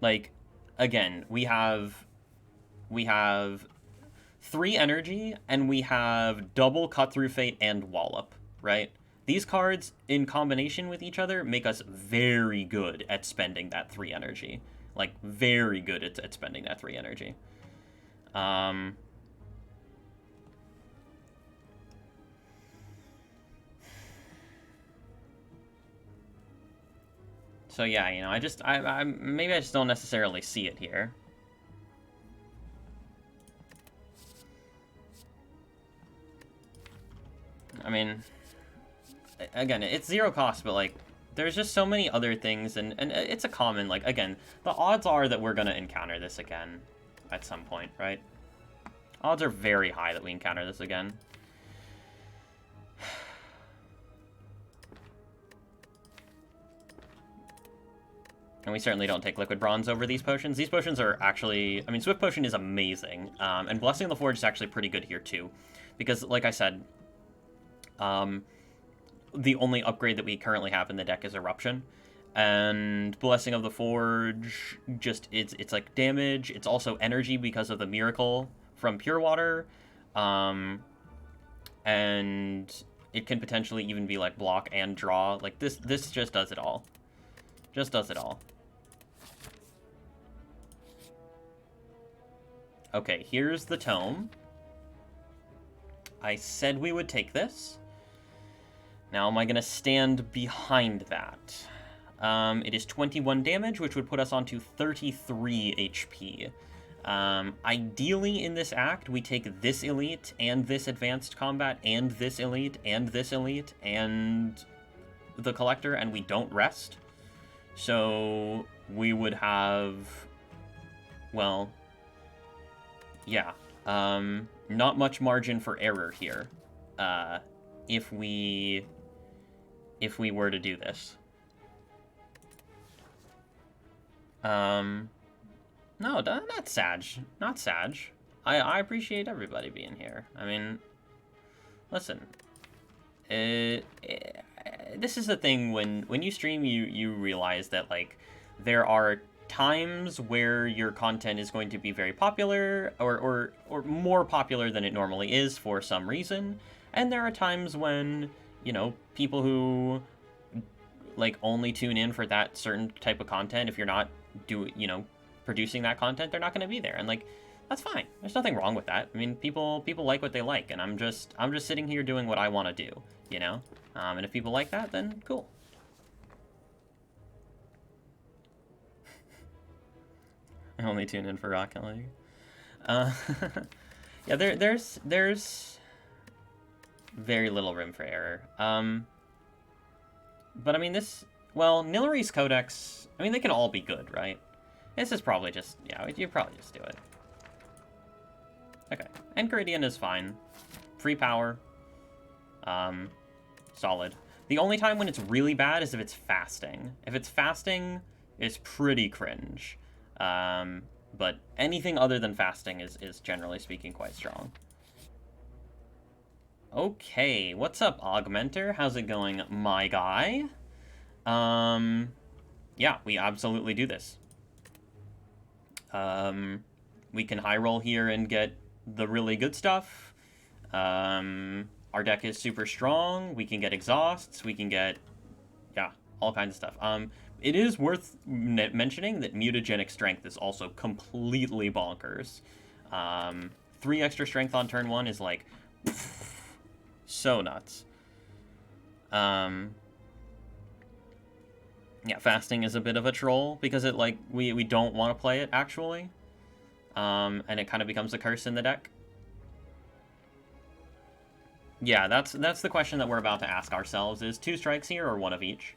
Like, again, we have 3 energy, and we have double Cut Through Fate and Wallop, right? These cards, in combination with each other, make us very good at spending that 3 energy. Like, very good at spending that 3 energy. So yeah, you know, maybe I just don't necessarily see it here. I mean, again, it's 0 cost, but, like, there's just so many other things, and it's a common, like, again, the odds are that we're gonna encounter this again at some point, right? Odds are very high that we encounter this again. And we certainly don't take Liquid Bronze over these potions. These potions are actually... I mean, Swift Potion is amazing. And Blessing of the Forge is actually pretty good here, too. Because, like I said, the only upgrade that we currently have in the deck is Eruption. And Blessing of the Forge, just... It's like damage. It's also energy because of the Miracle from Pure Water. And it can potentially even be, like, block and draw. Like, this just does it all. Just does it all. Okay, here's the tome. I said we would take this. Now, am I going to stand behind that? It is 21 damage, which would put us onto 33 HP. Ideally, in this act, we take this elite, and this advanced combat, and this elite, and this elite, and the collector, and we don't rest. So, we would have... Well... Yeah, not much margin for error here, if we were to do this. No, not Sag, not Sag. I appreciate everybody being here. I mean, listen, this is the thing, when you stream, you realize that, like, there are times where your content is going to be very popular or more popular than it normally is for some reason, and there are times when, you know, people who like only tune in for that certain type of content, if you're not producing that content, they're not going to be there, and like, that's fine. There's nothing wrong with that. I mean, people like what they like, and I'm just sitting here doing what I want to do, you know, and if people like that, then cool. I only tune in for Rocket League. Yeah, there's very little room for error. But I mean, Nilari's Codex, I mean, they can all be good, right? This is probably just, yeah, you probably just do it. Okay, Enchiridion is fine. Free power. Solid. The only time when it's really bad is if it's fasting. If it's fasting, it's pretty cringe. But anything other than fasting is generally speaking quite strong. Okay, what's up, Augmenter? How's it going, my guy? Yeah, we absolutely do this. We can high roll here and get the really good stuff. Our deck is super strong. We can get exhausts. We can get, yeah, all kinds of stuff. It is worth mentioning that mutagenic strength is also completely bonkers. 3 extra strength on turn 1 is like so nuts. Yeah, fasting is a bit of a troll because it like we don't want to play it actually, and it kind of becomes a curse in the deck. Yeah, that's the question that we're about to ask ourselves: is 2 strikes here or 1 of each?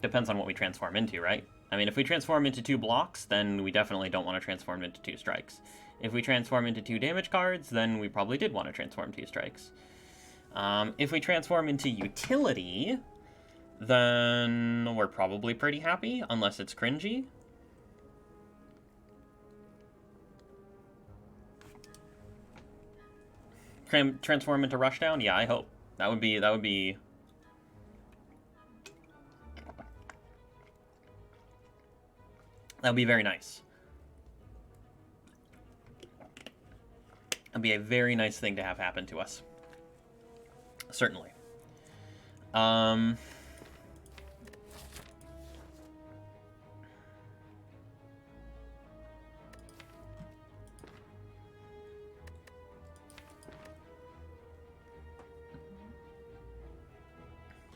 Depends on what we transform into, right? I mean, if we transform into 2 blocks, then we definitely don't want to transform into 2 strikes. If we transform into 2 damage cards, then we probably did want to transform 2 strikes. If we transform into utility, then we're probably pretty happy, unless it's cringy. Transform into Rushdown? Yeah, I hope. That would be very nice. That'd be a very nice thing to have happen to us. Certainly.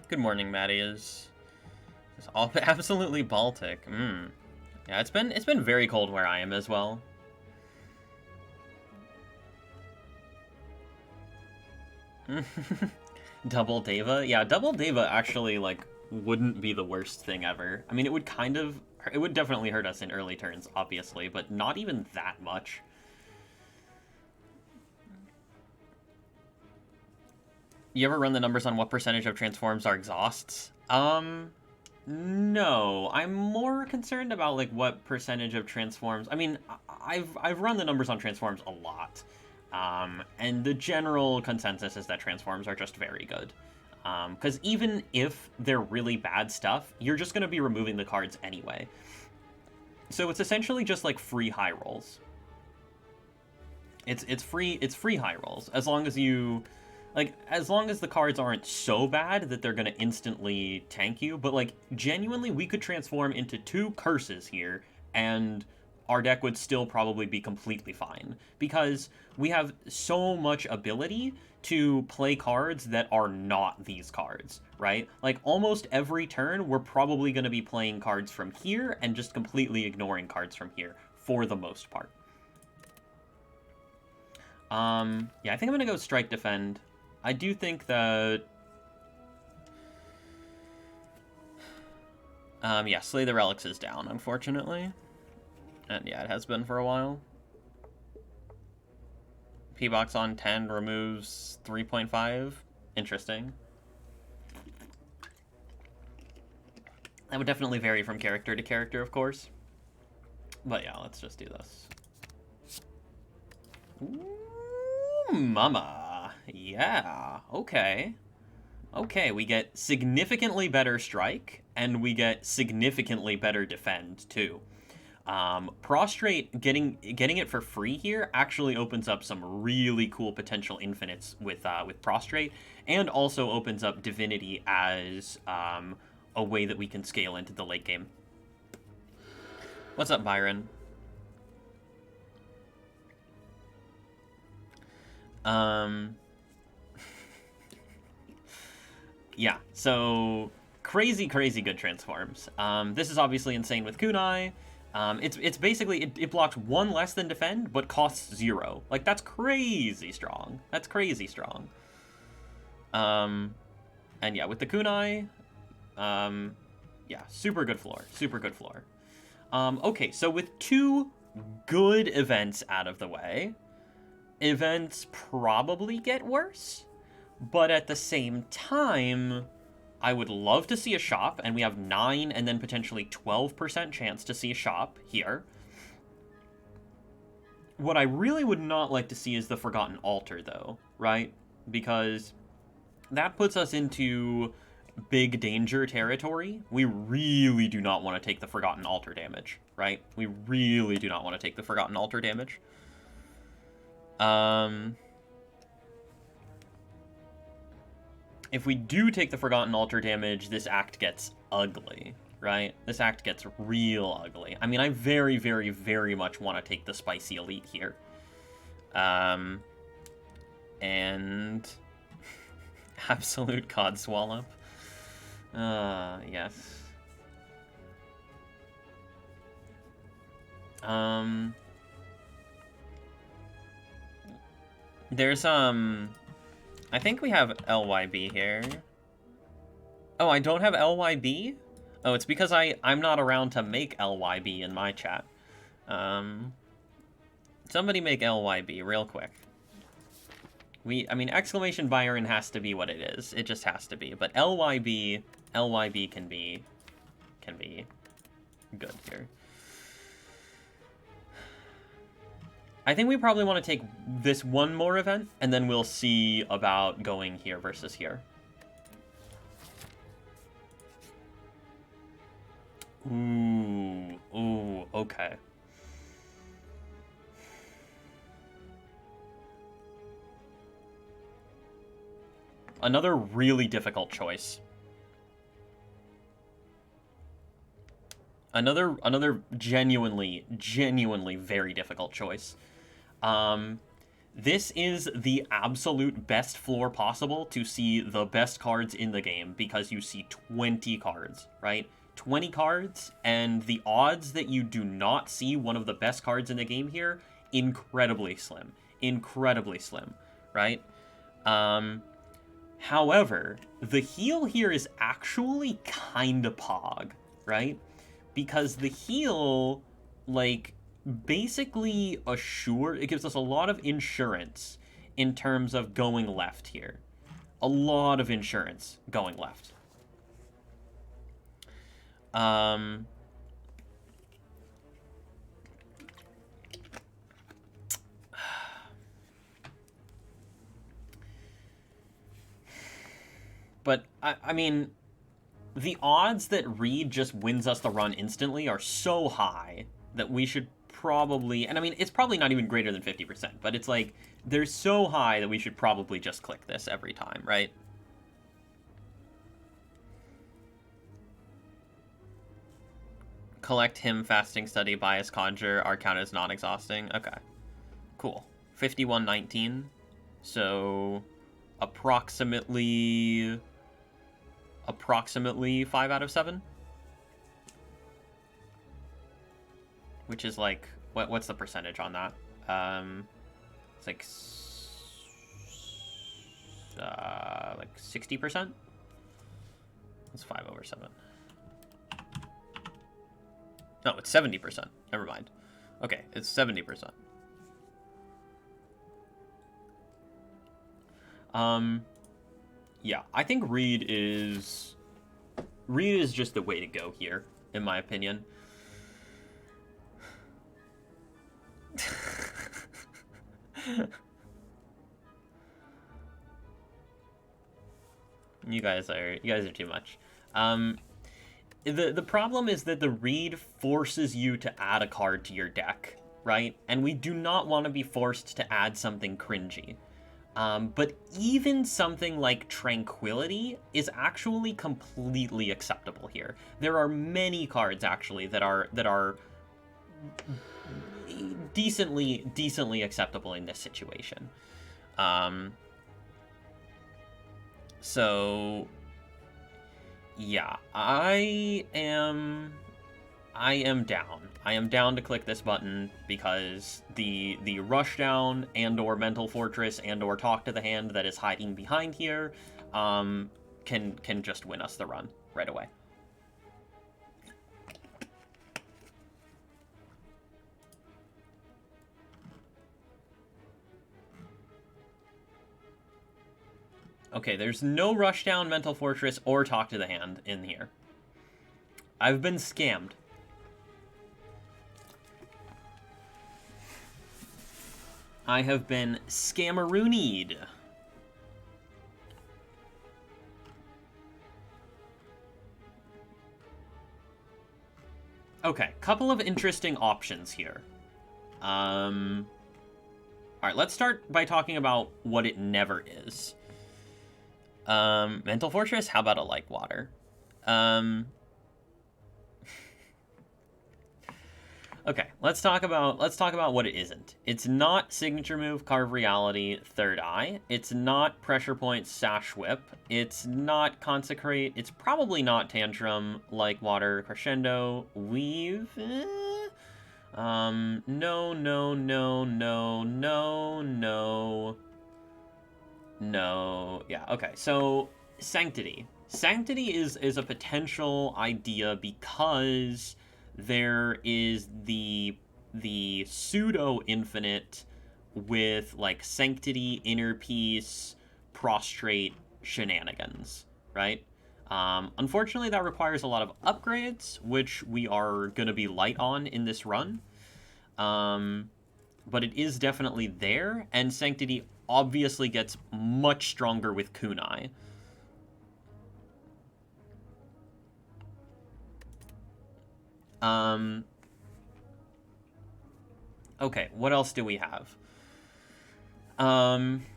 Good morning, Maddie. Is all absolutely Baltic. Yeah, it's been very cold where I am as well. Double Deva? Yeah, Double Deva actually, like, wouldn't be the worst thing ever. I mean, it would definitely hurt us in early turns, obviously, but not even that much. You ever run the numbers on what percentage of transforms are exhausts? No. I'm more concerned about like what percentage of transforms. I mean, I've run the numbers on transforms a lot. And the general consensus is that transforms are just very good. Because even if they're really bad stuff, you're just going to be removing the cards anyway. So it's essentially just like free high rolls. It's free high rolls as long as you as long as the cards aren't so bad that they're going to instantly tank you, but like genuinely we could transform into 2 curses here and our deck would still probably be completely fine because we have so much ability to play cards that are not these cards, right? Like almost every turn we're probably going to be playing cards from here and just completely ignoring cards from here for the most part. Yeah, I think I'm going to go strike defend. I do think that... yeah, Slay the Relics is down, unfortunately. And yeah, it has been for a while. P-Box on 10 removes 3.5. Interesting. That would definitely vary from character to character, of course. But yeah, let's just do this. Ooh, mama. Yeah, okay. Okay, we get significantly better strike, and we get significantly better defend, too. Prostrate, getting it for free here actually opens up some really cool potential infinites with Prostrate, and also opens up Divinity as a way that we can scale into the late game. What's up, Byron? Yeah, so crazy good transforms. This is obviously insane with Kunai. It's basically, it blocks 1 less than defend, but costs 0. Like, that's crazy strong. That's crazy strong. And yeah, with the Kunai, yeah, super good floor. Super good floor. Okay, so with 2 good events out of the way, events probably get worse, but at the same time, I would love to see a shop, and we have 9 and then potentially 12% chance to see a shop here. What I really would not like to see is the Forgotten Altar, though, right? Because that puts us into big danger territory. We really do not want to take the Forgotten Altar damage, right? We really do not want to take the Forgotten Altar damage. If we do take the Forgotten Altar damage, this act gets ugly, right? This act gets real ugly. I mean, I very, very, very much want to take the Spicy Elite here. And... Absolute Codswallop. Yes. There's, I think we have LYB here. Oh, I don't have LYB? Oh, it's because I'm not around to make LYB in my chat. Somebody make LYB real quick. I mean, exclamation Byron has to be what it is. It just has to be. But LYB can be good here. I think we probably want to take this one more event, and then we'll see about going here versus here. Ooh, okay. Another really difficult choice. Another genuinely very difficult choice. This is the absolute best floor possible to see the best cards in the game because you see 20 cards, right? 20 cards, and the odds that you do not see one of the best cards in the game here, incredibly slim. Incredibly slim, right? However, the heal here is actually kinda pog, right? Because the heal, like, basically it gives us a lot of insurance in terms of going left here. A lot of insurance going left. But, I mean, the odds that Reed just wins us the run instantly are so high that we should probably... And, I mean, it's probably not even greater than 50%, but it's like, they're so high that we should probably just click this every time, right? Collect him, fasting study, bias conjure, Arcana is not exhausting. Okay, cool. 5119. So approximately 5 out of 7. Which is like, what's the percentage on that? It's like 60%. It's 5 over 7. No, it's 70%. Never mind. Okay, it's 70%. Yeah, I think Reed is just the way to go here, in my opinion. You guys are too much. The problem is that the Reed forces you to add a card to your deck, right? And we do not want to be forced to add something cringy. But even something like Tranquility is actually completely acceptable here. There are many cards actually that are decently acceptable in this situation. So yeah, I am down. I am down to click this button because the rushdown and or mental fortress and or talk to the hand that is hiding behind here can just win us the run right away. Okay, there's no rushdown, mental fortress, or talk to the hand in here. I've been scammed. I have been scammaroonied. Okay, couple of interesting options here. Alright, let's start by talking about what it never is. Mental Fortress? How about a like water? Okay, let's talk about what it isn't. It's not signature move, carve reality, third eye. It's not pressure point, sash whip. It's not consecrate. It's probably not tantrum, like water, crescendo, weave. No. Yeah, okay. So Sanctity. Sanctity is a potential idea because there is the pseudo infinite with like Sanctity, Inner Peace, Prostrate shenanigans, right? Unfortunately, that requires a lot of upgrades, which we are going to be light on in this run. But it is definitely there, and Sanctity obviously gets much stronger with Kunai. Okay, what else do we have?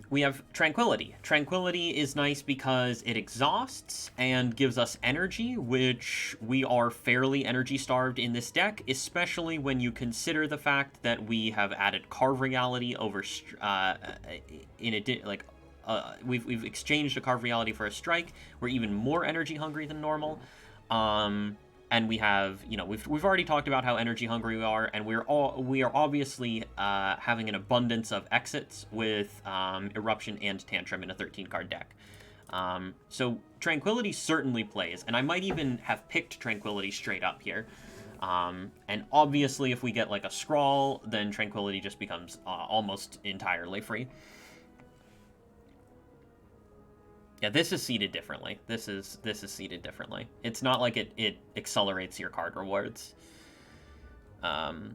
We have Tranquility. Tranquility is nice because it exhausts and gives us energy, which we are fairly energy starved in this deck, especially when you consider the fact that we have added Carve Reality over we've exchanged a Carve Reality for a Strike. We're even more energy hungry than normal. And we have, we've already talked about how energy hungry we are, and we are obviously having an abundance of exits with Eruption and Tantrum in a 13-card deck. So Tranquility certainly plays, and I might even have picked Tranquility straight up here. And obviously, if we get like a Scrawl, then Tranquility just becomes almost entirely free. Yeah, this is seated differently. This is seated differently. It's not like it accelerates your card rewards. I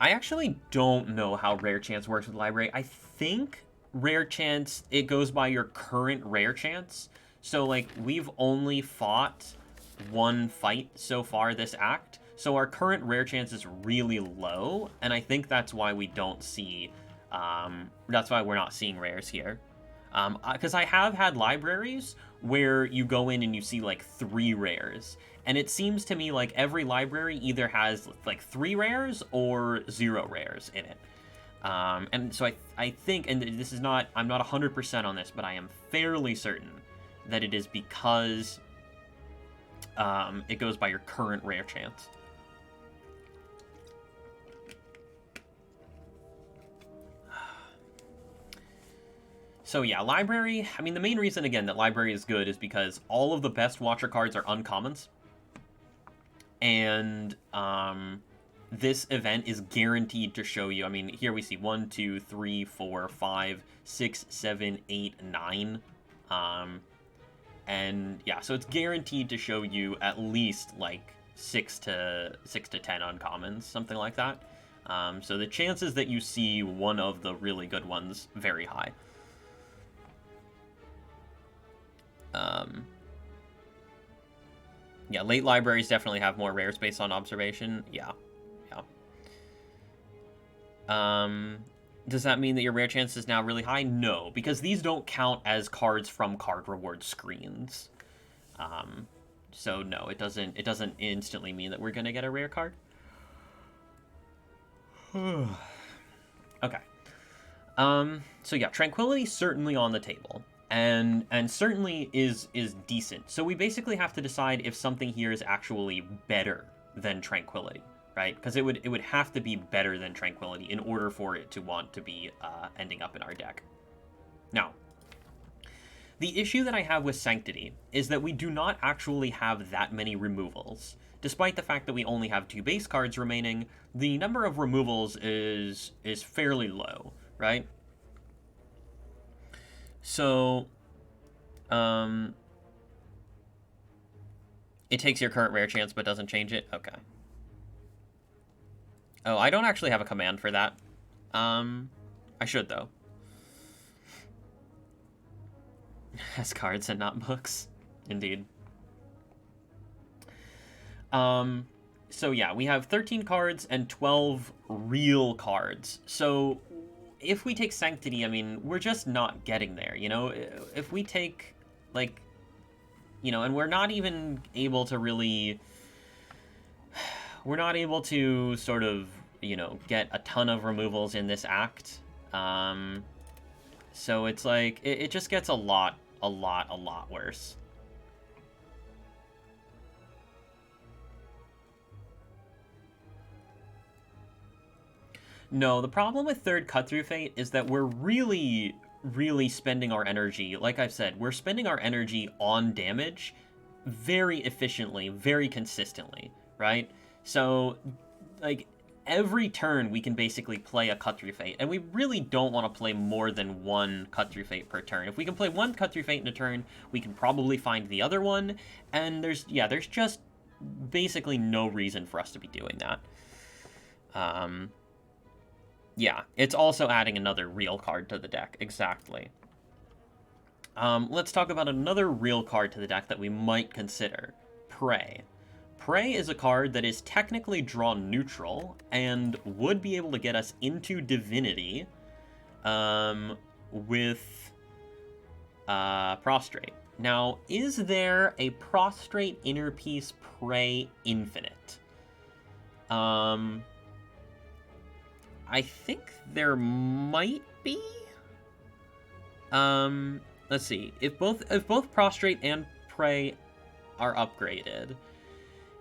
actually don't know how rare chance works with library. I think rare chance, it goes by your current rare chance. So like we've only fought one fight so far this act, so our current rare chance is really low, and I think that's why we don't see that's why we're not seeing rares here. Because I have had libraries where you go in and you see like 3 rares, and it seems to me like every library either has like 3 rares or 0 rares in it. And so I think, and this is not, I'm not 100% on this, but I am fairly certain that it is because it goes by your current rare chance. So yeah, library, I mean, the main reason, again, that library is good is because all of the best Watcher cards are uncommons. And this event is guaranteed to show you, I mean, here we see 1, 2, 3, 4, 5, 6, 7, 8, 9. And yeah, so it's guaranteed to show you at least like 6 to 10 uncommons, something like that. So the chances that you see one of the really good ones, very high. Yeah, late libraries definitely have more rares based on observation. Yeah. Does that mean that your rare chance is now really high? No, because these don't count as cards from card reward screens. So no, it doesn't instantly mean that we're gonna get a rare card. Okay. So yeah, Tranquility certainly on the table. And certainly is decent. So we basically have to decide if something here is actually better than Tranquility, right? Because it would have to be better than Tranquility in order for it to want to be ending up in our deck. Now, the issue that I have with Sanctity is that we do not actually have that many removals. Despite the fact that we only have 2 base cards remaining, the number of removals is fairly low, right? So, it takes your current rare chance but doesn't change it? Okay. Oh, I don't actually have a command for that. I should, though. Has cards and not books. Indeed. So yeah, we have 13 cards and 12 real cards. So if we take Sanctity, I mean, we're just not getting there, you know? If we take, like, you know, and we're not even able to really... We're not able to sort of, you know, get a ton of removals in this act. So it's like, it just gets a lot worse. No, the problem with third Cut-Through Fate is that we're really spending our energy, like I've said, we're spending our energy on damage very efficiently, very consistently, right? So, like, every turn we can basically play a Cut-Through Fate, and we really don't want to play more than 1 Cut-Through Fate per turn. If we can play 1 Cut-Through Fate in a turn, we can probably find the other one, and there's just basically no reason for us to be doing that. Yeah, it's also adding another real card to the deck, exactly. Let's talk about another real card to the deck that we might consider, Prey. Prey is a card that is technically draw neutral and would be able to get us into Divinity with Prostrate. Now, is there a Prostrate Inner Piece Prey Infinite? I think there might be. Let's see. If both Prostrate and Prey are upgraded,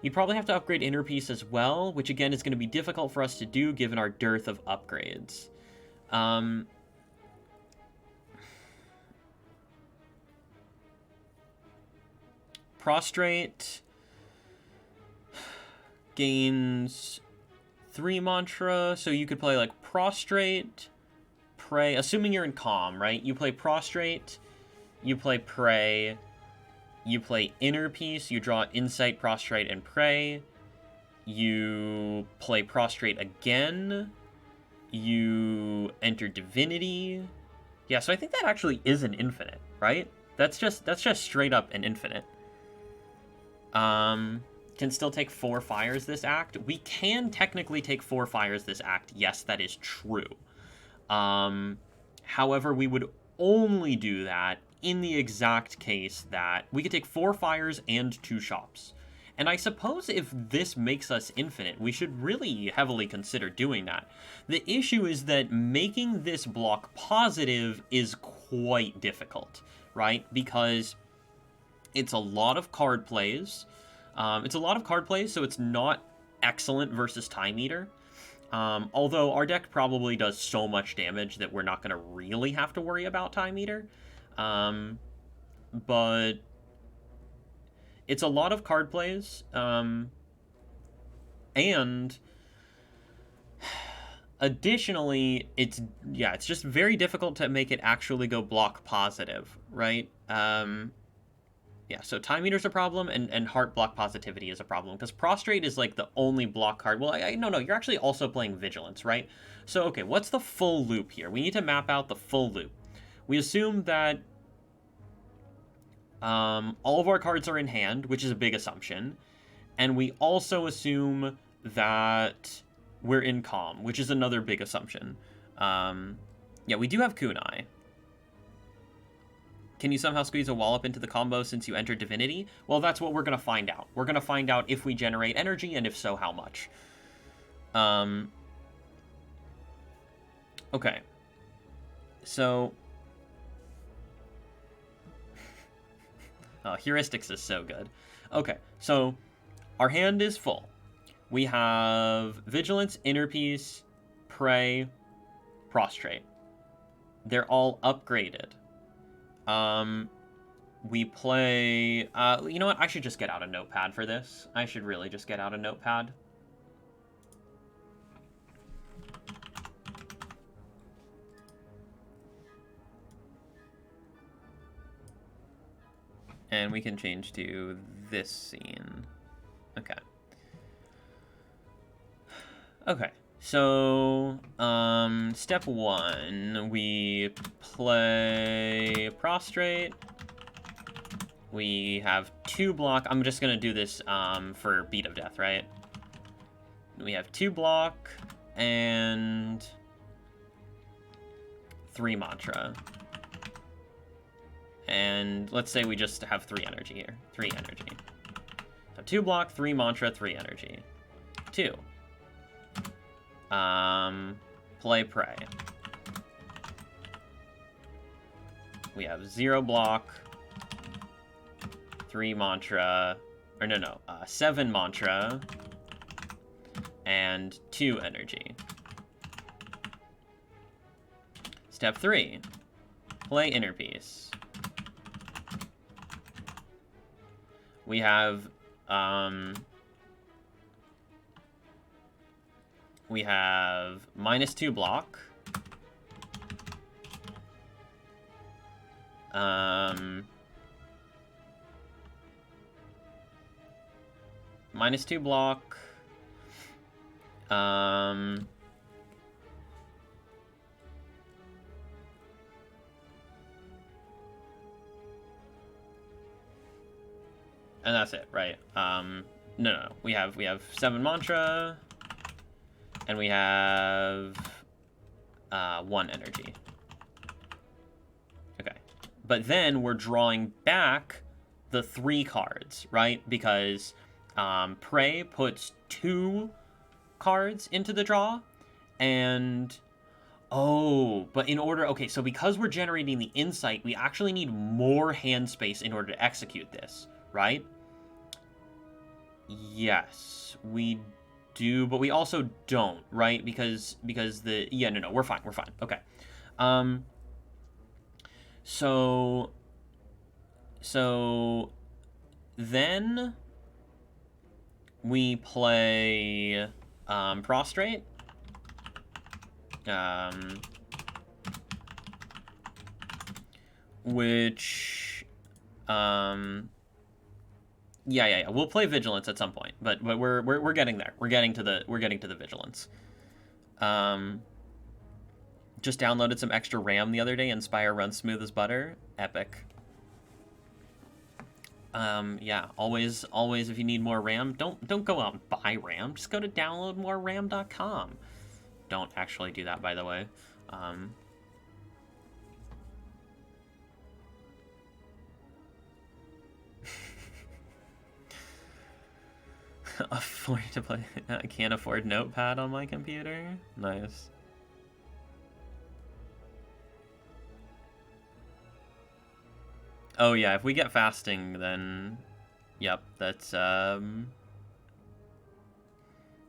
you'd probably have to upgrade Inner Piece as well, which again is going to be difficult for us to do given our dearth of upgrades. Prostrate gains 3 mantra, so you could play like Prostrate, Pray, assuming you're in Calm, right? You play Prostrate, you play Pray, you play Inner Peace, you draw Insight, Prostrate, and Pray. You play Prostrate again. You enter Divinity. Yeah, so I think that actually is an infinite, right? That's just straight up an infinite. Can still take 4 fires this act. We can technically take 4 fires this act. Yes, that is true. However, we would only do that in the exact case that we could take 4 fires and 2 shops. And I suppose if this makes us infinite, we should really heavily consider doing that. The issue is that making this block positive is quite difficult, right? Because it's a lot of card plays. So it's not excellent versus Time Eater. Although our deck probably does so much damage that we're not going to really have to worry about Time Eater. But it's a lot of card plays. And additionally, it's just very difficult to make it actually go block positive, right? Yeah, so Time Eater's a problem, and Heart block positivity is a problem, because Prostrate is, like, the only block card. Well, no, you're actually also playing Vigilance, right? So, okay, what's the full loop here? We need to map out the full loop. We assume that all of our cards are in hand, which is a big assumption, and we also assume that we're in Calm, which is another big assumption. Yeah, we do have Kunai. Can you somehow squeeze a Wallop into the combo since you entered Divinity? Well, that's what we're going to find out. We're going to find out if we generate energy, and if so, how much. Okay. So... Heuristics is so good. Okay, so our hand is full. We have Vigilance, Inner Peace, Pray, Prostrate. They're all upgraded. We play, you know what? I should just get out a notepad for this. I should really just get out a notepad. And we can change to this scene. Okay. Okay. So, step 1, we play Prostrate. We have 2 block. I'm just gonna do this, for Beat of Death, right? We have 2 block and 3 mantra. And let's say we just have 3 energy here. 3 energy. So 2 block, 3 mantra, 3 energy. 2. Play Pray. We have 0 block, 3 mantra, or no, 7 mantra, and 2 energy. Step 3, play Inner Peace. We have, -2 block. -2 block. And that's it, right? No. We have 7 mantra, and we have 1 energy. Okay. But then we're drawing back the 3 cards, right? Because Prey puts 2 cards into the draw, and... Oh, but in order... Okay, so because we're generating the Insight, we actually need more hand space in order to execute this, right? Yes, we do, but we also don't, right? Because the... Yeah, no, we're fine, okay. So then we play Prostrate. which, yeah. We'll play Vigilance at some point, but we're getting there. We're getting to the Vigilance. Just downloaded some extra RAM the other day. Inspire runs smooth as butter. Epic. Yeah, always if you need more RAM, don't go out and buy RAM. Just go to downloadmoreram.com. Don't actually do that, by the way. Afford to play. I can't afford Notepad on my computer. Nice. Oh yeah, if we get fasting, then yep, that's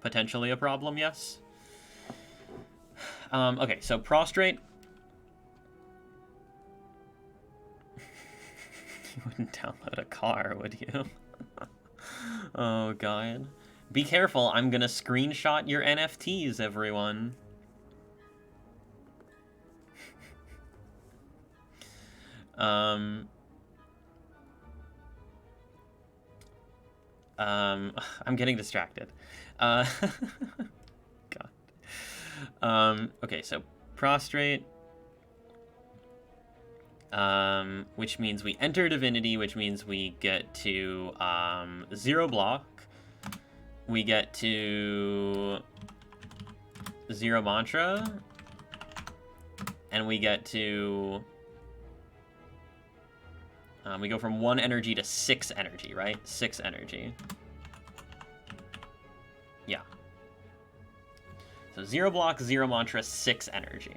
potentially a problem. Yes. Okay, so prostrate. You wouldn't download a car, would you? Oh god. Be careful, I'm gonna screenshot your NFTs, everyone. I'm getting distracted. God. Okay, so prostrate. Which means we enter divinity, which means we get to 0 block. We get to 0 mantra. And we get to we go from 1 energy to 6 energy, right? 6 energy. Yeah. So 0 block, 0 mantra, 6 energy.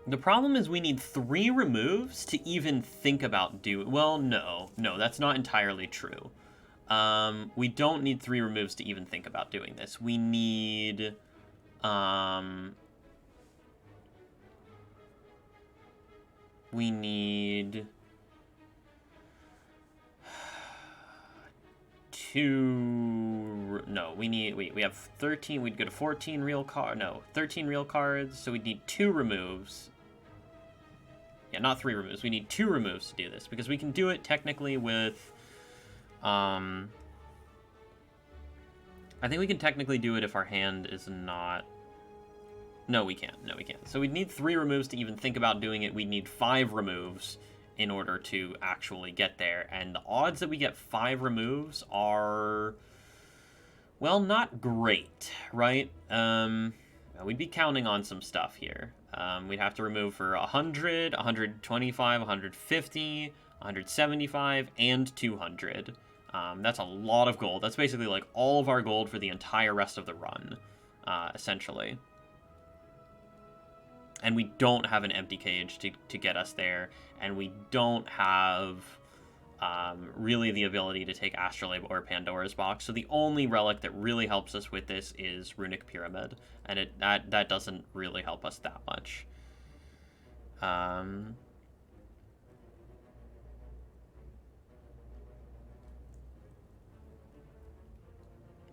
The problem is we need 3 removes to even think about doing... Well, no, that's not entirely true. We don't need 3 removes to even think about doing this. We need... we need... 2... No, we need... Wait, we have 13... We'd go to 14 real cards... No, 13 real cards, so we'd need 2 removes. Yeah, not 3 removes. We need 2 removes to do this, because we can do it technically with... I think we can technically do it if our hand is not... No, we can't. No, we can't. So we'd need 3 removes to even think about doing it. We'd need 5 removes in order to actually get there. And the odds that we get 5 removes are... well, not great, right? We'd be counting on some stuff here. We'd have to remove for 100, 125, 150, 175, and 200. That's a lot of gold. That's basically like all of our gold for the entire rest of the run, essentially. And we don't have an empty cage to get us there, and we don't have really the ability to take Astrolabe or Pandora's Box. So the only relic that really helps us with this is Runic Pyramid, and that doesn't really help us that much.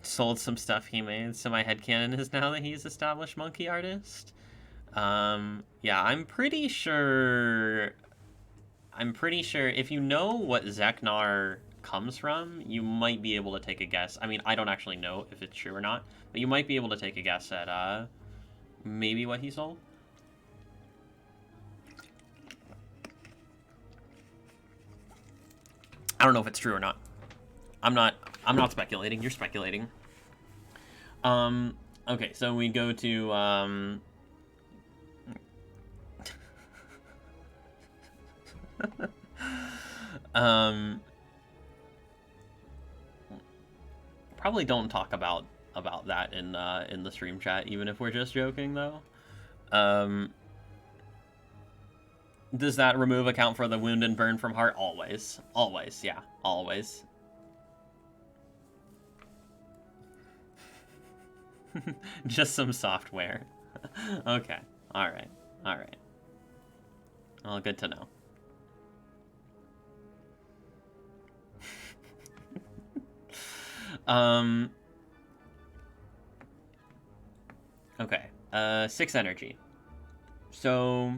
Sold some stuff he made, so my headcanon is now that he's established monkey artist. Yeah, I'm pretty sure if you know what Zeknar comes from, you might be able to take a guess. I mean, I don't actually know if it's true or not, but you might be able to take a guess at, maybe what he sold. I don't know if it's true or not. I'm not speculating. You're speculating. Okay, so we go to, probably don't talk about that in the stream chat, even if we're just joking, though. Does that remove account for the wound and burn from heart? Always, yeah, always. Just some software. Okay, all right. Well, good to know. Okay, 6 energy. So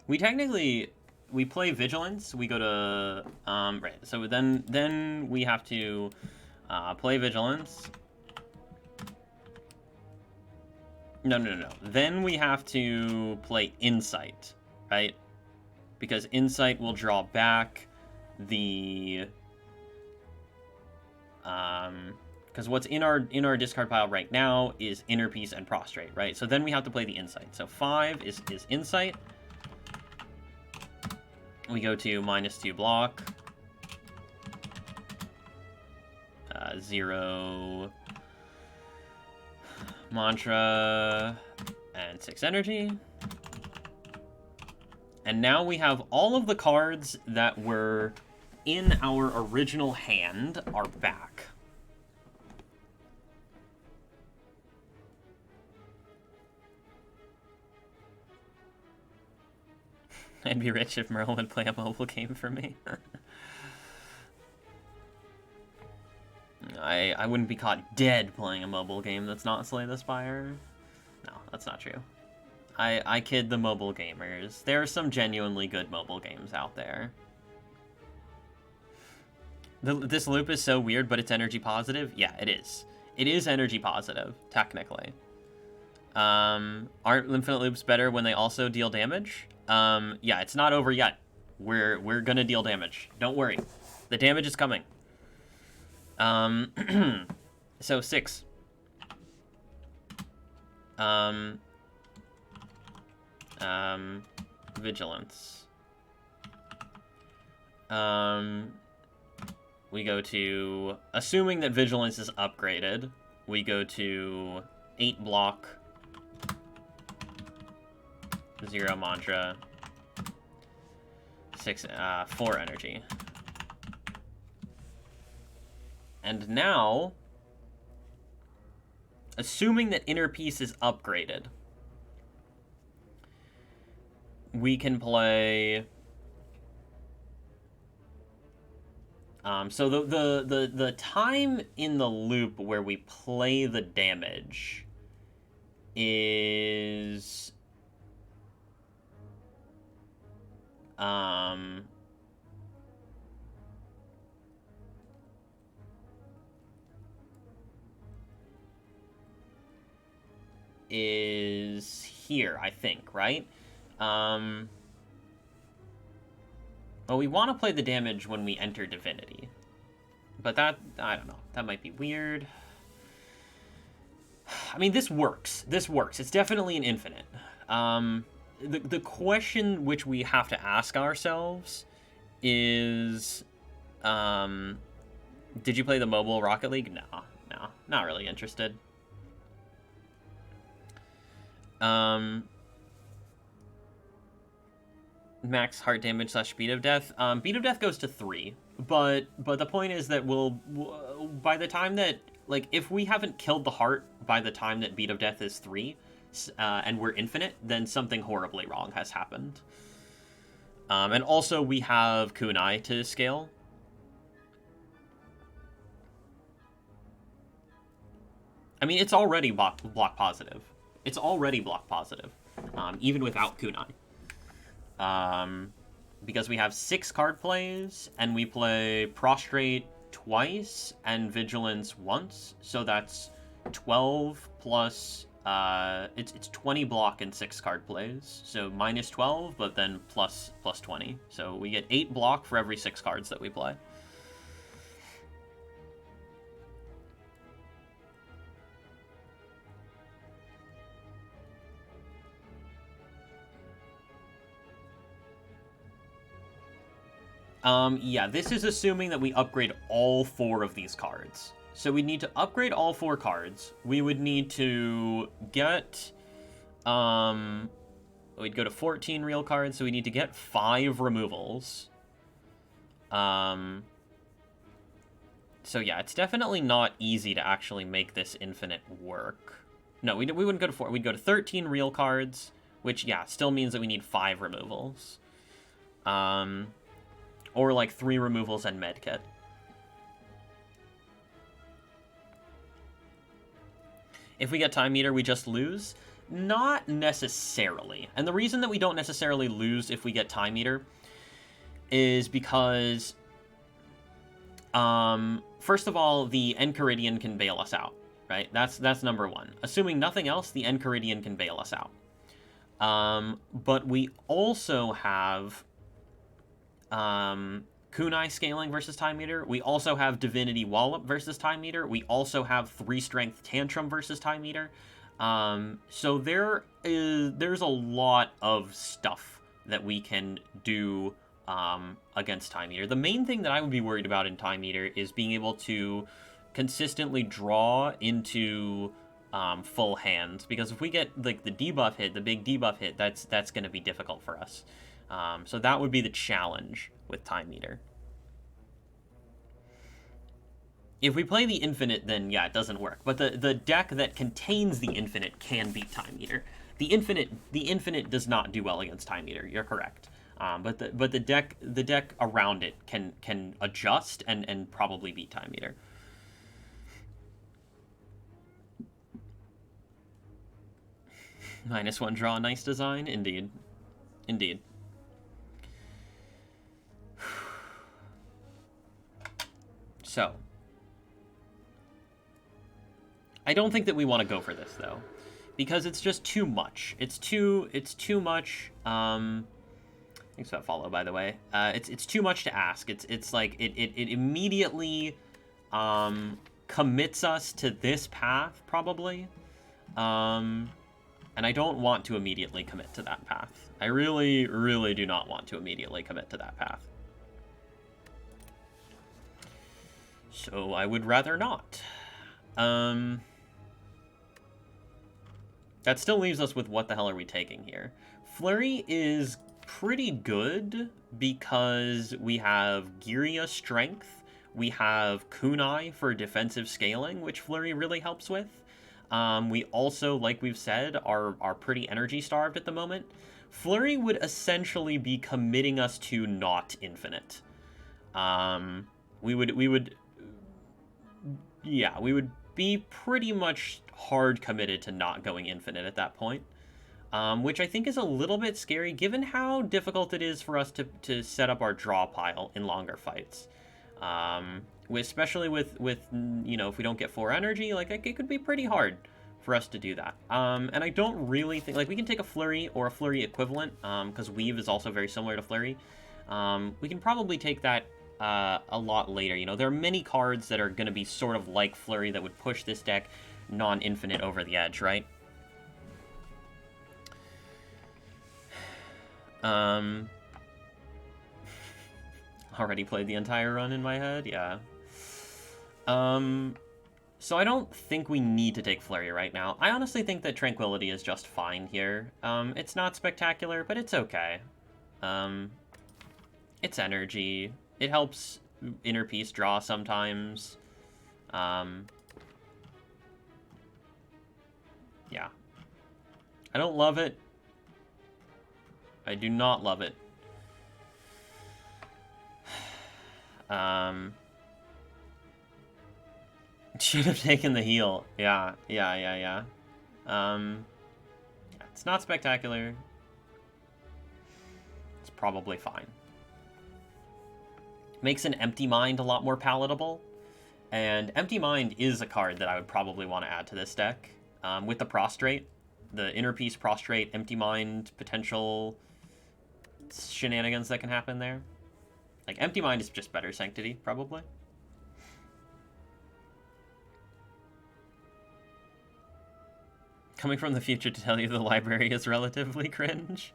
we technically we play vigilance. We go to right. So then we have to play vigilance. No. Then we have to play insight, right? Because insight will draw back the because what's in our discard pile right now is inner peace and prostrate, right? So then we have to play the insight. So 5 is insight. We go to -2 block, 0 mantra, and 6 energy. And now we have all of the cards that were in our original hand are back. I'd be rich if Merle would play a mobile game for me. I wouldn't be caught dead playing a mobile game that's not Slay the Spire. No, that's not true. I kid the mobile gamers. There are some genuinely good mobile games out there. This loop is so weird, but it's energy positive? Yeah, it is. It is energy positive, technically. Aren't infinite loops better when they also deal damage? Yeah, it's not over yet. We're gonna deal damage. Don't worry. The damage is coming. So 6. Vigilance. We go to, assuming that vigilance is upgraded, we go to 8 block, 0 mantra, 4 energy. And now, assuming that inner peace is upgraded, we can play. So the time in the loop where we play the damage is here, I think, right? Well, we want to play the damage when we enter Divinity. But that, I don't know. That might be weird. I mean, this works. This works. It's definitely an infinite. The question which we have to ask ourselves is, did you play the mobile Rocket League? No, not really interested. Max heart damage / speed of death. Beat of death goes to 3, but the point is that we'll by the time that, like, if we haven't killed the heart by the time that beat of death is 3, and we're infinite, then something horribly wrong has happened. And also we have kunai to scale. I mean, it's already block positive. It's already block positive, even without kunai. Because we have 6 card plays, and we play Prostrate twice and Vigilance once, so that's 12 plus, it's 20 block and 6 card plays, so minus 12, but then plus 20. So we get 8 block for every 6 cards that we play. Yeah, this is assuming that we upgrade all 4 of these cards. So we need to upgrade all 4 cards. We would need to get, we'd go to 14 real cards, so we need to get 5 removals. So yeah, it's definitely not easy to actually make this infinite work. No, we wouldn't go to 4. We'd go to 13 real cards, which, yeah, still means that we need 5 removals. Or like 3 removals and medkit. If we get time meter, we just lose. Not necessarily. And the reason that we don't necessarily lose if we get Time Eater is because, first of all, the Enchiridion can bail us out, right? That's number one. Assuming nothing else, the Enchiridion can bail us out. But we also have Kunai scaling versus Time Eater. We also have Divinity Wallop versus Time Eater. We also have 3 Strength Tantrum versus Time Eater. So there's a lot of stuff that we can do against Time Eater. The main thing that I would be worried about in Time Eater is being able to consistently draw into full hands, because if we get like the debuff hit, the big debuff hit, that's going to be difficult for us. So that would be the challenge with Time Eater. If we play the Infinite, then yeah, it doesn't work. But the deck that contains the Infinite can beat Time Eater. The Infinite does not do well against Time Eater. You're correct. But the deck around it can adjust and probably beat Time Eater. -1 draw, nice design, indeed. So, I don't think that we want to go for this though, because it's just too much. It's too much. Thanks for that follow, by the way. It's too much to ask. It's like it immediately commits us to this path probably, and I don't want to immediately commit to that path. I really do not want to immediately commit to that path. So I would rather not. That still leaves us with what the hell are we taking here? Flurry is pretty good because we have Giria Strength, we have Kunai for defensive scaling, which Flurry really helps with. We also, like we've said, are pretty energy starved at the moment. Flurry would essentially be committing us to not infinite. We would be pretty much hard committed to not going infinite at that point, which I think is a little bit scary given how difficult it is for us to set up our draw pile in longer fights. Especially with you know, if we don't get 4 energy, like it could be pretty hard for us to do that. And I don't really think, like, we can take a Flurry or a Flurry equivalent, because Weave is also very similar to Flurry. We can probably take that a lot later. You know, there are many cards that are going to be sort of like Flurry that would push this deck non-infinite over the edge, right? Already played the entire run in my head, yeah. So I don't think we need to take Flurry right now. I honestly think that Tranquility is just fine here. It's not spectacular, but it's okay. It's energy. It helps Inner Peace draw sometimes. Yeah. I don't love it. I do not love it. Should have taken the heal. Yeah. It's not spectacular. It's probably fine. Makes an Empty Mind a lot more palatable. And Empty Mind is a card that I would probably want to add to this deck. With the Prostrate. The Inner Peace, Prostrate, Empty Mind, potential shenanigans that can happen there. Like, Empty Mind is just better Sanctity, probably. Coming from the future to tell you the library is relatively cringe.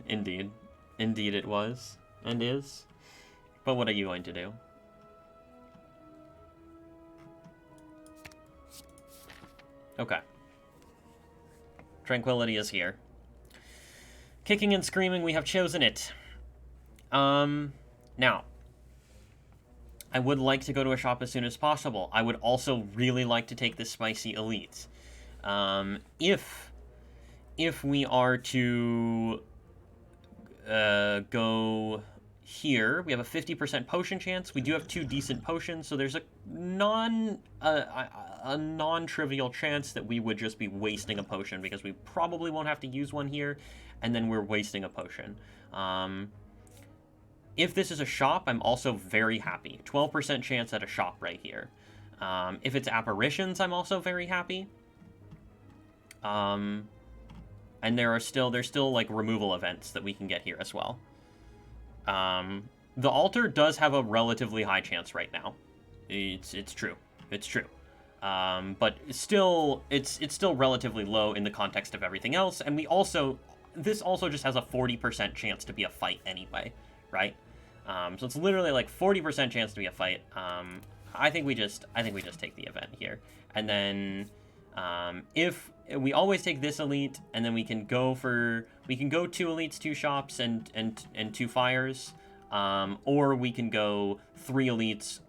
Indeed. Indeed it was. And is. But what are you going to do? Okay. Tranquility is here. Kicking and screaming, we have chosen it. Now, I would like to go to a shop as soon as possible. I would also really like to take this Spicy Elite. If we are to go here, we have a 50% potion chance. We do have 2 decent potions, so there's a a non-trivial chance that we would just be wasting a potion because we probably won't have to use one here, and then we're wasting a potion. If this is a shop, I'm also very happy. 12% chance at a shop right here. If it's apparitions, I'm also very happy. And there's still like removal events that we can get here as well. The altar does have a relatively high chance right now. It's true. It's true. But it's still relatively low in the context of everything else, and this also just has a 40% chance to be a fight anyway, right? So it's literally like 40% chance to be a fight. I think we just take the event here, and then if we always take this elite, and then we can go 2 elites, 2 shops, and 2 fires, or we can go 3 elites,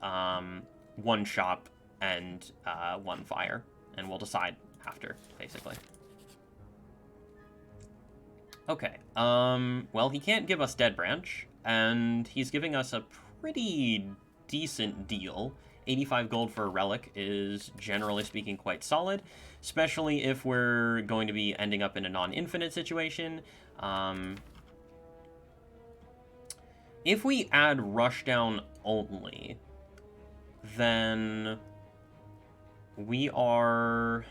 1 shop, and 1 fire, and we'll decide after, basically. Okay, well, he can't give us Dead Branch, and he's giving us a pretty decent deal. 85 gold for a relic is, generally speaking, quite solid, especially if we're going to be ending up in a non-infinite situation. If we add Rushdown only, then we are...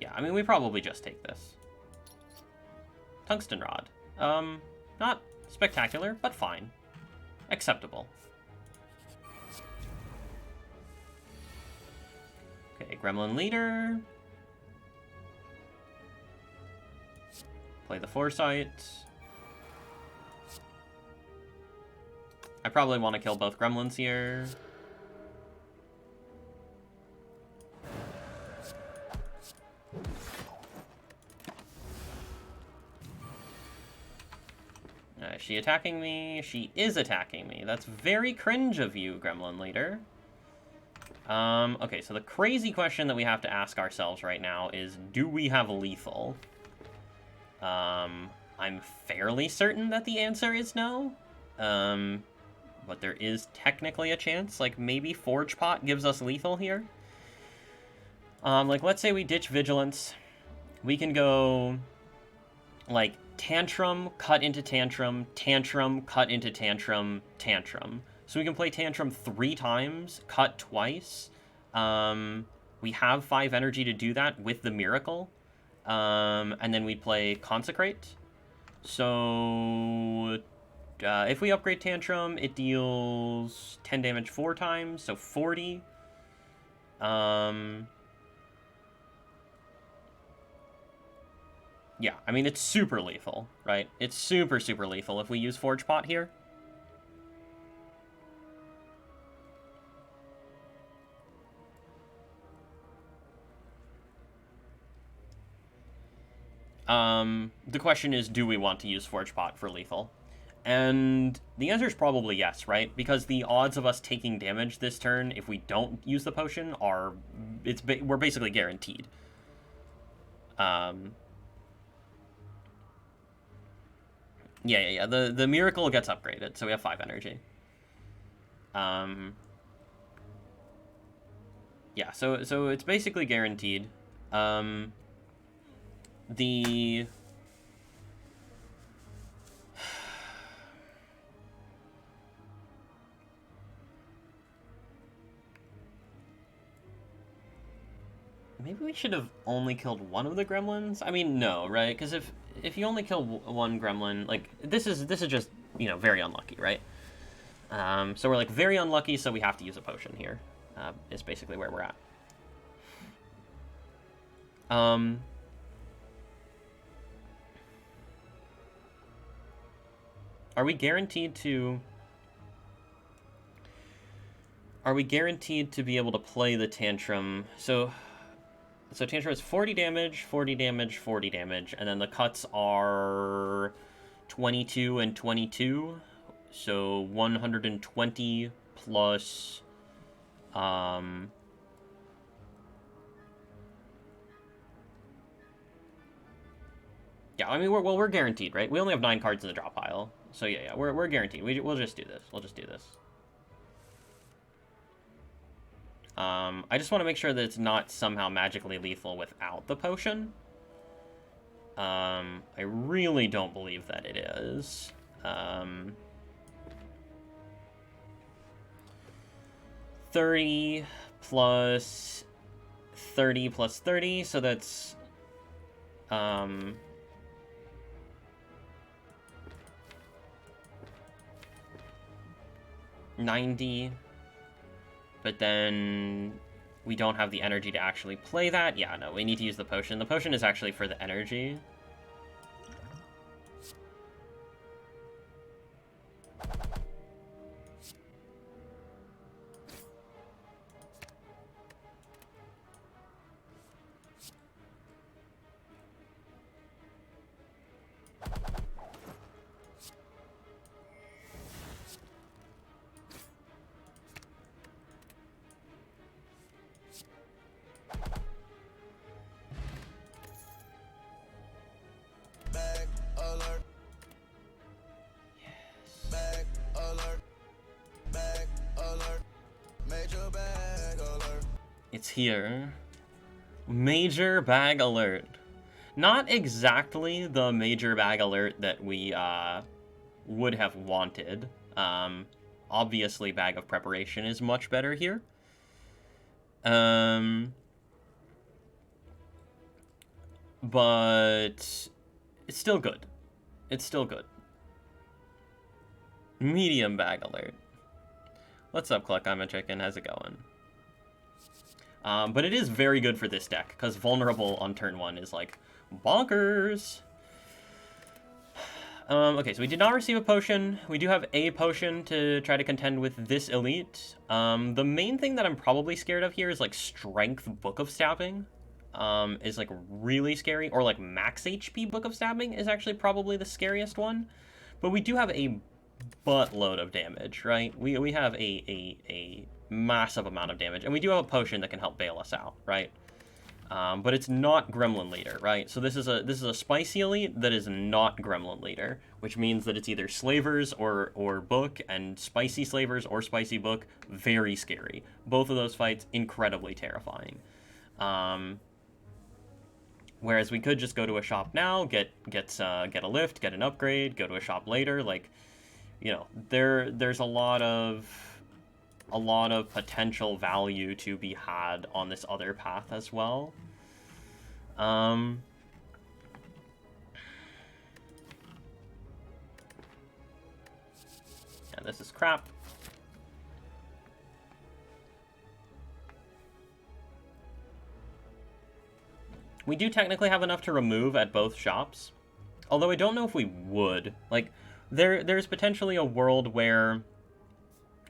Yeah, I mean, we probably just take this. Tungsten Rod. Not spectacular, but fine. Acceptable. Okay, Gremlin Leader. Play the Foresight. I probably want to kill both Gremlins here. Is she attacking me? She is attacking me. That's very cringe of you, Gremlin Leader. Okay, so the crazy question that we have to ask ourselves right now is, do we have lethal? I'm fairly certain that the answer is no. But there is technically a chance, like maybe Forge Pot gives us lethal here. Like let's say we ditch Vigilance. We can go like Tantrum, cut into Tantrum, Tantrum, cut into Tantrum, Tantrum. So we can play Tantrum 3 times, cut twice. We have 5 energy to do that with the Miracle. And then we play Consecrate. So if we upgrade Tantrum, it deals 10 damage 4 times, so 40. Yeah, I mean, it's super lethal, right? It's super, super lethal if we use Forge Pot here. The question is, do we want to use Forge Pot for lethal? And the answer is probably yes, right? Because the odds of us taking damage this turn, if we don't use the potion, we're basically guaranteed. Yeah. The Miracle gets upgraded, so we have 5 energy. Yeah, so it's basically guaranteed. Maybe we should have only killed one of the gremlins? I mean, no, right? Because if you only kill one gremlin, like, this is just, very unlucky, right? So we're, like, very unlucky, so we have to use a potion here, is basically where we're at. Are we guaranteed to be able to play the Tantrum? So Tantrum is 40 damage, 40 damage, 40 damage, and then the cuts are 22 and 22, so 120 plus, yeah, I mean, we're guaranteed, right? We only have 9 cards in the drop pile, so yeah, we're guaranteed. We'll just do this. We'll just do this. I just want to make sure that it's not somehow magically lethal without the potion. I really don't believe that it is. 30 plus 30 plus 30, so that's 90, but then we don't have the energy to actually play that. Yeah, no, we need to use the potion. The potion is actually for the energy. It's here. Major bag alert. Not exactly the major bag alert that we would have wanted. Obviously, bag of preparation is much better here. But it's still good. It's still good. Medium bag alert. What's up, Cluck? I'm a chicken. How's it going? But it is very good for this deck, because vulnerable on turn 1 is, like, bonkers. Okay, so we did not receive a potion. We do have a potion to try to contend with this elite. The main thing that I'm probably scared of here is, like, Strength Book of Stabbing. Is, like, really scary. Or, like, Max HP Book of Stabbing is actually probably the scariest one. But we do have a buttload of damage, right? We have a massive amount of damage, and we do have a potion that can help bail us out, right? But it's not Gremlin Leader, right? So this is a spicy elite that is not Gremlin Leader, which means that it's either Slavers or Book, and spicy Slavers or spicy Book, very scary. Both of those fights incredibly terrifying. Whereas we could just go to a shop now, get a lift, get an upgrade, go to a shop later, like, you know, there's a lot of potential value to be had on this other path as well. Yeah, this is crap. We do technically have enough to remove at both shops, although I don't know if we would. Like, there's potentially a world where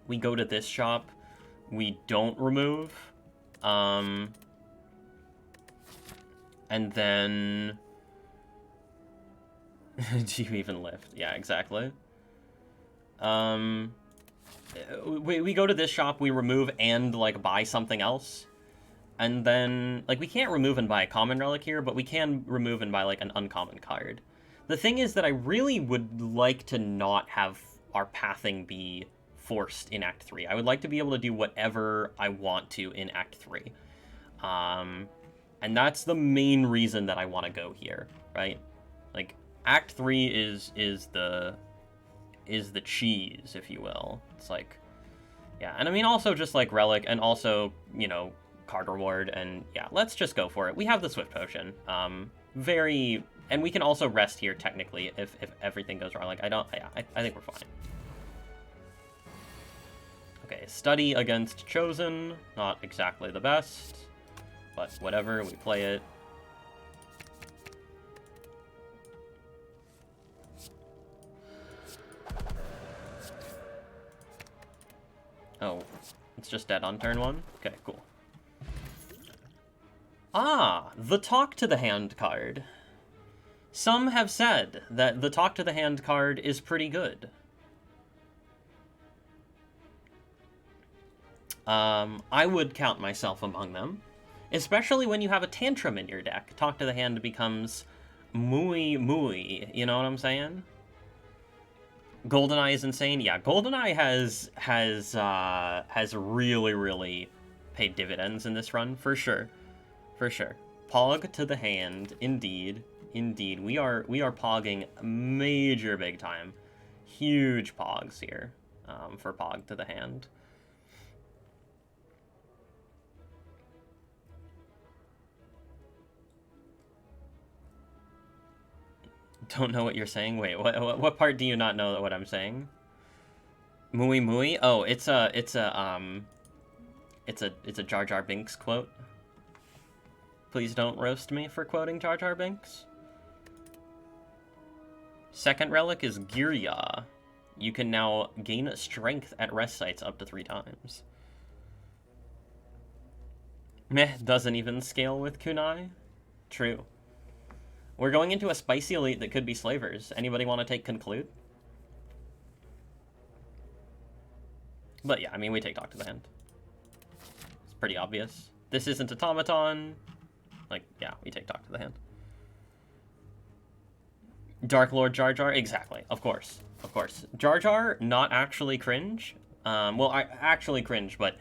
we go to this shop, we don't remove, and then do you even lift? Yeah, exactly. We go to this shop, we remove and, like, buy something else, and then, like, we can't remove and buy a common relic here, but we can remove and buy, like, an uncommon card. The thing is that I really would like to not have our pathing be forced in Act 3. I would like to be able to do whatever I want to in Act 3. And that's the main reason that I want to go here, right? Like, Act 3 is the cheese, if you will. It's like, yeah, and I mean also just like relic, and also, you know, card reward, and yeah, let's just go for it. We have the Swift Potion. And we can also rest here technically if everything goes wrong. Like, I think we're fine. Okay, study against Chosen, not exactly the best, but whatever, we play it. Oh, it's just dead on turn 1? Okay, cool. Ah, the Talk to the Hand card. Some have said that the Talk to the Hand card is pretty good. I would count myself among them. Especially when you have a Tantrum in your deck. Talk to the Hand becomes muy, muy. You know what I'm saying? GoldenEye is insane. Yeah, GoldenEye has really, really pay dividends in this run, for sure. For sure. Pog to the hand, indeed. Indeed. We are pogging major big time. Huge pogs here for Pog to the hand. Don't know what you're saying? Wait, what part do you not know what I'm saying? Mui Mui? Oh, it's a Jar Jar Binks quote. Please don't roast me for quoting Jar Jar Binks. Second relic is Girya. You can now gain strength at rest sites up to 3 times. Meh, doesn't even scale with Kunai. True. We're going into a spicy elite that could be slavers. Anybody want to take conclude? But yeah, I mean, we take talk to the hand. It's pretty obvious. This isn't automaton. Like, yeah, we take talk to the hand. Dark Lord Jar Jar? Exactly. Of course. Of course. Jar Jar, not actually cringe. Well, I actually cringe, but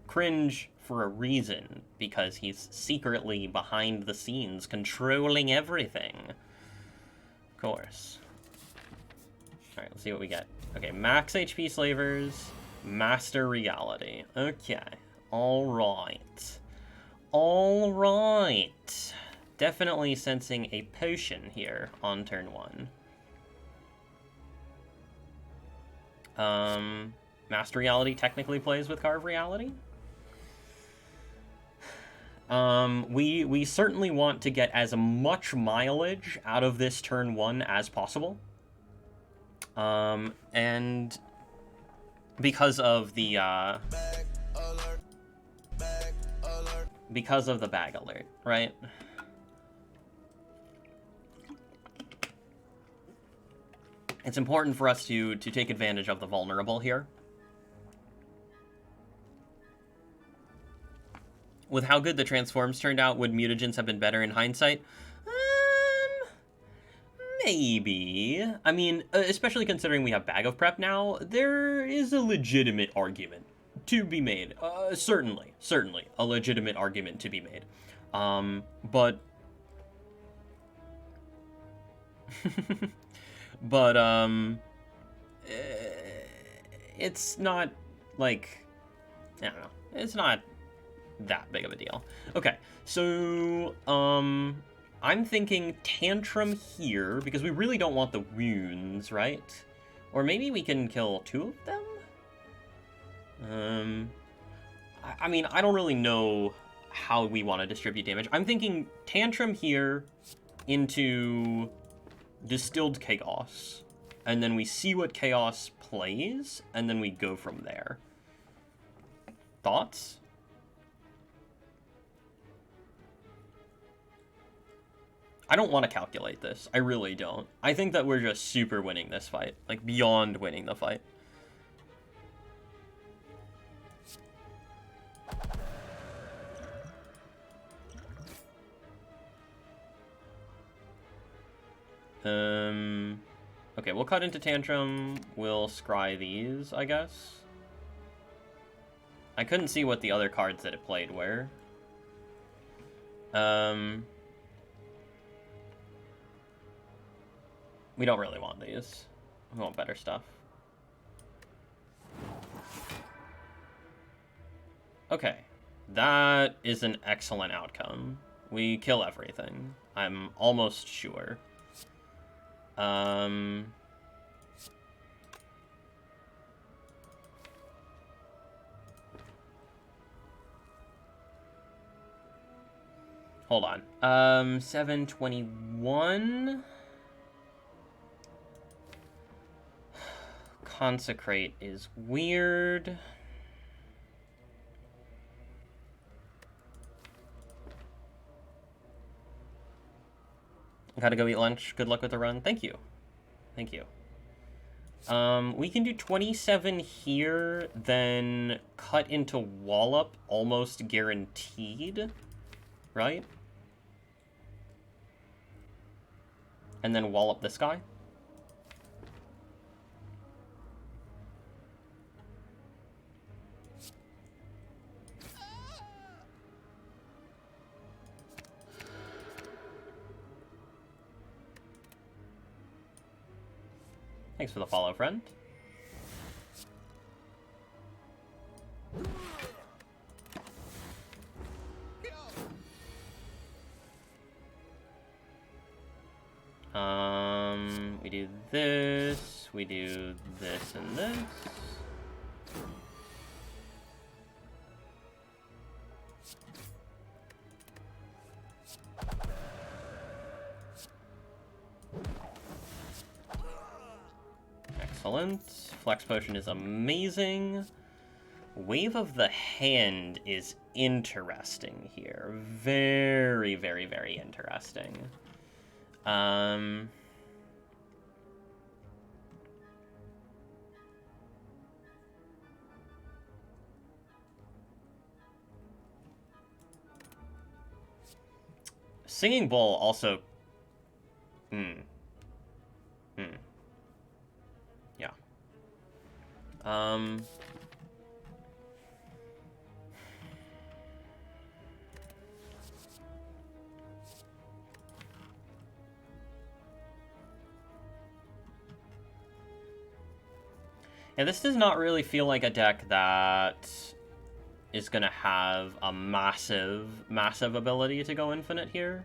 cringe for a reason, because he's secretly behind the scenes controlling everything. Of course. Alright, let's see what we get. Okay, max HP slavers, master reality. Okay. Alright. Alright. Definitely sensing a potion here on turn 1. Master reality technically plays with carve reality. We certainly want to get as much mileage out of this turn 1 as possible. And because of the bag alert, right? It's important for us to take advantage of the vulnerable here. With how good the transforms turned out, would mutagens have been better in hindsight? Maybe. I mean, especially considering we have Bag of Prep now, there is a legitimate argument to be made. Certainly a legitimate argument to be made. But it's not, like, I don't know. It's not that big of a deal. Okay, so, I'm thinking Tantrum here, because we really don't want the wounds, right? Or maybe we can kill 2 of them? I mean, I don't really know how we want to distribute damage. I'm thinking Tantrum here into Distilled Chaos, and then we see what Chaos plays, and then we go from there. Thoughts? I don't want to calculate this. I really don't. I think that we're just super winning this fight. Like, beyond winning the fight. Okay, we'll cut into Tantrum. We'll scry these, I guess. I couldn't see what the other cards that it played were. We don't really want these. We want better stuff. Okay. That is an excellent outcome. We kill everything. I'm almost sure. Hold on. 721... Consecrate is weird. Gotta go eat lunch. Good luck with the run. Thank you. Thank you. We can do 27 here, then cut into Wallop, almost guaranteed, right? And then Wallop this guy. Thanks for the follow, friend. We do this, we do this and this. Excellent. Flex Potion is amazing. Wave of the Hand is interesting here. Very, very, very interesting. Singing Bowl also... Yeah. Yeah, this does not really feel like a deck that is going to have a massive, massive ability to go infinite here.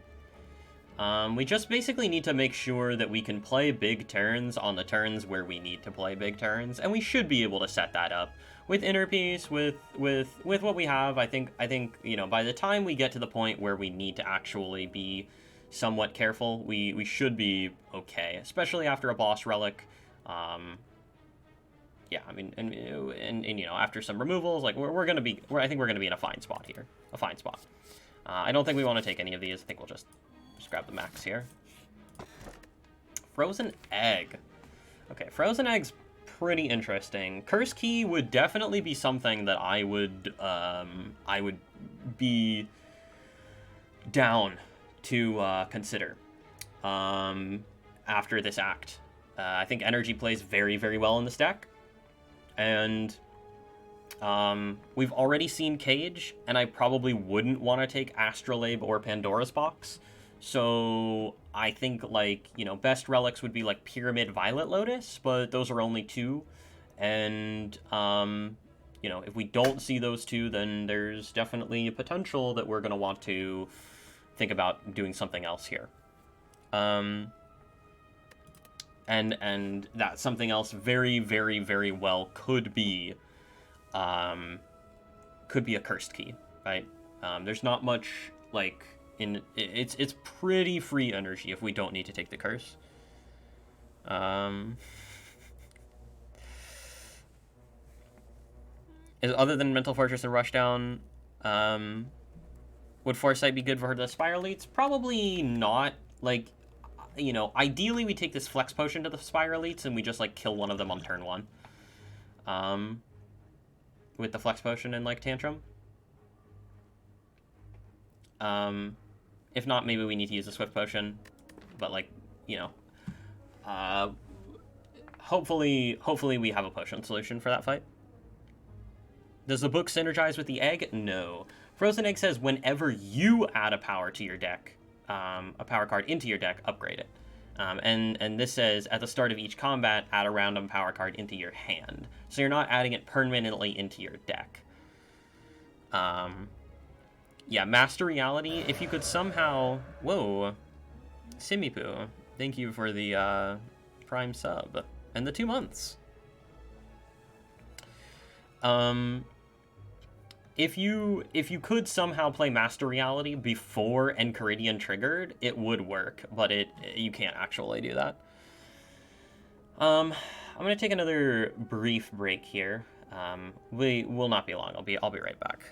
We just basically need to make sure that we can play big turns on the turns where we need to play big turns, and we should be able to set that up with Inner Peace, with what we have. I think you know, by the time we get to the point where we need to actually be somewhat careful, we should be okay, especially after a boss relic. Yeah, I mean, and you know, after some removals, like we're gonna be, I think we're gonna be in a fine spot here, a fine spot. I don't think we want to take any of these. I think we'll just grab the max here. Frozen Egg. Okay, Frozen Egg's pretty interesting. Curse Key would definitely be something that I would be down to consider after this act. I think energy plays very, very well in this deck. And we've already seen Cage, and I probably wouldn't want to take Astrolabe or Pandora's Box. So I think, like, you know, best relics would be like Pyramid, Violet Lotus, but those are only two. And, you know, if we don't see those two, then there's definitely a potential that we're going to want to think about doing something else here. And that something else very, very, very well could be a Cursed Key, right? There's not much, like, it's pretty free energy if we don't need to take the curse. Other than Mental Fortress and Rushdown, would Foresight be good for the Spiral Elites? Probably not. Like, you know, ideally we take this Flex Potion to the Spiral Elites and we just, like, kill one of them on turn 1. With the Flex Potion and, like, Tantrum. If not, maybe we need to use a Swift Potion. But, like, you know, hopefully we have a potion solution for that fight. Does the book synergize with the egg? No. Frozen Egg says whenever you add a power to your deck, a power card into your deck, upgrade it. And this says at the start of each combat, add a random power card into your hand. So you're not adding it permanently into your deck. Yeah, Master Reality, if you could somehow... Whoa. Simipu, thank you for the Prime sub. And the 2 months. If you could somehow play Master Reality before Enchiridion triggered, it would work, but you can't actually do that. I'm gonna take another brief break here. We will not be long. I'll be right back.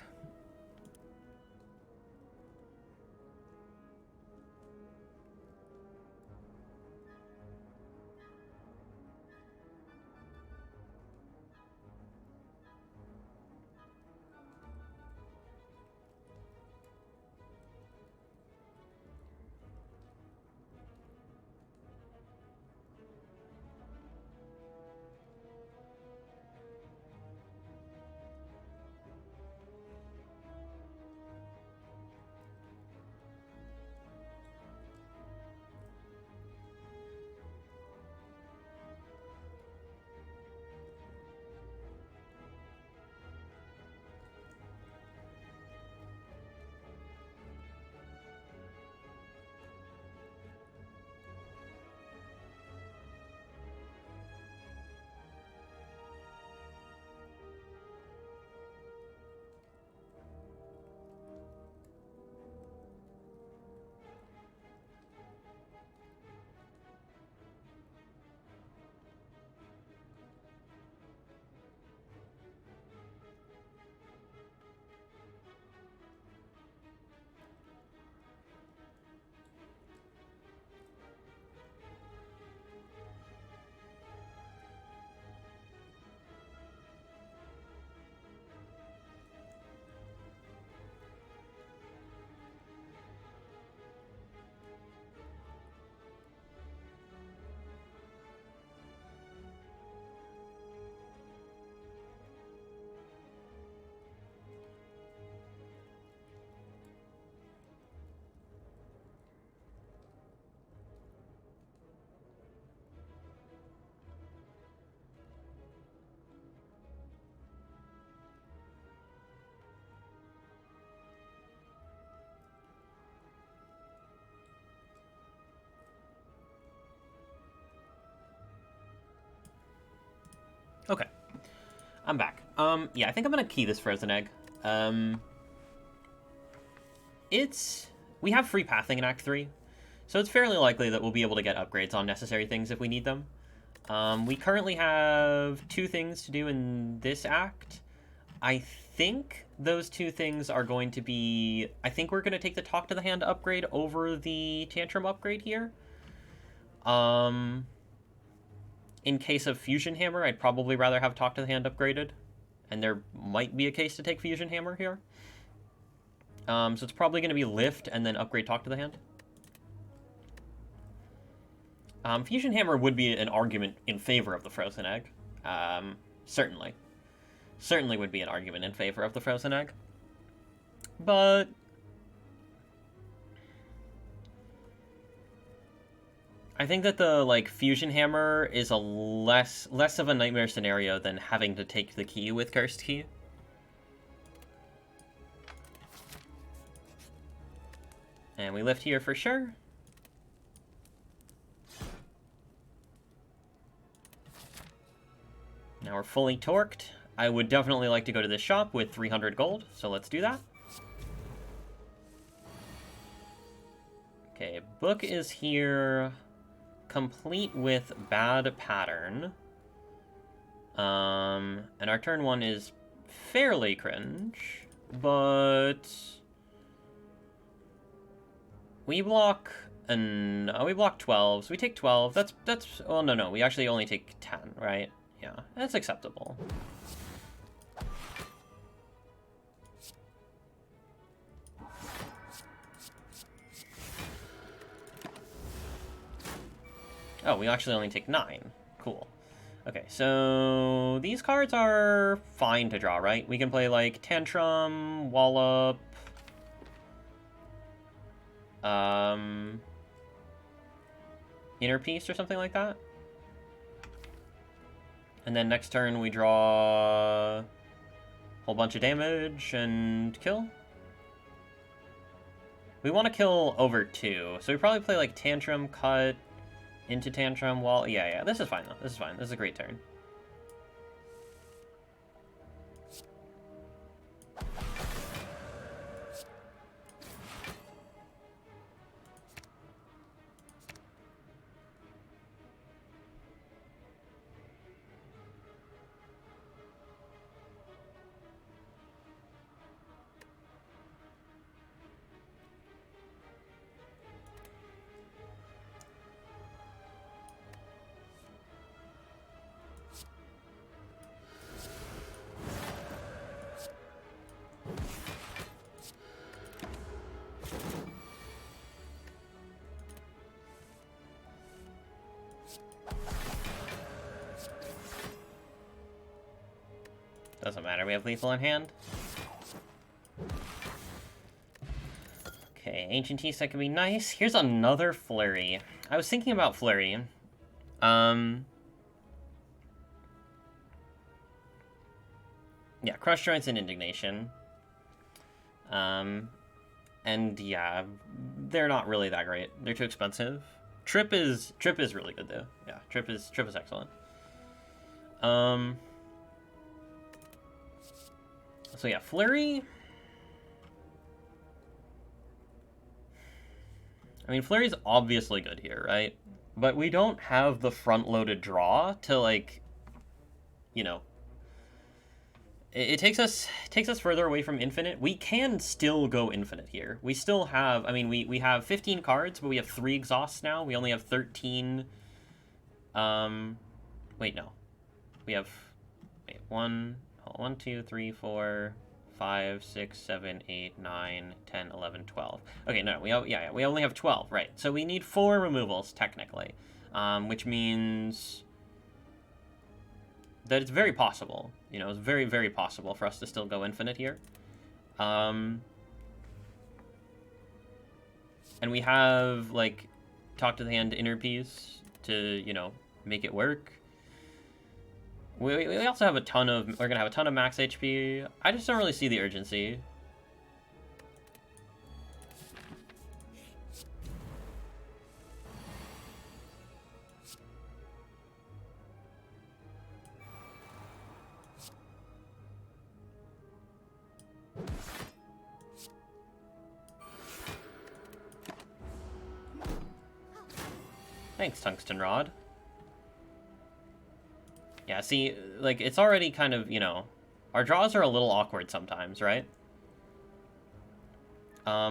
I'm back. Yeah, I think I'm gonna key this frozen egg. We have free pathing in Act 3, so it's fairly likely that we'll be able to get upgrades on necessary things if we need them. We currently have 2 things to do in this act. I think those 2 things are going to be... I think we're going to take the Talk to the Hand upgrade over the Tantrum upgrade here. In case of Fusion Hammer, I'd probably rather have Talk to the Hand upgraded. And there might be a case to take Fusion Hammer here. So it's probably going to be Lift and then upgrade Talk to the Hand. Fusion Hammer would be an argument in favor of the Frozen Egg. Certainly. Certainly would be an argument in favor of the Frozen Egg. But... I think that the, like, Fusion Hammer is a less of a nightmare scenario than having to take the key with Cursed Key. And we lift here for sure. Now we're fully torqued. I would definitely like to go to this shop with 300 gold, so let's do that. Okay, book is here, complete with bad pattern. And our turn 1 is fairly cringe, but we block we block 12, so we take 12. That's well, no, we actually only take 10, right? Yeah, that's acceptable. Oh, we actually only take 9. Cool. Okay, so these cards are fine to draw, right? We can play, like, Tantrum, Wallop, Inner Piece or something like that. And then next turn we draw a whole bunch of damage and kill. We want to kill over 2, so we probably play, like, Tantrum, Cut, into Tantrum, Wall... Yeah, this is fine, though. This is fine. This is a great turn. Doesn't matter, we have lethal in hand. Okay, Ancient Tease, that could be nice. Here's another Flurry. I was thinking about Flurry. Yeah, Crush Joints and Indignation. And yeah, they're not really that great. They're too expensive. Trip is really good though. Yeah, Trip is excellent. So yeah, Flurry. I mean, Flurry's obviously good here, right? But we don't have the front-loaded draw to, like, you know, it takes us further away from infinite. We can still go infinite here. We still have, I mean, we have 15 cards, but we have 3 exhausts now. We only have 13. Wait, no. We have 1, 2, 3, 4, 5, 6, 7, 8, 9, 10, 11, 12. Okay, no, we only have 12, right. So we need 4 removals, technically, which means that it's very possible. You know, it's very, very possible for us to still go infinite here. And we have, like, Talk to the Hand Inner Piece to, you know, make it work. We also have a ton of... We're going to have a ton of max HP. I just don't really see the urgency. Thanks, Tungsten Rod. Yeah, see, like, it's already kind of, you know, our draws are a little awkward sometimes, right?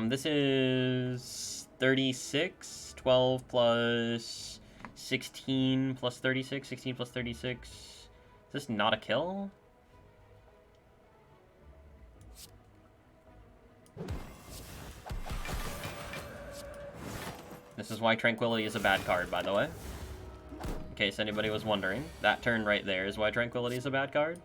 This is 36, 12 plus 16 plus 36, 16 plus 36. Is this not a kill? This is why Tranquility is a bad card, by the way. In case anybody was wondering. That turn right there is why Tranquility is a bad card.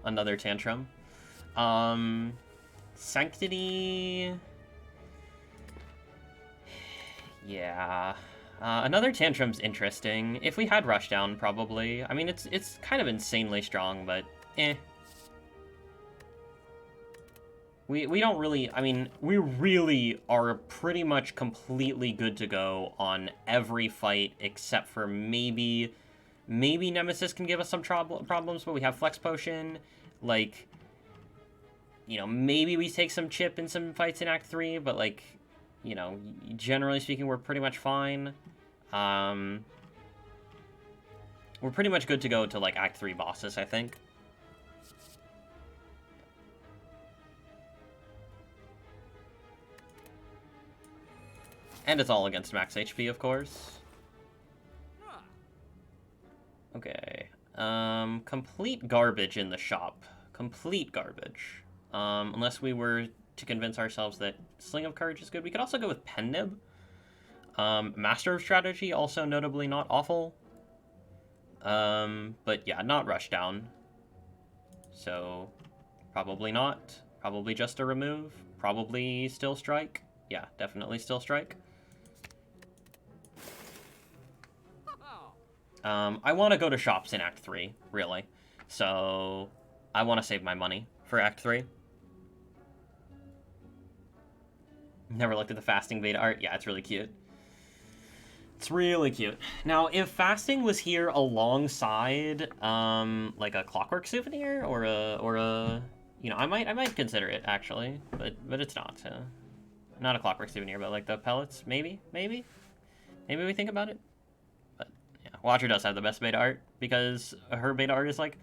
Another tantrum. Sanctity... Yeah. Another tantrum's interesting. If we had Rushdown, probably. I mean, it's kind of insanely strong, but eh. We don't really... I mean, we really are pretty much completely good to go on every fight, except for maybe Nemesis can give us some problems, but we have Flex Potion. Like, you know, maybe we take some chip in some fights in Act 3, but, like, you know, generally speaking, we're pretty much fine. We're pretty much good to go to, like, Act 3 bosses, I think. And it's all against max HP, of course. Okay. Complete garbage in the shop. Complete garbage. Unless we were to convince ourselves that Sling of Courage is good. We could also go with Pen Nib. Master of Strategy, also notably not awful. But yeah, not Rushdown. So, probably not. Probably just a remove. Probably Still Strike. Yeah, definitely Still Strike. I want to go to shops in Act 3, really. So, I want to save my money for Act 3. Never looked at the fasting beta art. Yeah, it's really cute. It's really cute. Now, if fasting was here alongside, like a Clockwork souvenir or a, you know, I might consider it actually, but it's not. Not a Clockwork souvenir, but like the pellets, maybe we think about it. But yeah, Watcher does have the best beta art because her beta art is like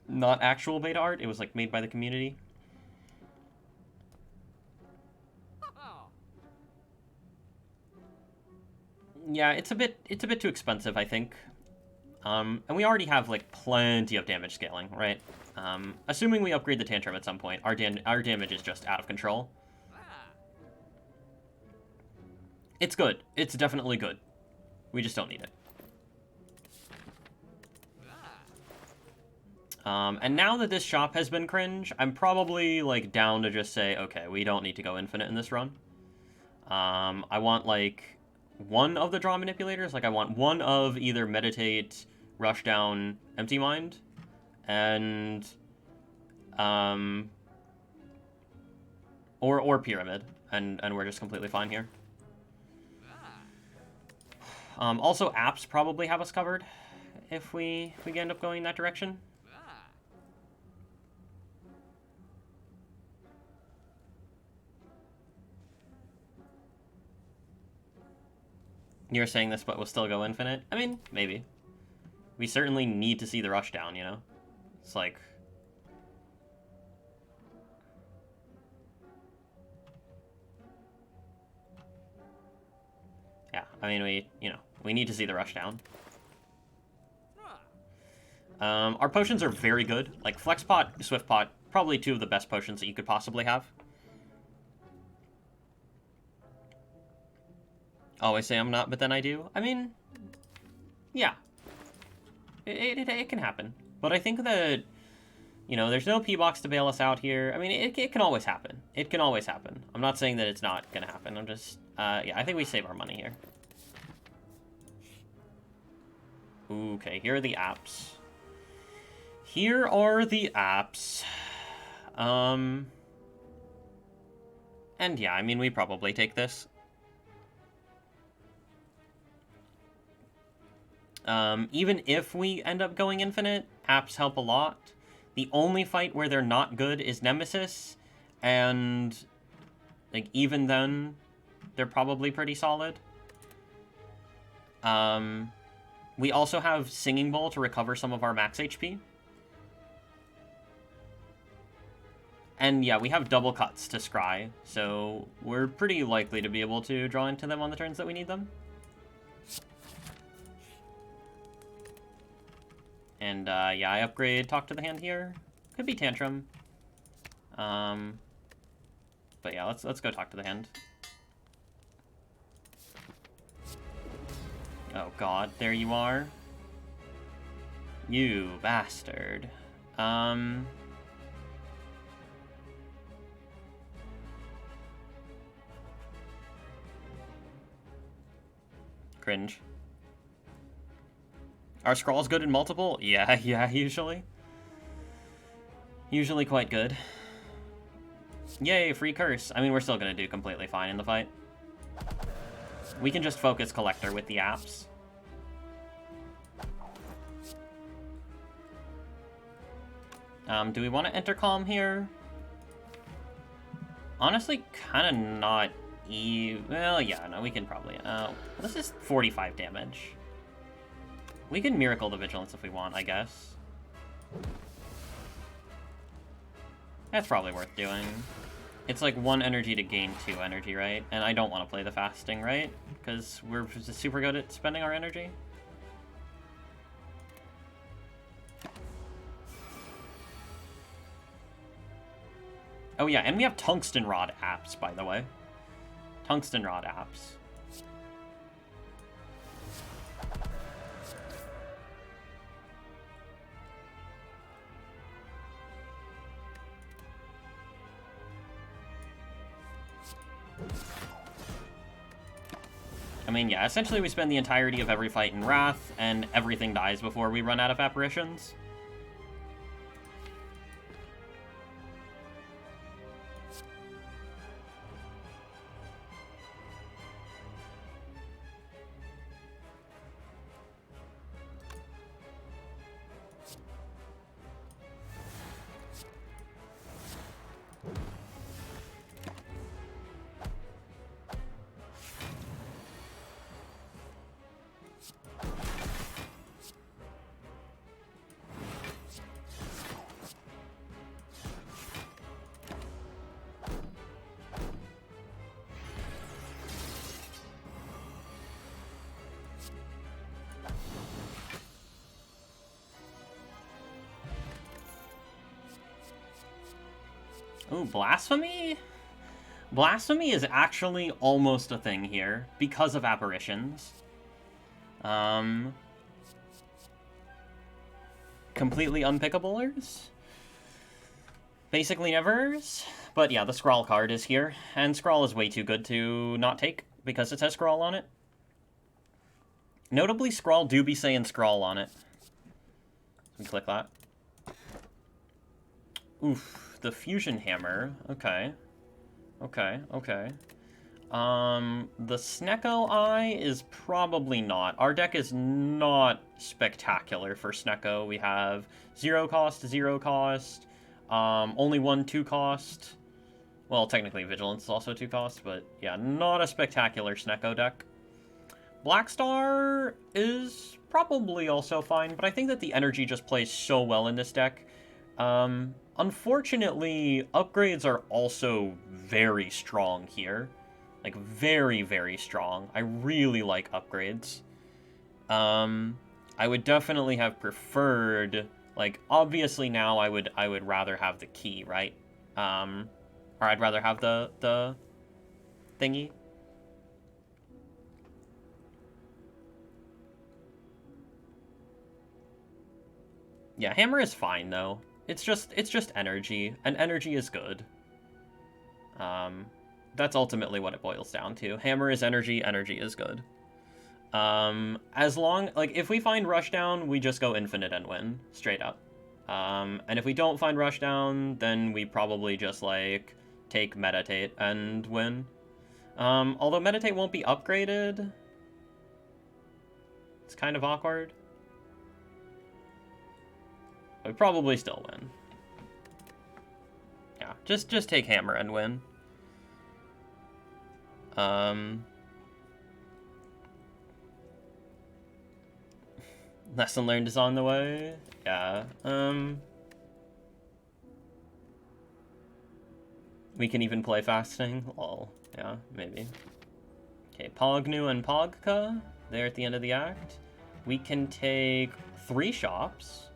not actual beta art. It was like made by the community. Yeah, it's a bit too expensive, I think. And we already have like plenty of damage scaling, right? Assuming we upgrade the Tantrum at some point, our damage is just out of control. It's good. It's definitely good. We just don't need it. And now that this shop has been cringe, I'm probably like down to just say, okay, we don't need to go infinite in this run. I want like one of the draw manipulators. Like I want one of either Meditate, Rushdown, Empty Mind, and or Pyramid, and we're just completely fine here. Also, apps probably have us covered if we end up going in that direction. You're saying this, but we'll still go infinite? I mean, maybe. We certainly need to see the Rushdown, you know? It's like... Yeah, I mean, we need to see the Rushdown. Our potions are very good. Like, Flex Pot, Swift Pot, probably two of the best potions that you could possibly have. Always say I'm not, but then I do. I mean, yeah. It can happen. But I think that, you know, there's no P-Box to bail us out here. I mean, it can always happen. It can always happen. I'm not saying that it's not going to happen. I'm just, yeah, I think we save our money here. Okay, here are the apps. Here are the apps. And yeah, I mean, we probably take this. Even if we end up going infinite, apps help a lot. The only fight where they're not good is Nemesis, and like even then, they're probably pretty solid. We also have Singing Bowl to recover some of our max HP. And yeah, we have double cuts to scry, so we're pretty likely to be able to draw into them on the turns that we need them. And yeah, I upgrade Talk to the Hand here. Could be Tantrum. But yeah, let's go Talk to the Hand. Oh god, there you are. You bastard. Cringe. Are Scrawls good in multiple? Yeah, usually. Usually quite good. Yay, free curse. I mean, we're still gonna do completely fine in the fight. We can just focus Collector with the apps. Do we want to enter Calm here? Honestly, kind of not well, yeah, no, we can probably... this is 45 damage. We can Miracle the Vigilance if we want, I guess. That's probably worth doing. It's like 1 energy to gain 2 energy, right? And I don't want to play the Fasting, right? Because we're super good at spending our energy. Oh yeah, and we have Tungsten Rod apps, by the way. Tungsten Rod apps. I mean, yeah, essentially we spend the entirety of every fight in Wrath, and everything dies before we run out of apparitions. Ooh, Blasphemy? Blasphemy is actually almost a thing here, because of apparitions. Completely unpickablers? Basically nevers? But yeah, the Scrawl card is here, and Scrawl is way too good to not take, because it says Scrawl on it. Notably, Scrawl do be saying Scrawl on it. We click that. Oof. The Fusion Hammer. Okay. Okay. The Snecko Eye is probably not. Our deck is not spectacular for Snecko. We have 0 cost, only 1 2 cost. Well, technically Vigilance is also 2 cost, but yeah, not a spectacular Snecko deck. Blackstar is probably also fine, but I think that the energy just plays so well in this deck. Unfortunately, upgrades are also very strong here. Like, very, very strong. I really like upgrades. I would definitely have preferred, like, obviously now I would rather have the key, right? Or I'd rather have the thingy. Yeah, hammer is fine though. It's just energy, and energy is good. That's ultimately what it boils down to. Hammer is energy, energy is good. As long, like, if we find Rushdown, we just go infinite and win, straight up. And if we don't find Rushdown, then we probably just, like, take Meditate and win. Although Meditate won't be upgraded. It's kind of awkward. We probably still win. Yeah, just take hammer and win. Lesson learned is on the way. Yeah. We can even play fasting. Lol. Yeah, maybe. Okay, Pognu and Pogka. They're at the end of the act. We can take 3 shops.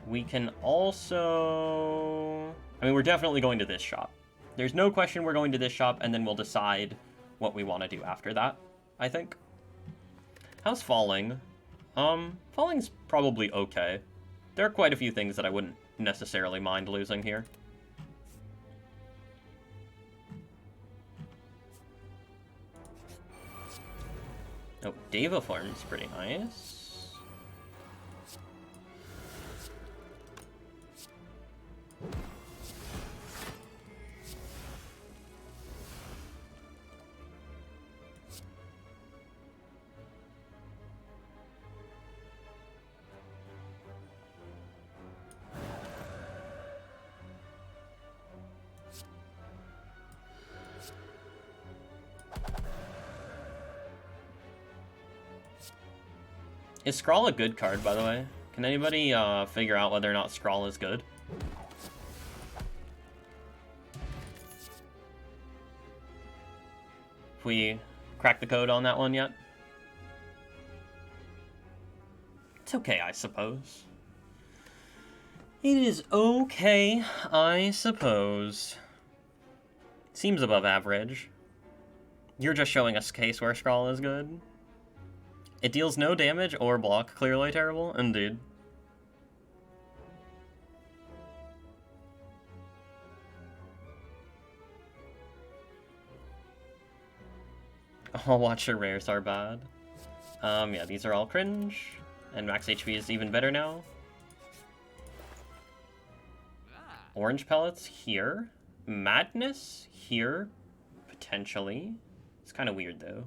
We can also... I mean, we're definitely going to this shop. There's no question we're going to this shop, and then we'll decide what we want to do after that, I think. How's Falling? Falling's probably okay. There are quite a few things that I wouldn't necessarily mind losing here. Oh, Deva Farm's pretty nice. Is Scrawl a good card, by the way? Can anybody figure out whether or not Scrawl is good? Have we cracked the code on that one yet? It's okay, I suppose. It is okay, I suppose. Seems above average. You're just showing us a case where Scrawl is good. It deals no damage or block, clearly terrible. Indeed. I'll watch your rares are bad. Yeah, these are all cringe. And max HP is even better now. Orange pellets here. Madness here. Potentially. It's kind of weird though.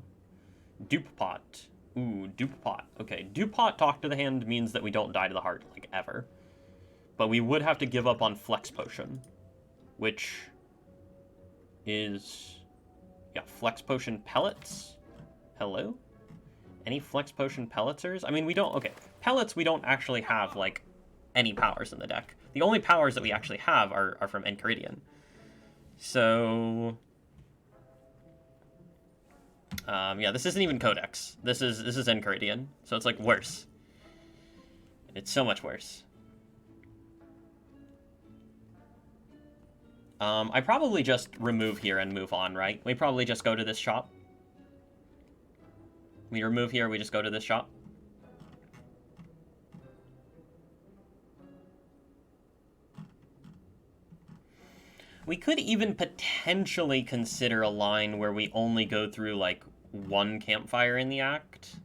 Dupe pot. Ooh, dupe pot. Okay, dupe pot talk to the hand means that we don't die to the heart, like, ever. But we would have to give up on flex potion. Which is... yeah, flex potion pellets? Hello? Any flex potion pelletsers? I mean, we don't... okay, pellets we don't actually have, like, any powers in the deck. The only powers that we actually have are from Enchiridion. So... yeah, this isn't even Codex. This is Enchiridion, so it's like worse. It's so much worse. I probably just remove here and move on, right? We probably just go to this shop. We remove here, we just go to this shop. We could even potentially consider a line where we only go through, like, 1 campfire in the act.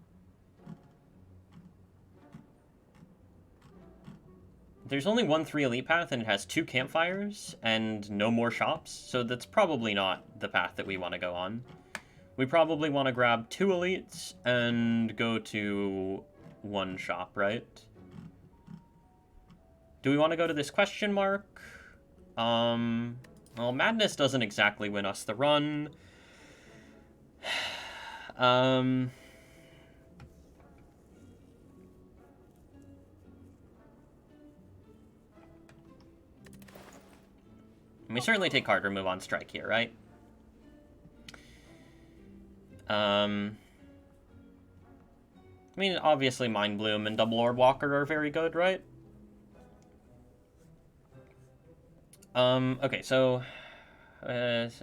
There's only 1/3 elite path, and it has 2 campfires, and no more shops, so that's probably not the path that we want to go on. We probably want to grab 2 elites and go to 1 shop, right? Do we want to go to this question mark? Well, Madness doesn't exactly win us the run. We certainly take card remove on strike here, right? I mean, obviously Mind Bloom and Double Orb Walker are very good, right? Okay, so if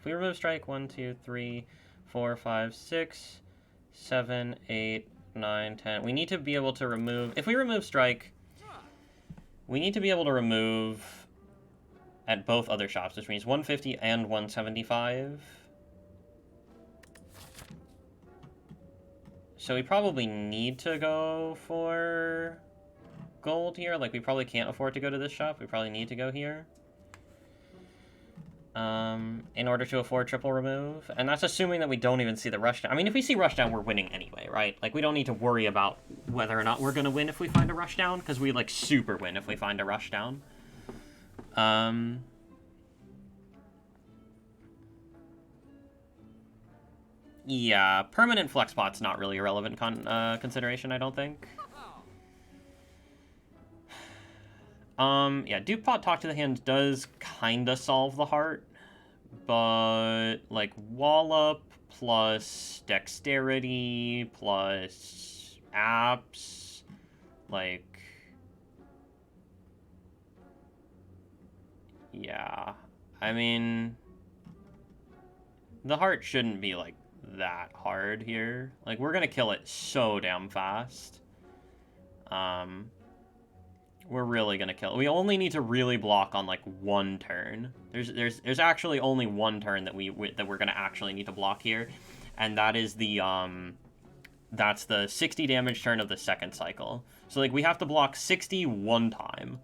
we remove strike, 1, 2, 3, 4, 5, 6, 7, 8, 9, 10. We need to be able to remove... if we remove strike, we need to be able to remove at both other shops, which means 150 and 175. So we probably need to go for gold here. Like, we probably can't afford to go to this shop. We probably need to go here. In order to afford triple remove. And that's assuming that we don't even see the rushdown. I mean, if we see rushdown, we're winning anyway, right? Like, we don't need to worry about whether or not we're going to win if we find a rushdown, because we, like, super win if we find a rushdown. Yeah, permanent flex pot's not really a relevant consideration, I don't think. Yeah, Dupe Pot Talk to the Hand does kinda solve the heart, but, like, Wallop plus Dexterity plus Apps, like... Yeah, I mean... The heart shouldn't be, like, that hard here. Like, we're gonna kill it so damn fast. We're really gonna kill it. We only need to really block on, like, one turn. There's actually only one turn that we're gonna actually need to block here, and that is the, that's the 60 damage turn of the second cycle. So, like, we have to block 60 one time.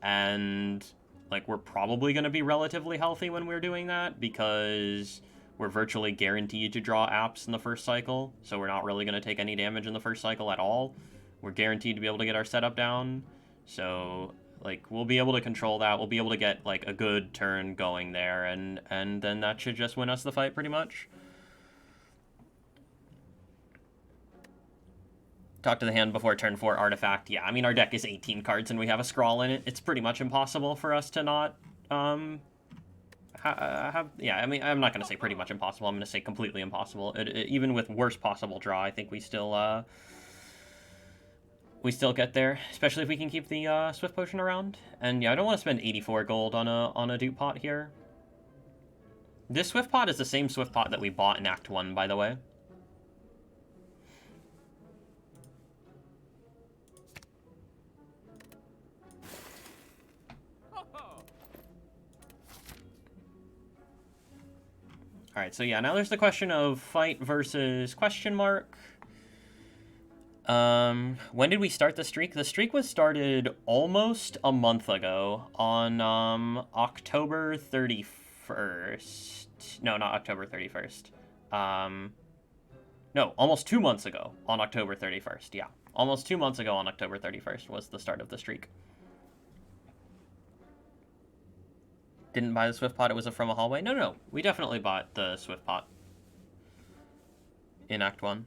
And, like, we're probably gonna be relatively healthy when we're doing that, because we're virtually guaranteed to draw apps in the first cycle, so we're not really gonna take any damage in the first cycle at all. We're guaranteed to be able to get our setup down, so, like, we'll be able to control that. We'll be able to get, like, a good turn going there, and then that should just win us the fight, pretty much. Talk to the hand before turn 4 artifact. Yeah, I mean, our deck is 18 cards and we have a Scrawl in it. It's pretty much impossible for us to not, yeah, I mean, I'm not going to say pretty much impossible. I'm going to say completely impossible. Even with worst possible draw, I think we still get there, especially if we can keep the Swift Potion around. And yeah, I don't want to spend 84 gold on a Dupe Pot here. This Swift Pot is the same Swift Pot that we bought in Act 1, by the way. Alright, so yeah, now there's the question of fight versus question mark. When did we start the streak? The streak was started almost a month ago on, October 31st. No, not October 31st. No, almost 2 months ago on October 31st, yeah. Almost 2 months ago on October 31st was the start of the streak. Didn't buy the Swift Pot, it was from a hallway? No, we definitely bought the Swift Pot in Act 1.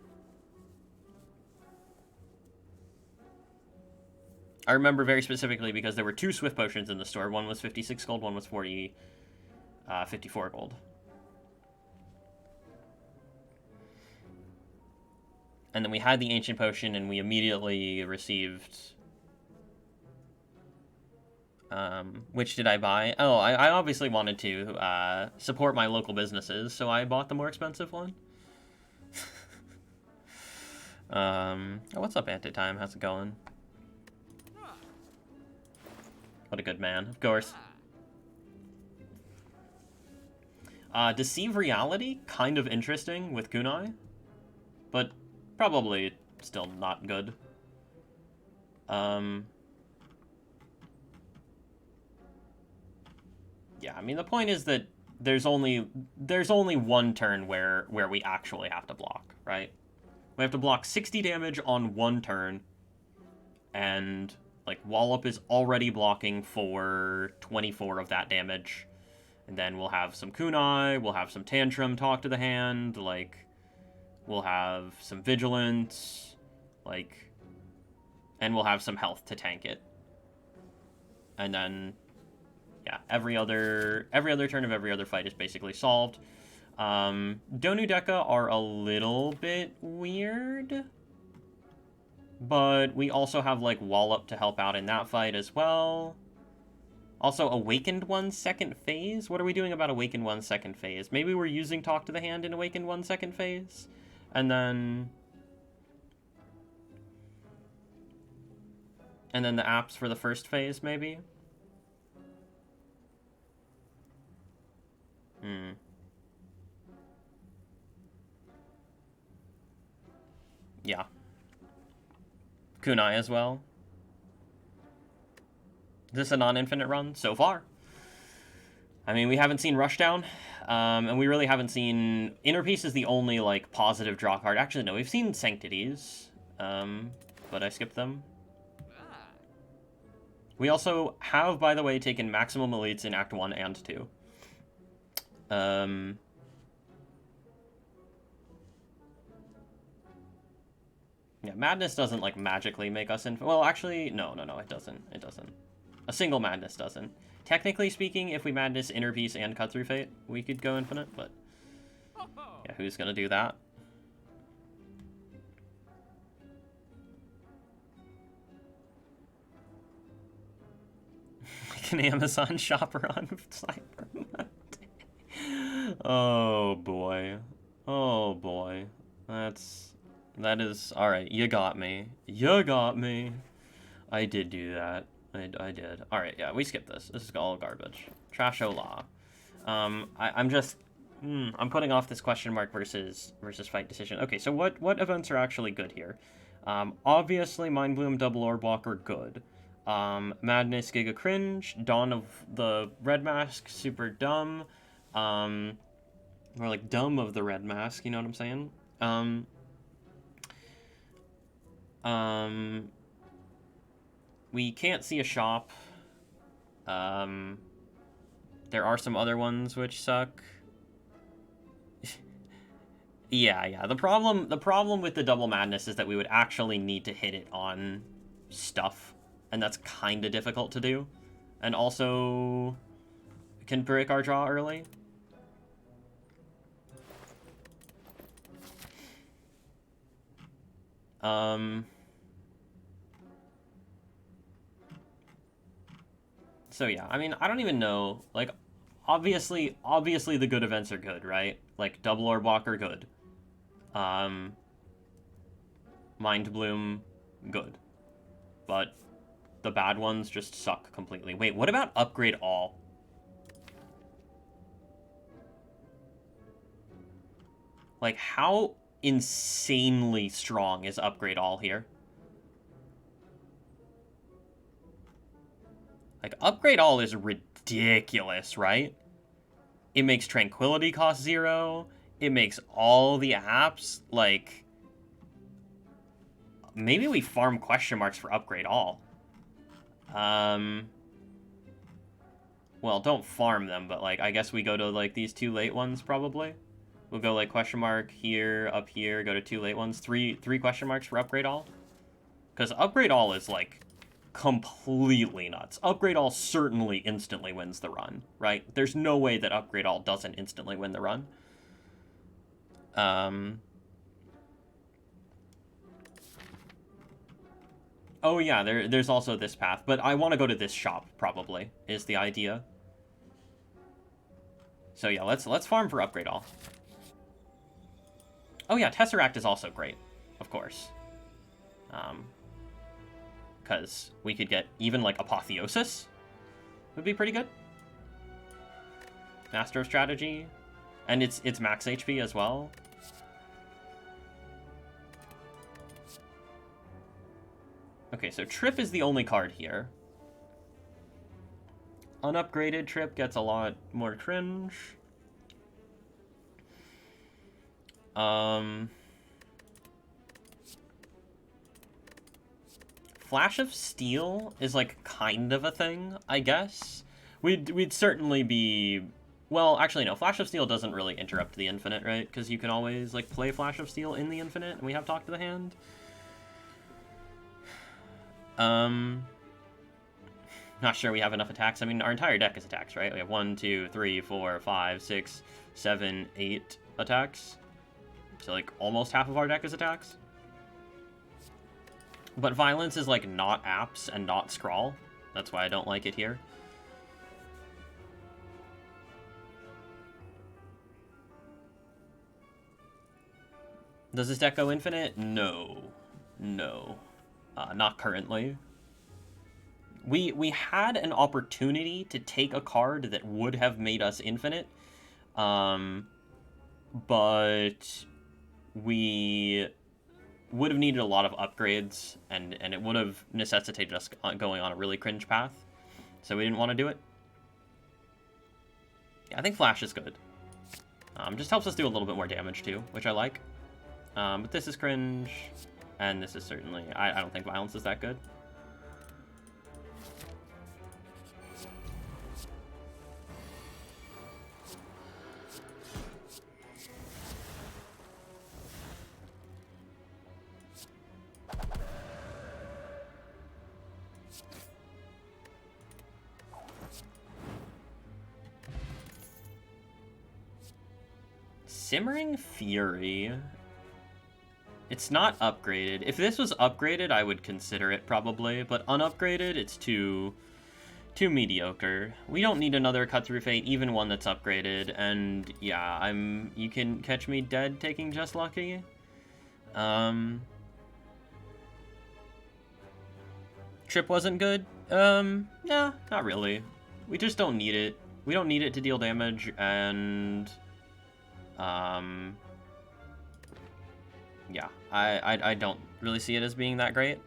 I remember very specifically because there were 2 Swift Potions in the store. One was 56 gold, one was 54 gold. And then we had the Ancient Potion, and we immediately received... which did I buy? Oh, I obviously wanted to support my local businesses, so I bought the more expensive one. Oh, what's up, Antitime? How's it going? What a good man, of course. Deceive Reality, kind of interesting with Kunai, but probably still not good. Yeah, I mean, the point is that there's only one turn where we actually have to block, right? We have to block 60 damage on one turn, and, like, Wallop is already blocking for 24 of that damage. And then we'll have some Kunai, we'll have some Tantrum Talk to the Hand, like, we'll have some Vigilance, like, and we'll have some health to tank it. And then... yeah, every other turn of every other fight is basically solved. Donu Deka are a little bit weird, but we also have, like, Wallop to help out in that fight as well. Also, Awakened One's second phase? What are we doing about Awakened One's second phase? Maybe we're using Talk to the Hand in Awakened One's second phase? And then the apps for the first phase, maybe? Yeah. Kunai as well. Is this a non-infinite run? So far. I mean, we haven't seen Rushdown, and we really haven't seen... Inner Peace is the only, like, positive draw card. Actually, no, we've seen Sanctities, but I skipped them. We also have, by the way, taken maximum elites in Act 1 and 2. Yeah, madness doesn't, like, magically make us infinite. Well, actually, no, it doesn't. It doesn't. A single madness doesn't. Technically speaking, if we madness Inner Peace and Cut Through Fate, we could go infinite, but... yeah, who's gonna do that? Like an Amazon shopper on Cyber Monday. Oh, boy. Oh, boy. That is... Alright, you got me. You got me. I did do that. I did. Alright, yeah, we skipped this. This is all garbage. Trash-o-la. I'm just... I'm putting off this question mark versus fight decision. Okay, so what events are actually good here? Obviously, Mind Bloom, Double Orb Walker, good. Madness, Giga Cringe, Dawn of the Red Mask, super dumb. Or like dumb of the Red Mask, you know what I'm saying? We can't see a shop. There are some other ones which suck. Yeah. The problem with the double madness is that we would actually need to hit it on stuff, and that's kind of difficult to do. And also can break our draw early. So yeah, I mean, I don't even know, like, obviously the good events are good, right? Like, Double Orb Walker, good. Mind Bloom, good. But the bad ones just suck completely. Wait, what about Upgrade All? Like, how insanely strong is Upgrade All here? Like, Upgrade All is ridiculous, right? It makes Tranquility cost 0. It makes all the apps, like... maybe we farm question marks for Upgrade All. Well, don't farm them, but, like, I guess we go to, like, these 2 late ones, probably. We'll go, like, question mark here, up here, go to 2 late ones. Three question marks for Upgrade All. Because Upgrade All is, like, completely nuts. Upgrade All certainly instantly wins the run, right? There's no way that Upgrade All doesn't instantly win the run. Oh yeah, there's also this path, but I want to go to this shop, probably, is the idea. So yeah, let's farm for Upgrade All. Oh yeah, Tesseract is also great, of course. Because we could get even, like, Apotheosis would be pretty good. Master of Strategy. And it's max HP as well. Okay, so Trip is the only card here. Unupgraded Trip gets a lot more cringe. Flash of Steel is, like, kind of a thing, I guess. We'd certainly be... well, actually, no. Flash of Steel doesn't really interrupt the infinite, right? Because you can always, like, play Flash of Steel in the infinite, and we have Talk to the Hand. Not sure we have enough attacks. I mean, our entire deck is attacks, right? We have 1, 2, 3, 4, 5, 6, 7, 8 attacks. So, like, almost half of our deck is attacks. But Violence is, like, not apps and not Scrawl. That's why I don't like it here. Does this deck go infinite? No. No. Not currently. We had an opportunity to take a card that would have made us infinite. But we would have needed a lot of upgrades, and it would have necessitated us going on a really cringe path. So we didn't want to do it. Yeah, I think Flash is good. Just helps us do a little bit more damage too, which I like. But this is cringe, and this is certainly... I don't think Violence is that good. Simmering Fury. It's not upgraded. If this was upgraded, I would consider it probably, but unupgraded, it's too mediocre. We don't need another Cut Through Fate, even one that's upgraded, and yeah, you can catch me dead taking Just Lucky. Trip wasn't good? Nah, not really. We just don't need it. We don't need it to deal damage, and yeah, I don't really see it as being that great.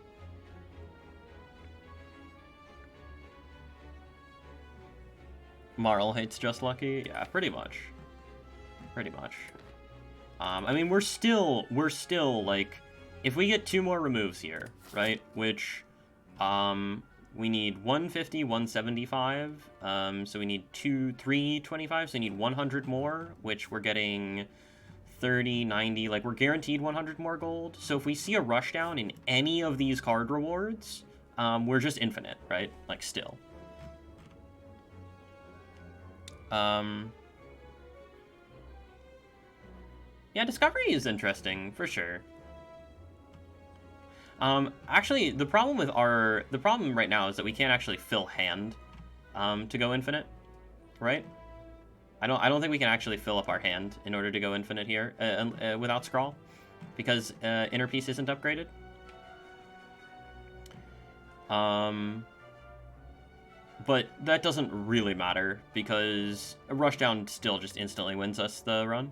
Marl hates Just Lucky? Yeah, pretty much. Pretty much. I mean, we're still, like, if we get 2 more removes here, right, which, we need 150, 175, so we need 325, so we need 100 more, which we're getting 30, 90, like, we're guaranteed 100 more gold, so if we see a rushdown in any of these card rewards, we're just infinite, right, like, still. Yeah, Discovery is interesting, for sure. Actually, the problem right now is that we can't actually fill hand, to go infinite, right? I don't think we can actually fill up our hand in order to go infinite here, without Scrawl, because, Inner Peace isn't upgraded. But that doesn't really matter, because a Rushdown still just instantly wins us the run.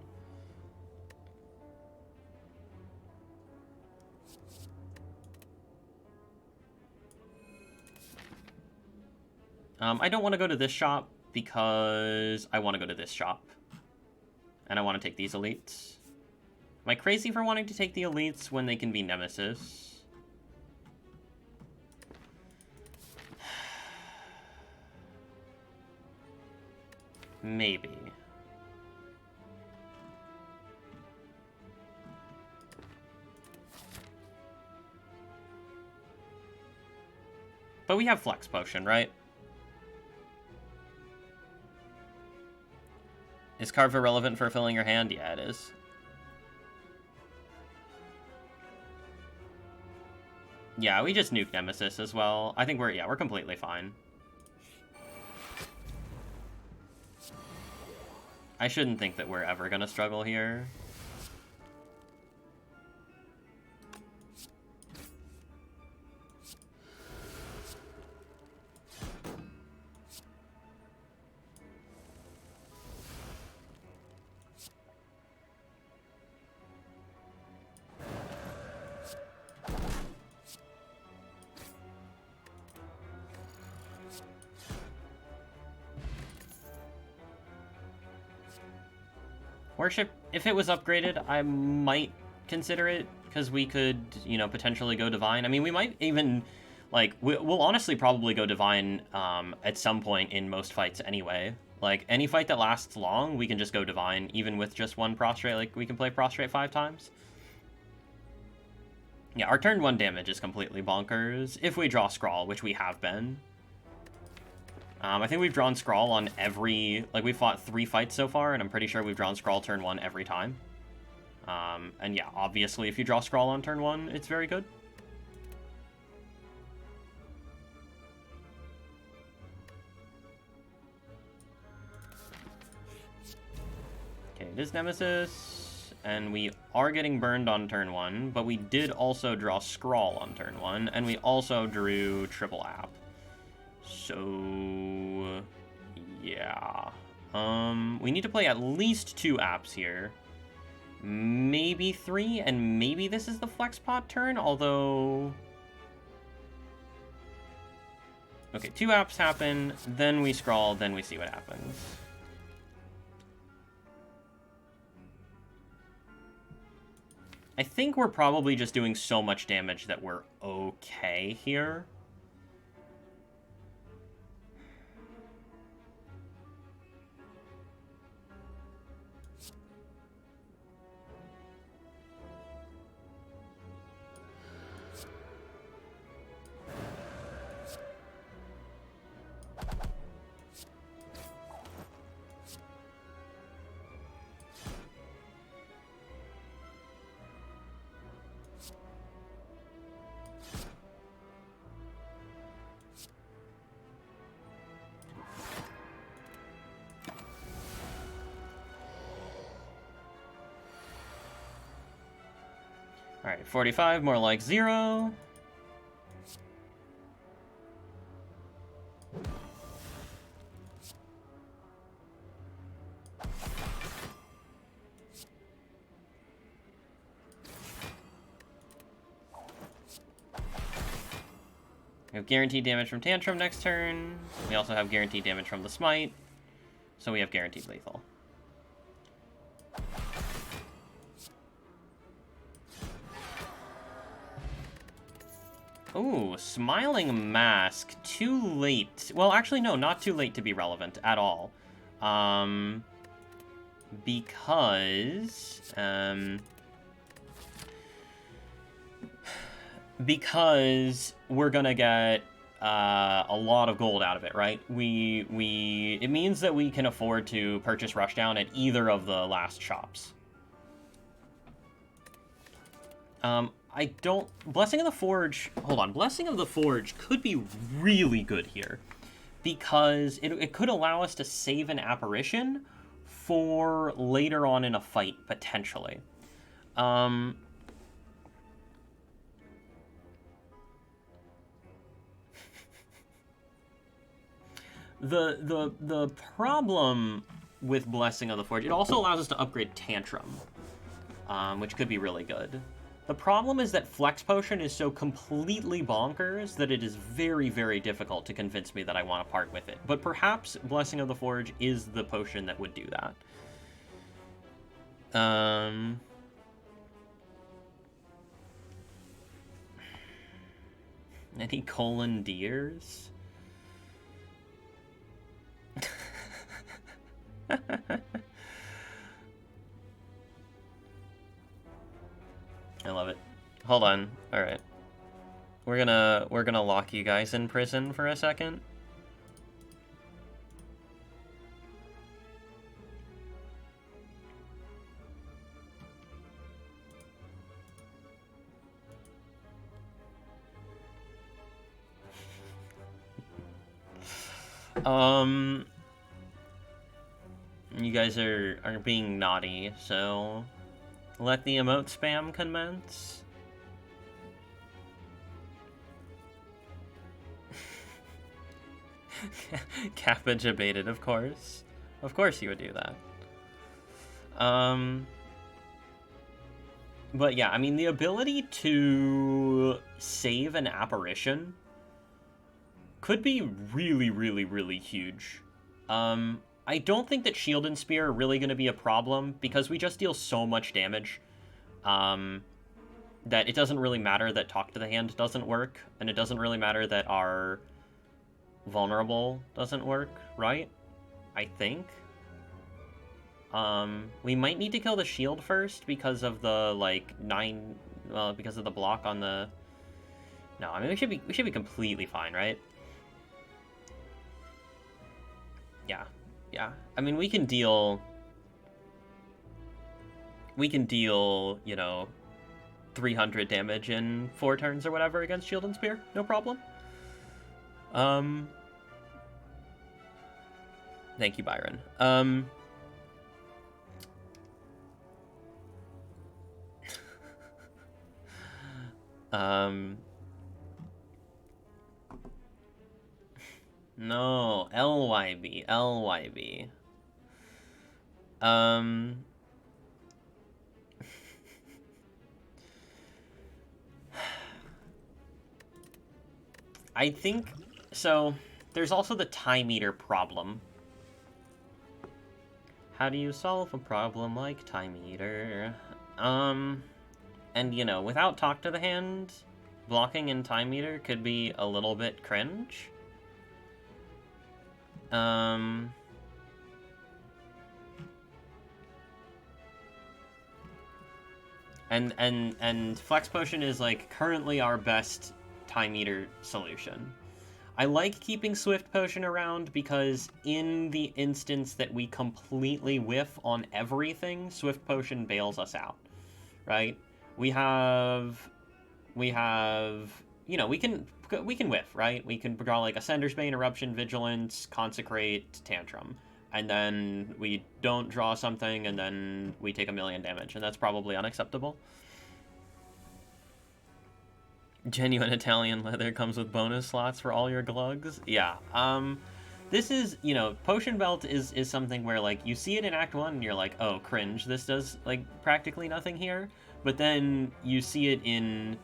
I don't want to go to this shop, because I want to go to this shop. And I want to take these elites. Am I crazy for wanting to take the elites when they can be Nemesis? Maybe. But we have Flex Potion, right? Is Carve irrelevant for filling your hand? Yeah, it is. Yeah, we just nuke Nemesis as well. I think we're completely fine. I shouldn't think that we're ever gonna struggle here. Worship, if it was upgraded, I might consider it, because we could, you know, potentially go Divine. I mean, we might even, like, we'll honestly probably go Divine at some point in most fights anyway. Like, any fight that lasts long, we can just go Divine, even with just 1 Prostrate. Like, we can play Prostrate 5 times. Yeah, our turn 1 damage is completely bonkers, if we draw Scrawl, which we have been. I think we've drawn Scrawl on every... Like, we've fought 3 fights so far, and I'm pretty sure we've drawn Scrawl turn 1 every time. And yeah, obviously, if you draw Scrawl on turn 1, it's very good. Okay, it is Nemesis, and we are getting burned on turn 1, but we did also draw Scrawl on turn 1, and we also drew Triple App. So, yeah. We need to play at least 2 apps here. Maybe 3, and maybe this is the Flex Pot turn, although... Okay, 2 apps happen, then we Scrawl, then we see what happens. I think we're probably just doing so much damage that we're okay here. Alright, 45, more like 0. We have guaranteed damage from Tantrum next turn. We also have guaranteed damage from the Smite. So we have guaranteed lethal. Ooh, Smiling Mask. Too late. Well, actually, no, not too late to be relevant at all. Because we're gonna get a lot of gold out of it, right? It means that we can afford to purchase Rushdown at either of the last shops. I don't... Blessing of the Forge... Hold on. Blessing of the Forge could be really good here. Because it could allow us to save an apparition for later on in a fight, potentially. The problem with Blessing of the Forge, it also allows us to upgrade Tantrum, which could be really good. The problem is that Flex Potion is so completely bonkers that it is very, very difficult to convince me that I want to part with it. But perhaps Blessing of the Forge is the potion that would do that. Any colon deers? I love it. Hold on. All right. We're gonna lock you guys in prison for a second. You guys are being naughty, so let the emote spam commence. Kappa debated, of course. Of course you would do that. But yeah, I mean, the ability to save an apparition could be really, really, really huge. I don't think that Shield and Spear are really going to be a problem, because we just deal so much damage that it doesn't really matter that Talk to the Hand doesn't work, and it doesn't really matter that our Vulnerable doesn't work, right? I think. We might need to kill the shield first because of the, like, because of the block on the... No, I mean, we should be completely fine, right? Yeah. I mean, we can deal, you know, 300 damage in 4 turns or whatever against Shield and Spear. No problem. Thank you, Byron. No, LYB. I think, so, there's also the time eater problem. How do you solve a problem like time eater? And, you know, without Talk to the Hand, blocking in time eater could be a little bit cringe. And Flex Potion is, like, currently our best time eater solution. I like keeping Swift Potion around because in the instance that we completely whiff on everything, Swift Potion bails us out, right? We have, you know, we can whiff, right? We can draw, like, Ascender's Bane, Eruption, Vigilance, Consecrate, Tantrum. And then we don't draw something, and then we take 1,000,000 damage, and that's probably unacceptable. Genuine Italian leather comes with bonus slots for all your glugs. Yeah. This is, Potion Belt is something where, like, you see it in Act 1 and you're like, oh, cringe, this does, like, practically nothing here. But then you see it in,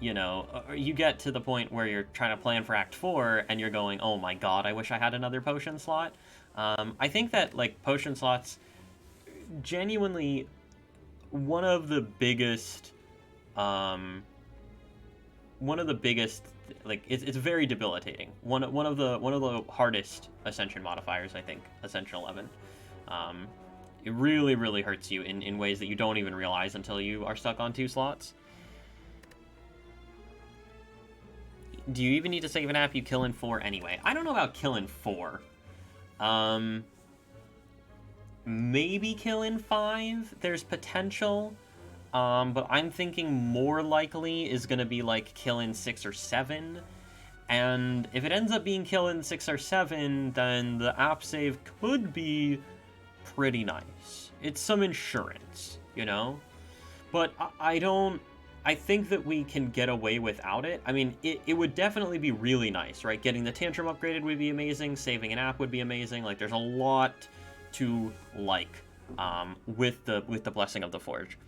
you get to the point where you're trying to plan for Act 4 and you're going, oh my god, I wish I had another potion slot. I think that, like, potion slots, genuinely, one of the biggest, like, it's very debilitating. One of the hardest Ascension modifiers, I think, Ascension 11. It really, really hurts you in ways that you don't even realize until you are stuck on 2 slots. Do you even need to save an app you kill in 4 anyway? I don't know about kill in 4. Maybe kill in 5. There's potential. But I'm thinking more likely is going to be, like, kill in 6 or 7. And if it ends up being kill in 6 or 7, then the app save could be pretty nice. It's some insurance, But I think that we can get away without it. I mean, it would definitely be really nice, right? Getting the Tantrum upgraded would be amazing. Saving an app would be amazing. Like, there's a lot to like with the Blessing of the Forge.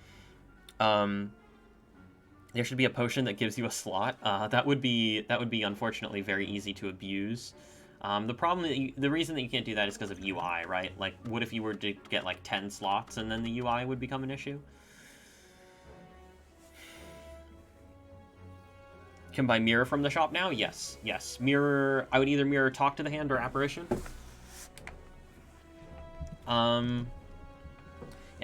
There should be a potion that gives you a slot. That would be unfortunately very easy to abuse. The reason that you can't do that is because of UI, right? Like, what if you were to get like 10 slots and then the UI would become an issue? Can buy mirror from the shop now? Yes. Mirror. I would either mirror talk to the hand or apparition.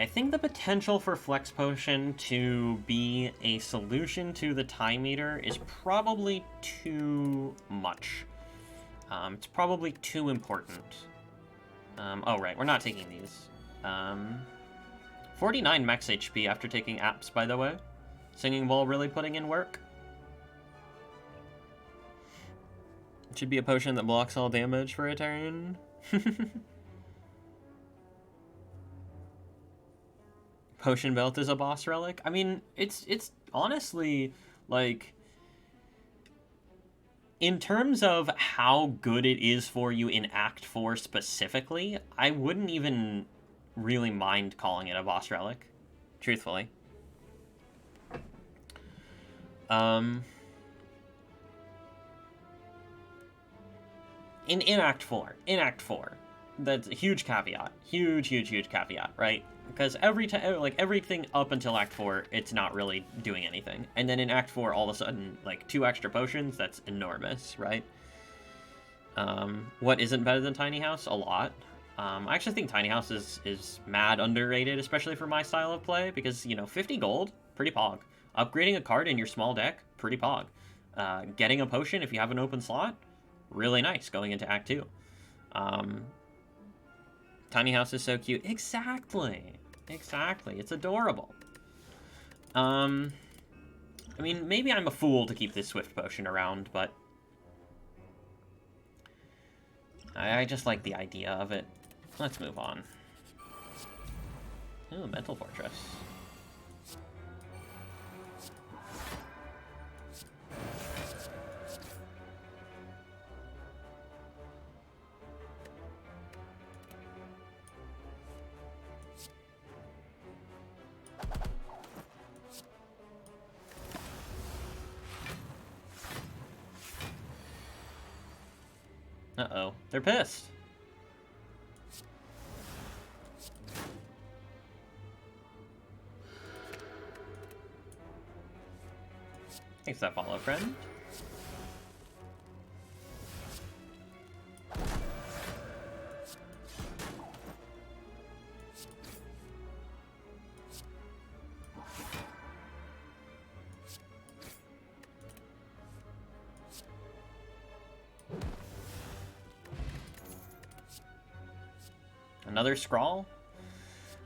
I think the potential for Flex Potion to be a solution to the time meter is probably too much. It's probably too important. Oh, right, we're not taking these. 49 max HP after taking apps, by the way. Singing Bowl really putting in work. It should be a potion that blocks all damage for a turn. Potion Belt is a boss relic. I mean, it's honestly, like, in terms of how good it is for you in Act 4 specifically, I wouldn't even really mind calling it a boss relic, truthfully. In Act 4, that's a huge caveat, huge caveat, right? Because everything up until Act 4, it's not really doing anything, and then in Act 4, all of a sudden, like, 2 extra potions, that's enormous, right? What isn't better than Tiny House? A lot. I actually think Tiny House is mad underrated, especially for my style of play, because, 50 gold, pretty pog. Upgrading a card in your small deck, pretty pog. Getting a potion if you have an open slot, really nice going into Act 2. Tiny House is so cute. Exactly. It's adorable. I mean, maybe I'm a fool to keep this Swift Potion around, but I just like the idea of it. Let's move on. Ooh, Mental Fortress. Uh-oh. They're pissed. Thanks for that follow, friend. Another scrawl?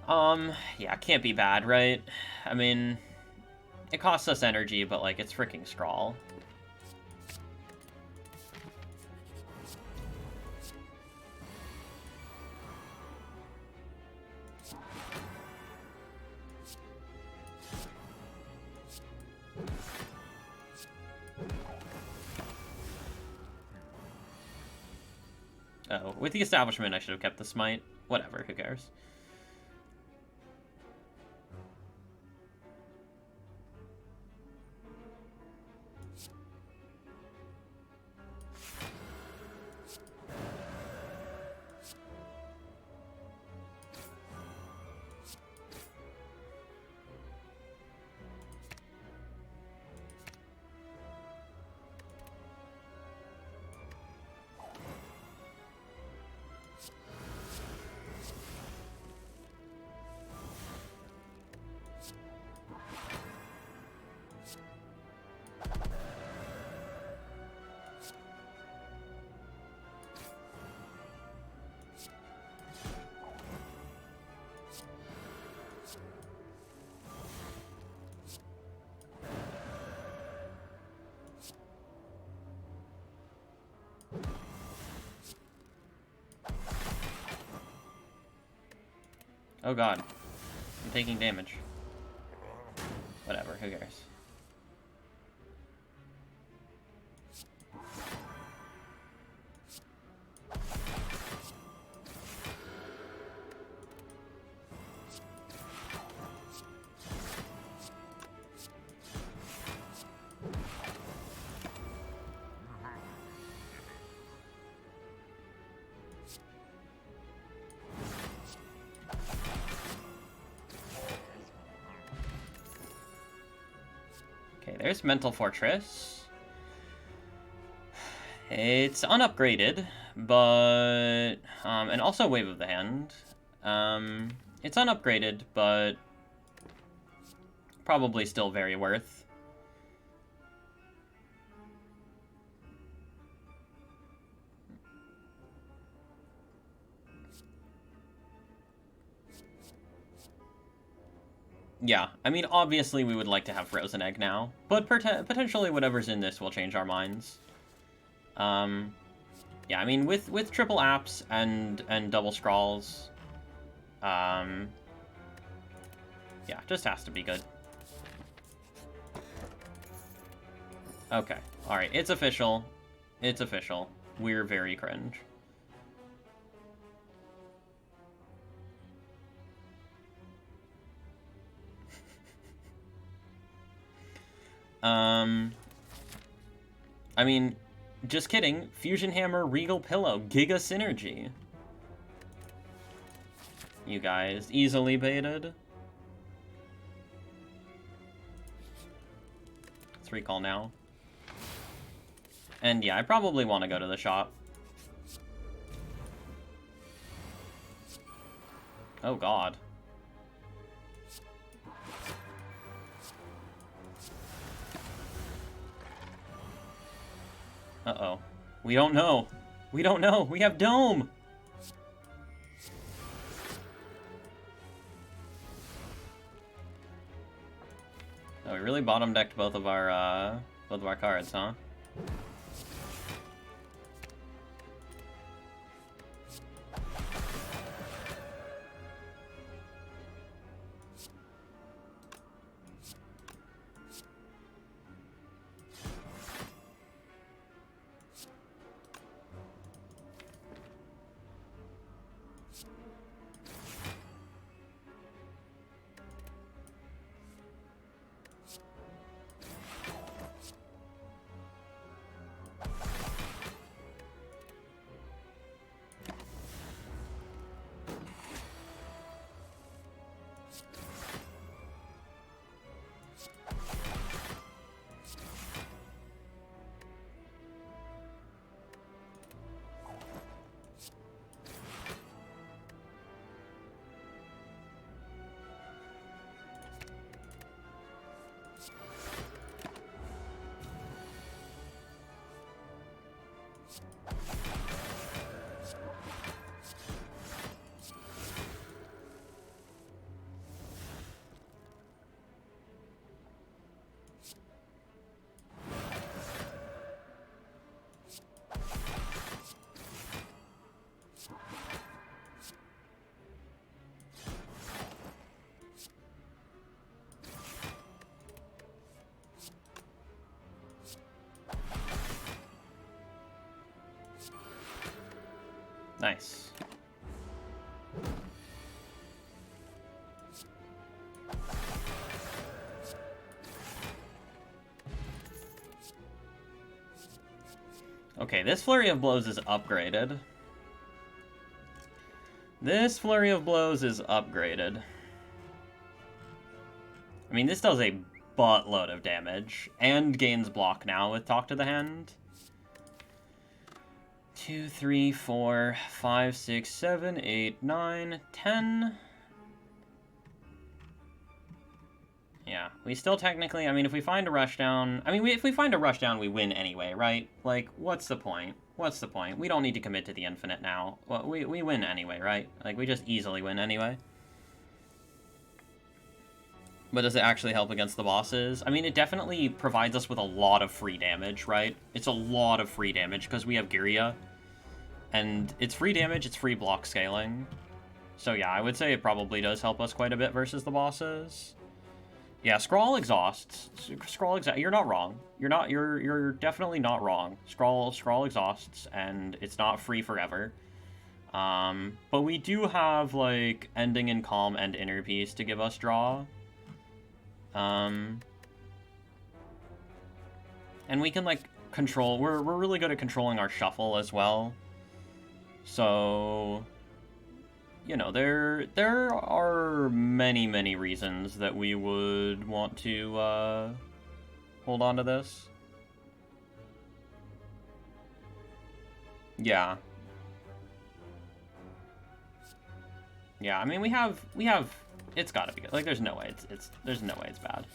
Yeah, can't be bad, right? I mean, it costs us energy, but, like, it's freaking scrawl. Oh, with the establishment, I should have kept the smite. Whatever, who cares? Oh god. I'm taking damage. Whatever, who cares? Okay, there's Mental Fortress. It's unupgraded, but... and also Wave of the Hand. It's unupgraded, but... probably still very worth. Yeah, I mean, obviously we would like to have Frozen Egg now, but potentially whatever's in this will change our minds. Yeah, I mean, with triple apps and double scrawls, yeah, just has to be good. Okay, alright, it's official. It's official. We're very cringe. I mean, just kidding. Fusion Hammer, Regal Pillow, Giga Synergy. You guys, easily baited. Let's recall now. And yeah, I probably want to go to the shop. Oh god. Uh-oh. We don't know. We don't know. We have Dome! Oh, we really bottom decked both of our cards, huh? Nice. Okay, this Flurry of Blows is upgraded. This Flurry of Blows is upgraded. I mean, this does a buttload of damage, and gains block now with Talk to the Hand. 2, 3, 4, 5, 6, 7, 8, 9, 10. Yeah, we still technically, I mean, if we find a rushdown, if we find a rushdown, we win anyway, right? Like, what's the point? What's the point? We don't need to commit to the infinite now. Well, we win anyway, right? Like, we just easily win anyway. But does it actually help against the bosses? I mean, it definitely provides us with a lot of free damage, right? It's a lot of free damage, because we have Giria. And it's free damage, it's free block scaling. So yeah, I would say it probably does help us quite a bit versus the bosses. Yeah, Scrawl exhausts. You're not wrong. You're definitely not wrong. Scrawl exhausts, and it's not free forever. But we do have, like, Ending in Calm and Inner Peace to give us draw. And we can, like, control... We're really good at controlling our shuffle as well. So... You know, there are many reasons that we would want to hold on to this. Yeah. Yeah, I mean, we have it's gotta be good. Like, there's no way there's no way it's bad.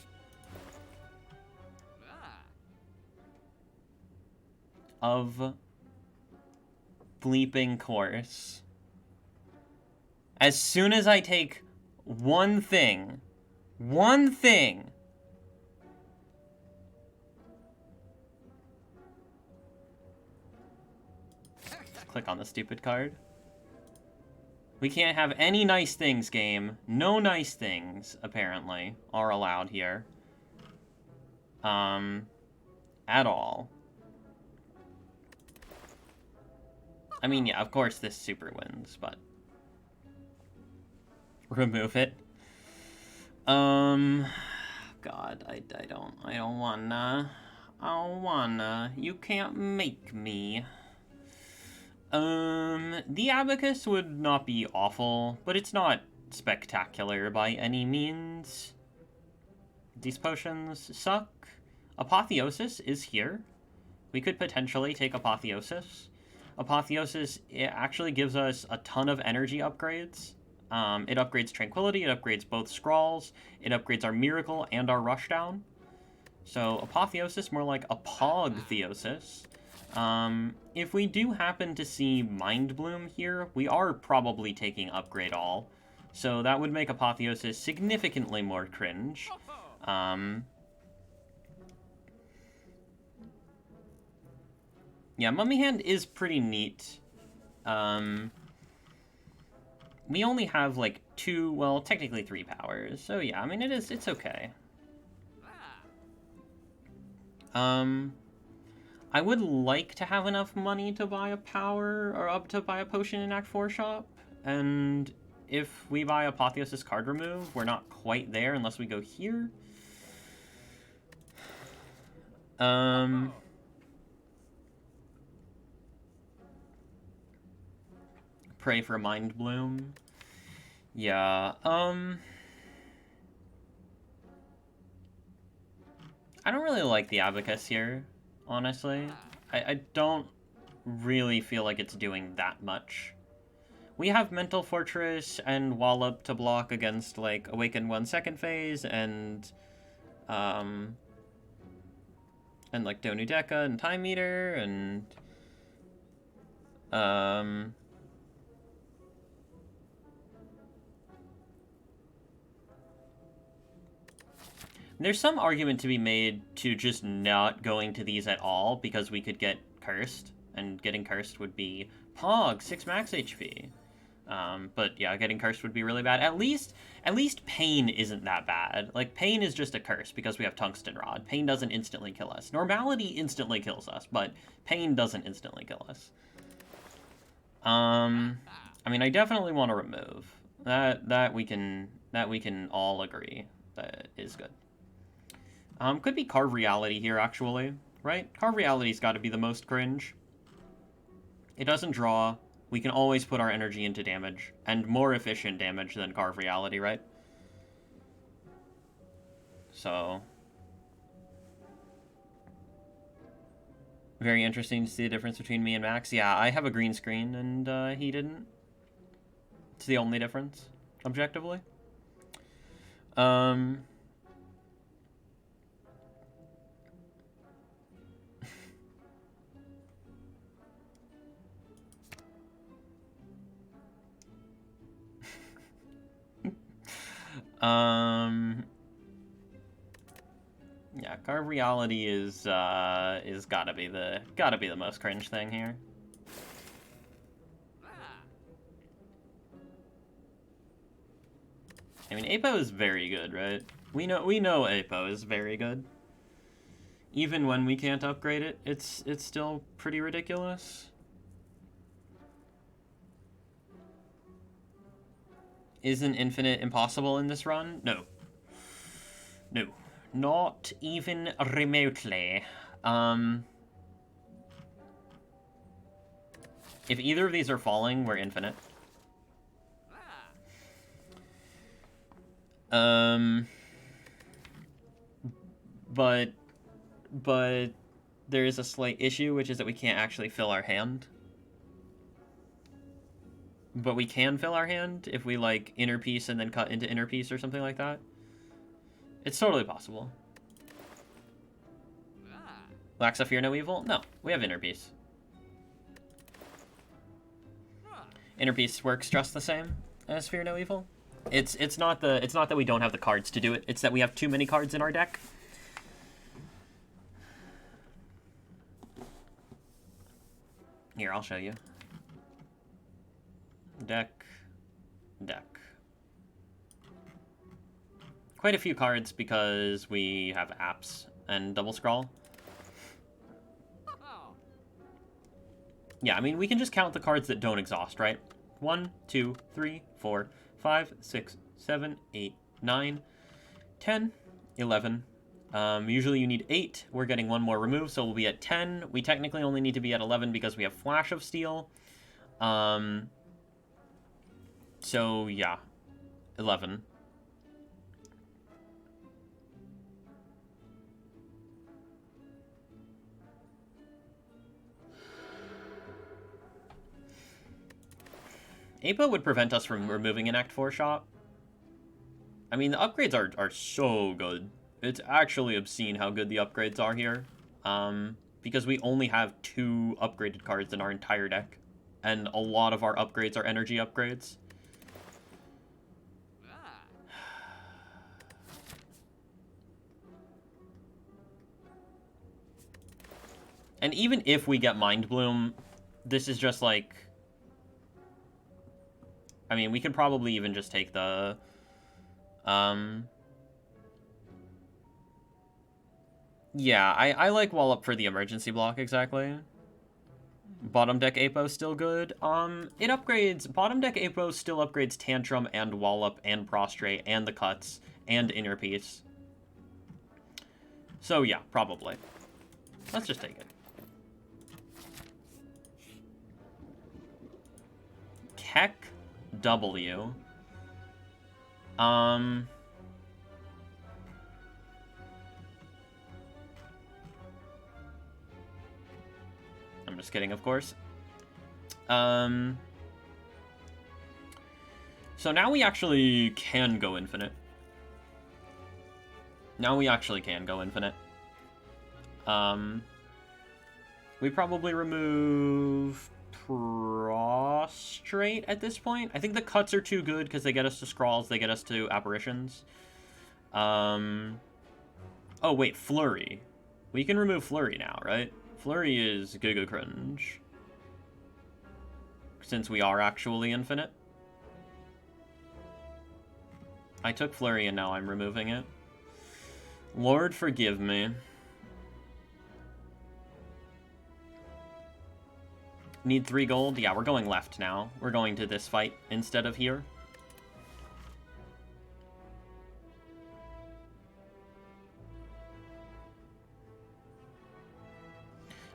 Of bleeping course. As soon as I take one thing, click on the stupid card. We can't have any nice things, game. No nice things, apparently, are allowed here. At all. I mean, yeah, of course this super wins, but... Remove it. God, I don't wanna. You can't make me. The Abacus would not be awful, but it's not spectacular by any means. These potions suck. Apotheosis is here. We could potentially take Apotheosis. Apotheosis, it actually gives us a ton of energy upgrades. It upgrades Tranquility, it upgrades both Scrawls, it upgrades our Miracle and our Rushdown. So, Apotheosis, more like Apogtheosis. If we do happen to see Mind Bloom here, we are probably taking Upgrade All. So that would make Apotheosis significantly more cringe. Yeah, Mummy Hand is pretty neat. We only have, like, 2, well, technically 3 powers. So, yeah, I mean, it's okay. I would like to have enough money to buy a power, or up to buy a potion in Act 4 shop. And if we buy Apotheosis card remove, we're not quite there unless we go here. Pray for Mind Bloom. Yeah, I don't really like the Abacus here, honestly. I don't really feel like it's doing that much. We have Mental Fortress and Wallop to block against, like, Awaken 1 second phase and like, Donu Deka and Time Meter and, there's some argument to be made to just not going to these at all, because we could get cursed, and getting cursed would be Pog, 6 max HP. But yeah, getting cursed would be really bad. At least Pain isn't that bad. Like, Pain is just a curse because we have Tungsten Rod. Pain doesn't instantly kill us. Normality instantly kills us, but Pain doesn't instantly kill us. I mean, I definitely want to remove. That we can all agree that is good. Could be Carve Reality here, actually, right? Carve Reality's got to be the most cringe. It doesn't draw. We can always put our energy into damage, and more efficient damage than Carve Reality, right? So, very interesting to see the difference between me and Max. Yeah, I have a green screen, and he didn't. It's the only difference, objectively. Um... Yeah, Carve Reality is gotta be the most cringe thing here. I mean, Apo is very good, right? We know Apo is very good. Even when we can't upgrade it, it's still pretty ridiculous. Isn't infinite impossible in this run? No. No. Not even remotely. If either of these are falling, we're infinite. But there is a slight issue, which is that we can't actually fill our hand. But we can fill our hand if we, like, inner piece and then cut into inner piece or something like that. It's totally possible. Laxa Fear No Evil? No, we have inner piece. Inner piece works just the same as Fear No Evil. It's not that we don't have the cards to do it. It's that we have too many cards in our deck. Here, I'll show you. Deck. Quite a few cards because we have apps and double scroll. Yeah, I mean, we can just count the cards that don't exhaust, right? 1, 2, 3, 4, 5, 6, 7, 8, 9, 10, 11. Usually you need 8. We're getting one more remove, so we'll be at 10. We technically only need to be at 11 because we have Flash of Steel. So, yeah. 11. Apo would prevent us from removing an Act 4 shot. I mean, the upgrades are so good. It's actually obscene how good the upgrades are here. Because we only have 2 upgraded cards in our entire deck. And a lot of our upgrades are energy upgrades. And even if we get Mind Bloom, this is just like... I mean, we could probably even just take the... Yeah, I like Wallop for the emergency block, exactly. Bottom deck Apo still good. It upgrades... Bottom deck Apo still upgrades Tantrum and Wallop and Prostrate and the Cuts and Inner Piece. So yeah, probably. Let's just take it. Keck W. I'm just kidding, of course. So now we actually can go infinite. We probably remove Prostrate at this point. I think the Cuts are too good because they get us to Scrawls, they get us to Apparitions. Oh, wait, Flurry. We can remove Flurry now, right? Flurry is Giga Cringe. Since we are actually infinite. I took Flurry and now I'm removing it. Lord forgive me. Need 3 gold? Yeah, we're going left now. We're going to this fight instead of here.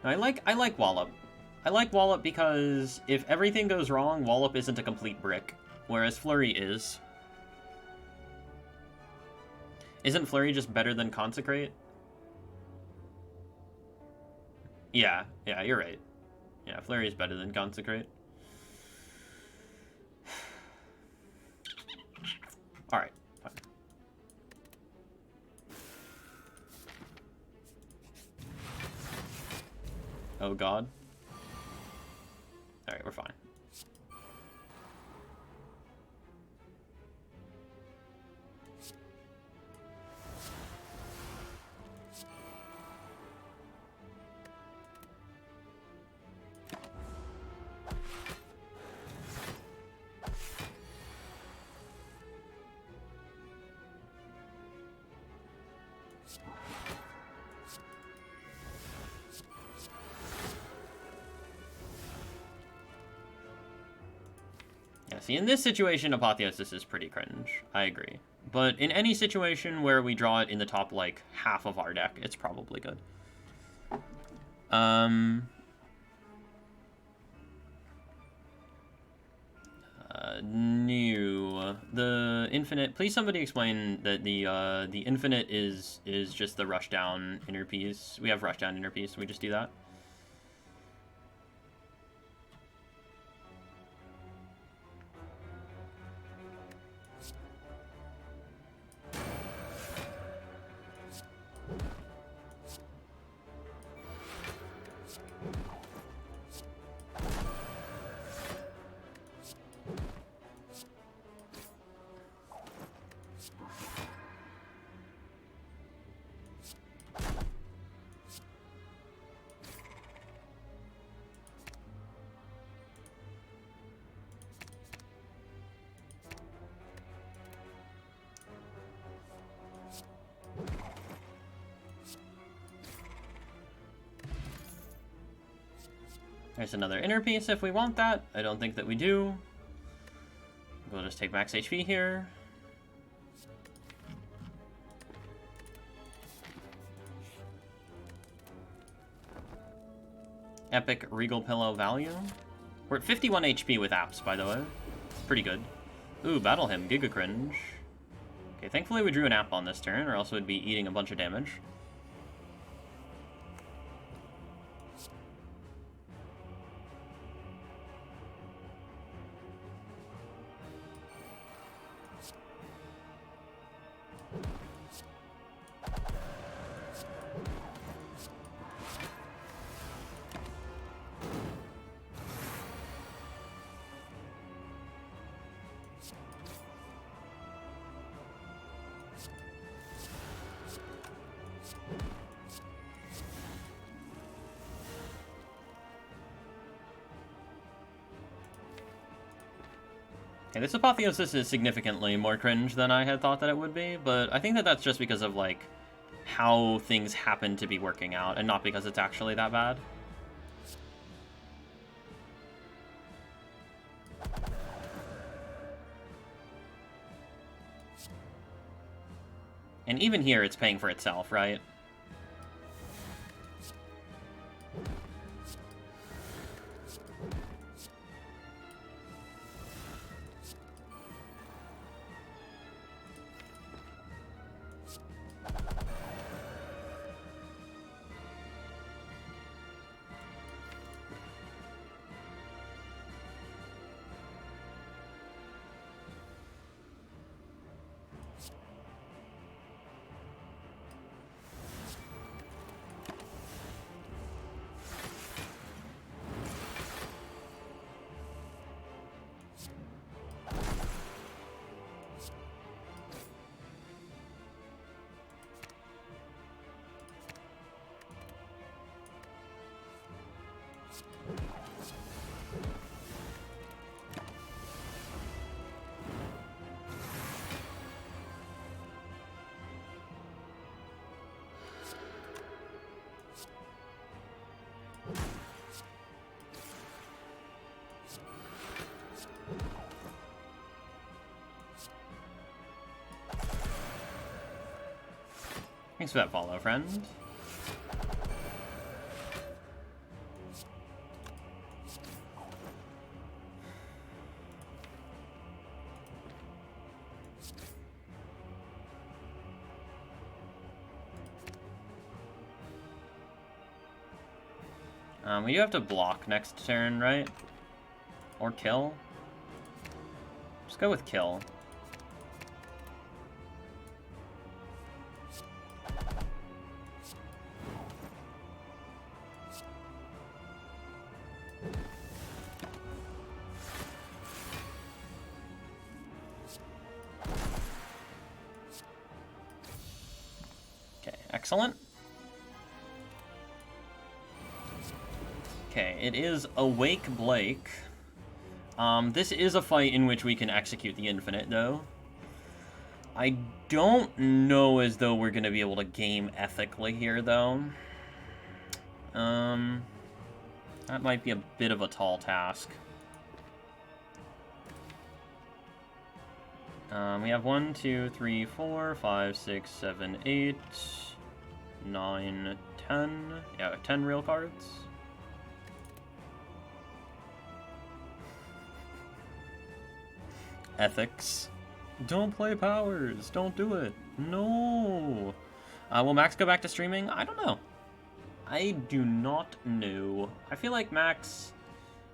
I like Wallop. I like Wallop because if everything goes wrong, Wallop isn't a complete brick, whereas Flurry is. Isn't Flurry just better than Consecrate? Yeah, you're right. Yeah, Flurry is better than Consecrate. Alright, fine. Oh god. Alright, we're fine. See, in this situation, Apotheosis is pretty cringe. I agree. But in any situation where we draw it in the top, like, half of our deck, it's probably good. New. The infinite... Please somebody explain that the infinite is just the rush down inner piece. We have rush down inner piece. We just do that? There's another inner piece if we want that. I don't think that we do. We'll just take max HP here. Epic Regal Pillow value. We're at 51 HP with apps, by the way. Pretty good. Ooh, Battle Hymn, Giga Cringe. Okay, thankfully we drew an app on this turn, or else we'd be eating a bunch of damage. Okay, this Apotheosis is significantly more cringe than I had thought that it would be, but I think that that's just because of, like, how things happen to be working out, and not because it's actually that bad. And even here, it's paying for itself, right? Thanks for that follow, friend. We do have to block next turn, right? Or kill? Just go with kill. Okay, excellent. Okay, it is Awake Blake. This is a fight in which we can execute the infinite, though. I don't know as though we're going to be able to game ethically here, though. That might be a bit of a tall task. We have 1, 2, 3, 4, 5, 6, 7, 8, 9, 10. Yeah, 10 real cards. Ethics. Don't play powers. Don't do it. No. Will Max go back to streaming? I don't know. I do not know. I feel like Max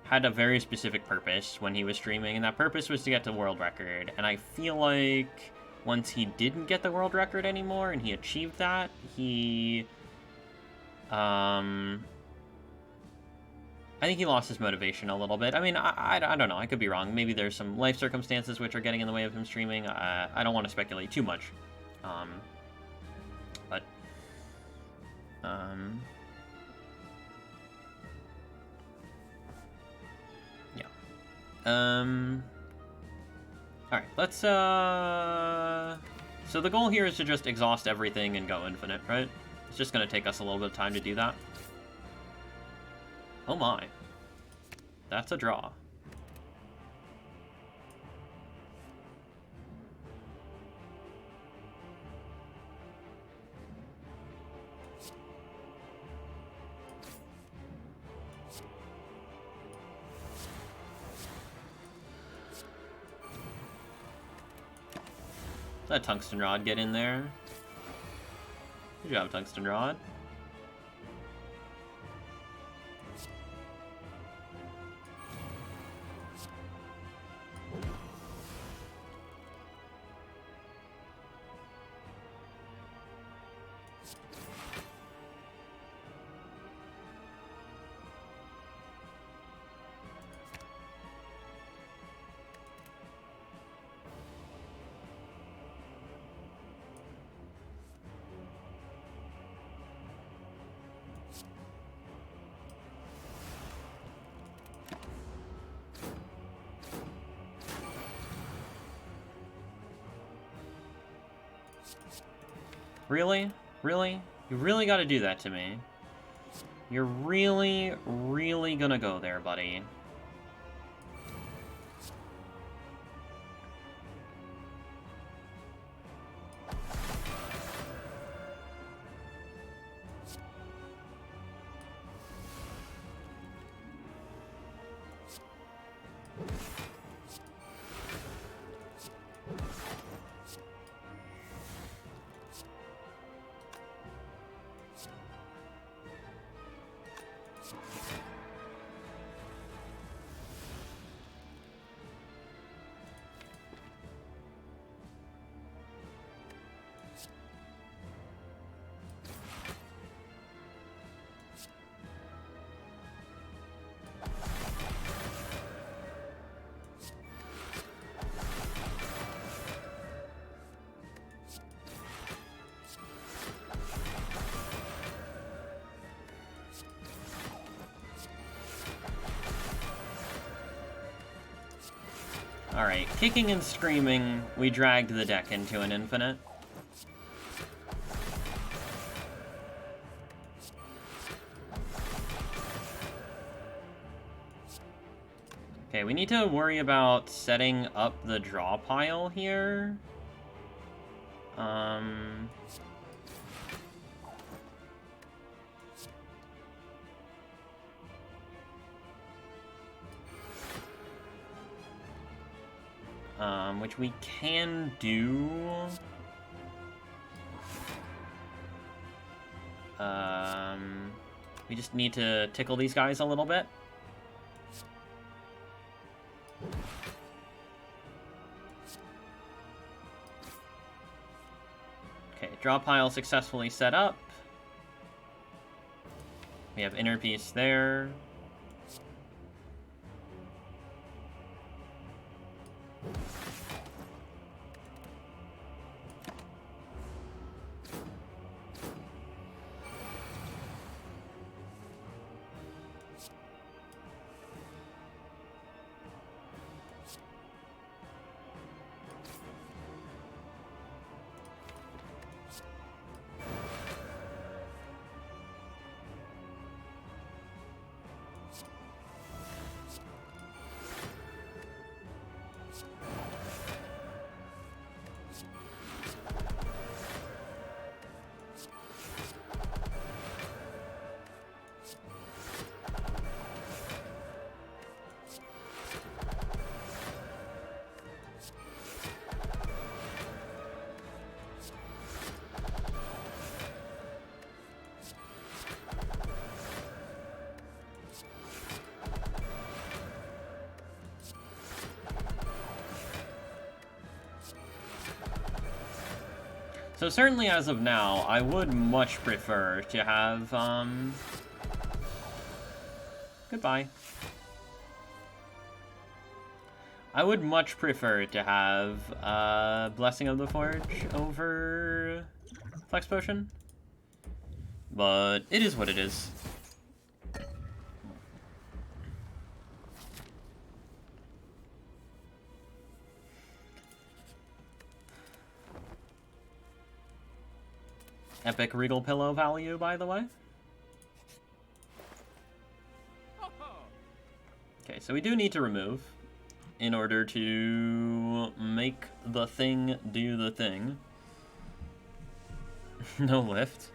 had a very specific purpose when he was streaming, and that purpose was to get the world record. And I feel like once he didn't get the world record anymore and he achieved that, he... I think he lost his motivation a little bit. I mean, I don't know. I could be wrong. Maybe there's some life circumstances which are getting in the way of him streaming. I don't want to speculate too much. But... yeah. Alright, let's, So the goal here is to just exhaust everything and go infinite, right? It's just going to take us a little bit of time to do that. Oh my. That's a draw. Let Tungsten Rod get in there. Good job, Tungsten Rod. Really? Really? You really gotta do that to me? You're really, really gonna go there, buddy. Alright, kicking and screaming, we dragged the deck into an infinite. Okay, we need to worry about setting up the draw pile here. which we can do. We just need to tickle these guys a little bit. Okay, draw pile successfully set up. We have inner piece there. So certainly as of now, I would much prefer to have, goodbye. I would much prefer to have, Blessing of the Forge over Flex Potion. But it is what it is. Epic Regal Pillow value, by the way. Okay, so we do need to remove in order to make the thing do the thing. No lift.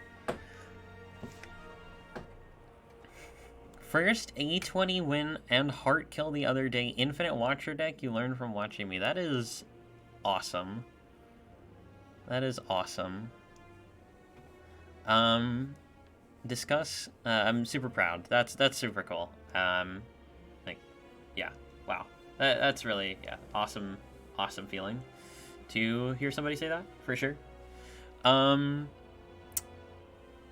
First A20 win and heart kill the other day. Infinite Watcher deck you learned from watching me. That is awesome. That is awesome. Discuss, I'm super proud. That's super cool. Like, yeah, wow. That's really, yeah, awesome feeling to hear somebody say that, for sure.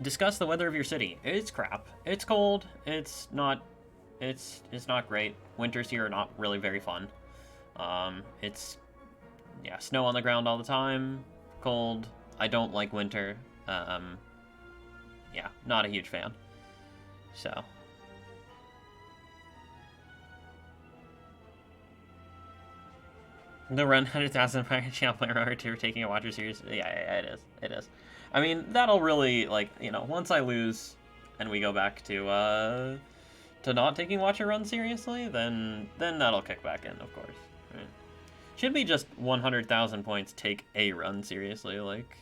Discuss the weather of your city. It's crap. It's cold. It's not great. Winters here are not really very fun. It's, yeah, snow on the ground all the time, cold. I don't like winter. Yeah, not a huge fan. So. The run 100,000 Fire Channel player over to taking a Watcher series. Yeah, it is. It is. I mean, that'll really, like, you know, once I lose and we go back to not taking Watcher run seriously, then that'll kick back in, of course. Right? Should be just 100,000 points take a run seriously, like.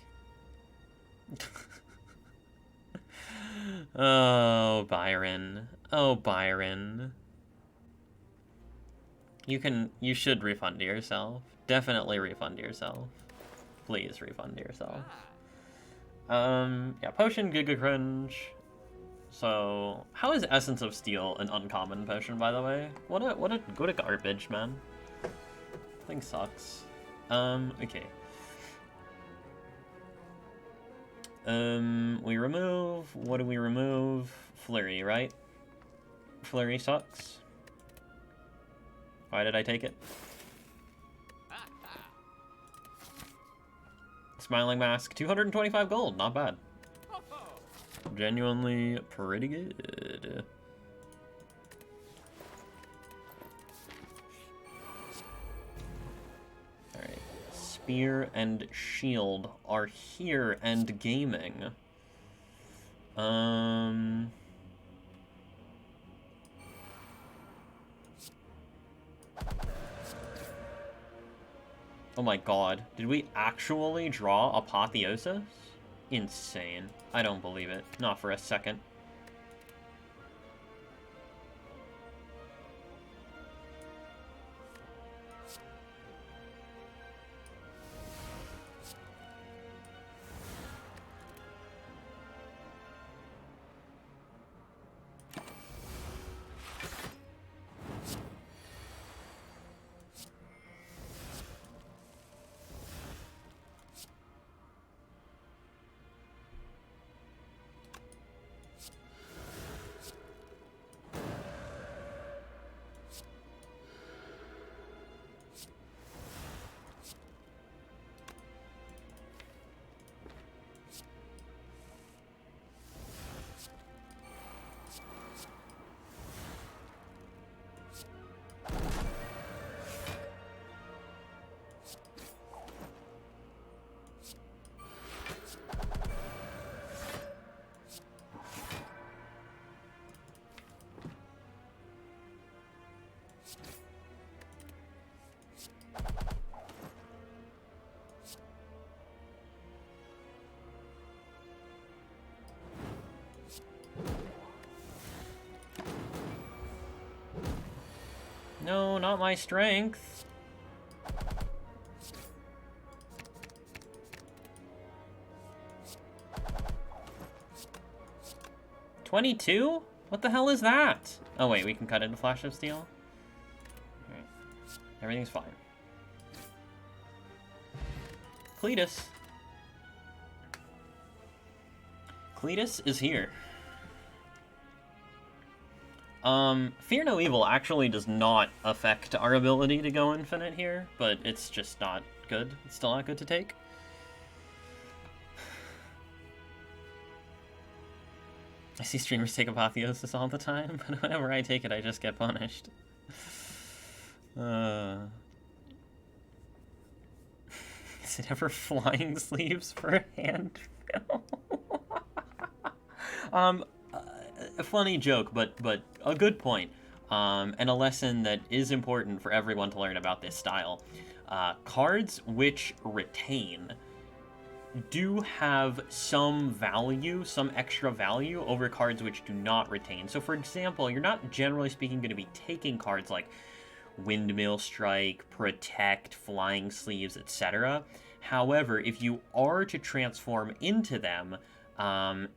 Oh, Byron. Oh, Byron. You should refund to yourself. Definitely refund to yourself. Please refund to yourself. Yeah, potion Giga Cringe. So, how is Essence of Steel an uncommon potion, by the way? What a garbage, man. Thing sucks. Okay. We remove, what do we remove? Flurry, right? Flurry sucks. Why did I take it? Smiling Mask, 225 gold, not bad. Genuinely pretty good. Alright. Spear and Shield are here and gaming. Oh my god. Did we actually draw Apotheosis? Insane. I don't believe it. Not for a second. No, not my strength. $22? What the hell is that? Oh wait, we can cut into Flash of Steel? Alright. Everything's fine. Cletus. Cletus is here. Fear No Evil actually does not affect our ability to go infinite here, but it's just not good. It's still not good to take. I see streamers take Apotheosis all the time, but whenever I take it, I just get punished. Is it ever flying sleeves for a hand fill? A funny joke, but a good point, and a lesson that is important for everyone to learn about this style. Cards which retain do have some value, some extra value over cards which do not retain. So for example, you're not generally speaking going to be taking cards like Windmill Strike, Protect, Flying Sleeves, etc. However, if you are to transform into them,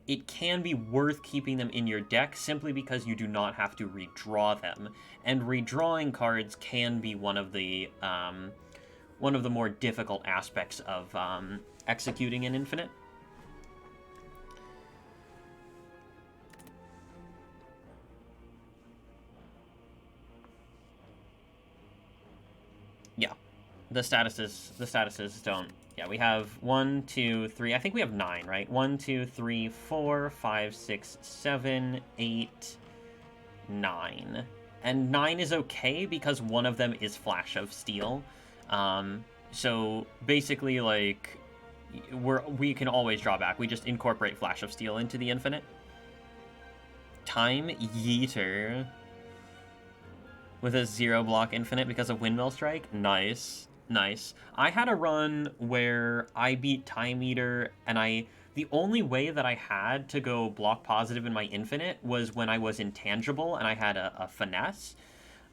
it can be worth keeping them in your deck simply because you do not have to redraw them. And redrawing cards can be one of the more difficult aspects of executing an infinite. Yeah, the statuses don't. Yeah, we have 1, 2, 3. I think we have 9, right? 1, 2, 3, 4, 5, 6, 7, 8, 9. And 9 is okay because one of them is Flash of Steel. So basically, like, we can always draw back. We just incorporate Flash of Steel into the infinite. Time Yeeter with a 0 block infinite because of Windmill Strike. Nice. Nice. I had a run where I beat Time Eater, and the only way that I had to go block positive in my infinite was when I was intangible and I had a finesse.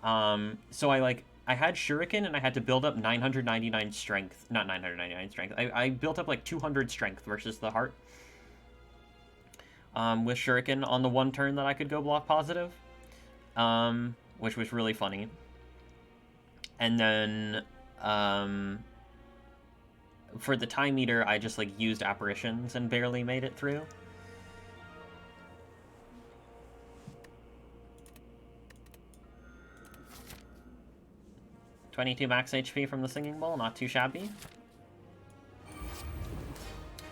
So I had Shuriken and I had to build up 999 strength. Not 999 strength. I built up like 200 strength versus the heart. With Shuriken on the one turn that I could go block positive. Which was really funny. And then for the Time Eater, I just like used apparitions and barely made it through. $22 max HP from the Singing Bowl, not too shabby.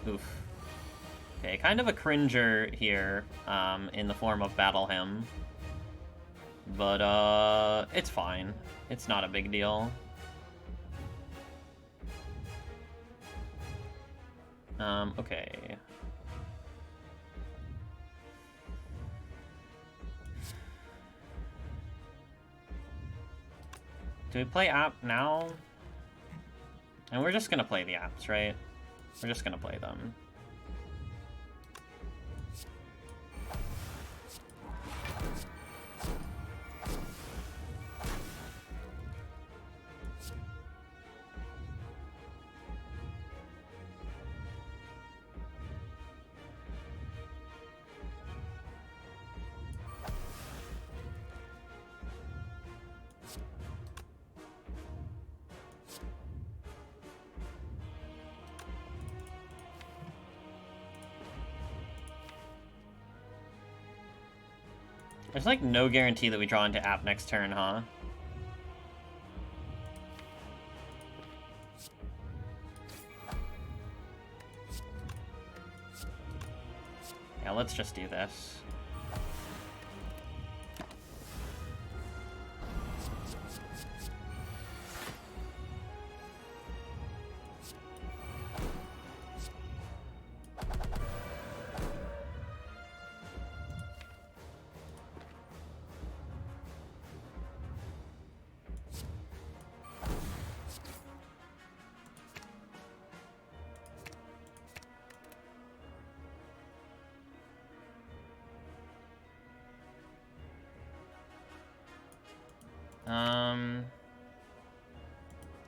Oof. Okay, kind of a cringer here, in the form of Battle Hymn. But, it's fine. It's not a big deal. Okay. Do we play app now? And we're just gonna play the apps, right? We're just gonna play them. There's like no guarantee that we draw into app next turn, huh? Yeah, let's just do this.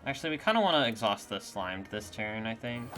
Actually, we kind of want to exhaust the slimed this turn, I think.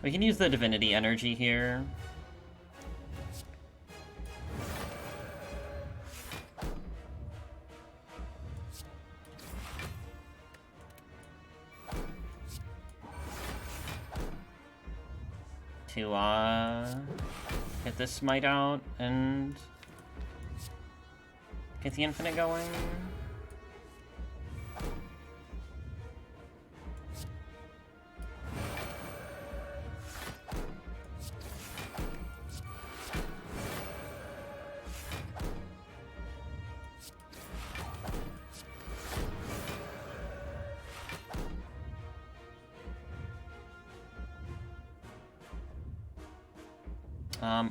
We can use the divinity energy here. To, get this smite out and get the infinite going.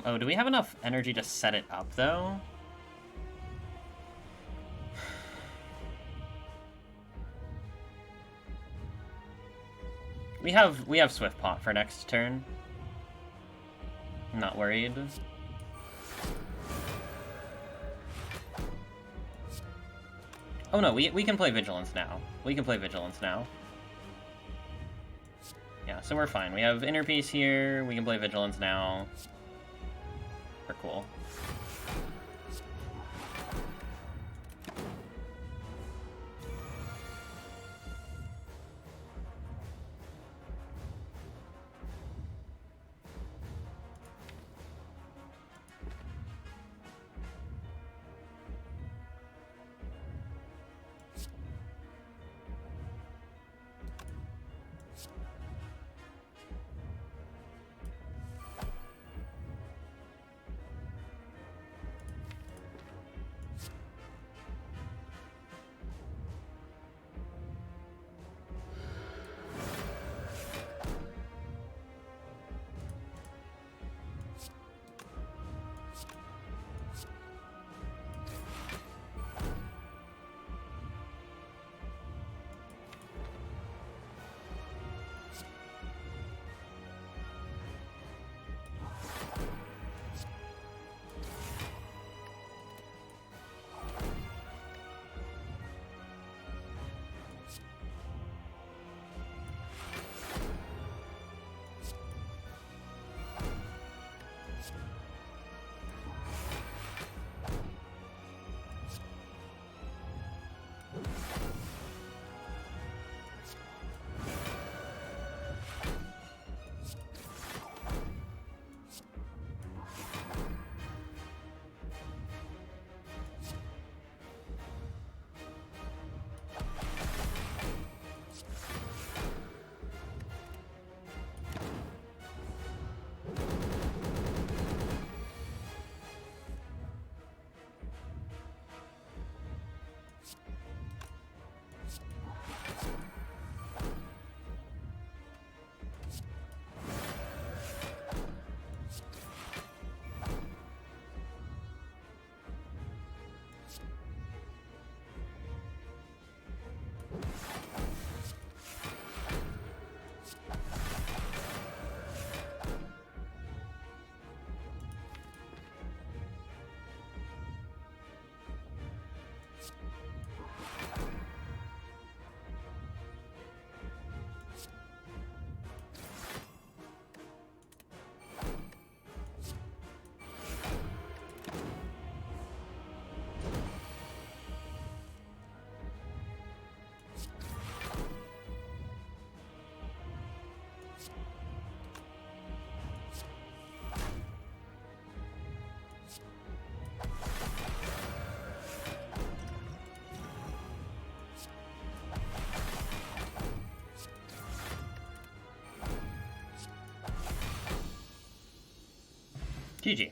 Oh, do we have enough energy to set it up, though? We have Swift Pot for next turn. I'm not worried. Oh no, we can play Vigilance now. We can play Vigilance now. Yeah, so we're fine. We have Inner Peace here, we can play Vigilance now. We're cool. GG.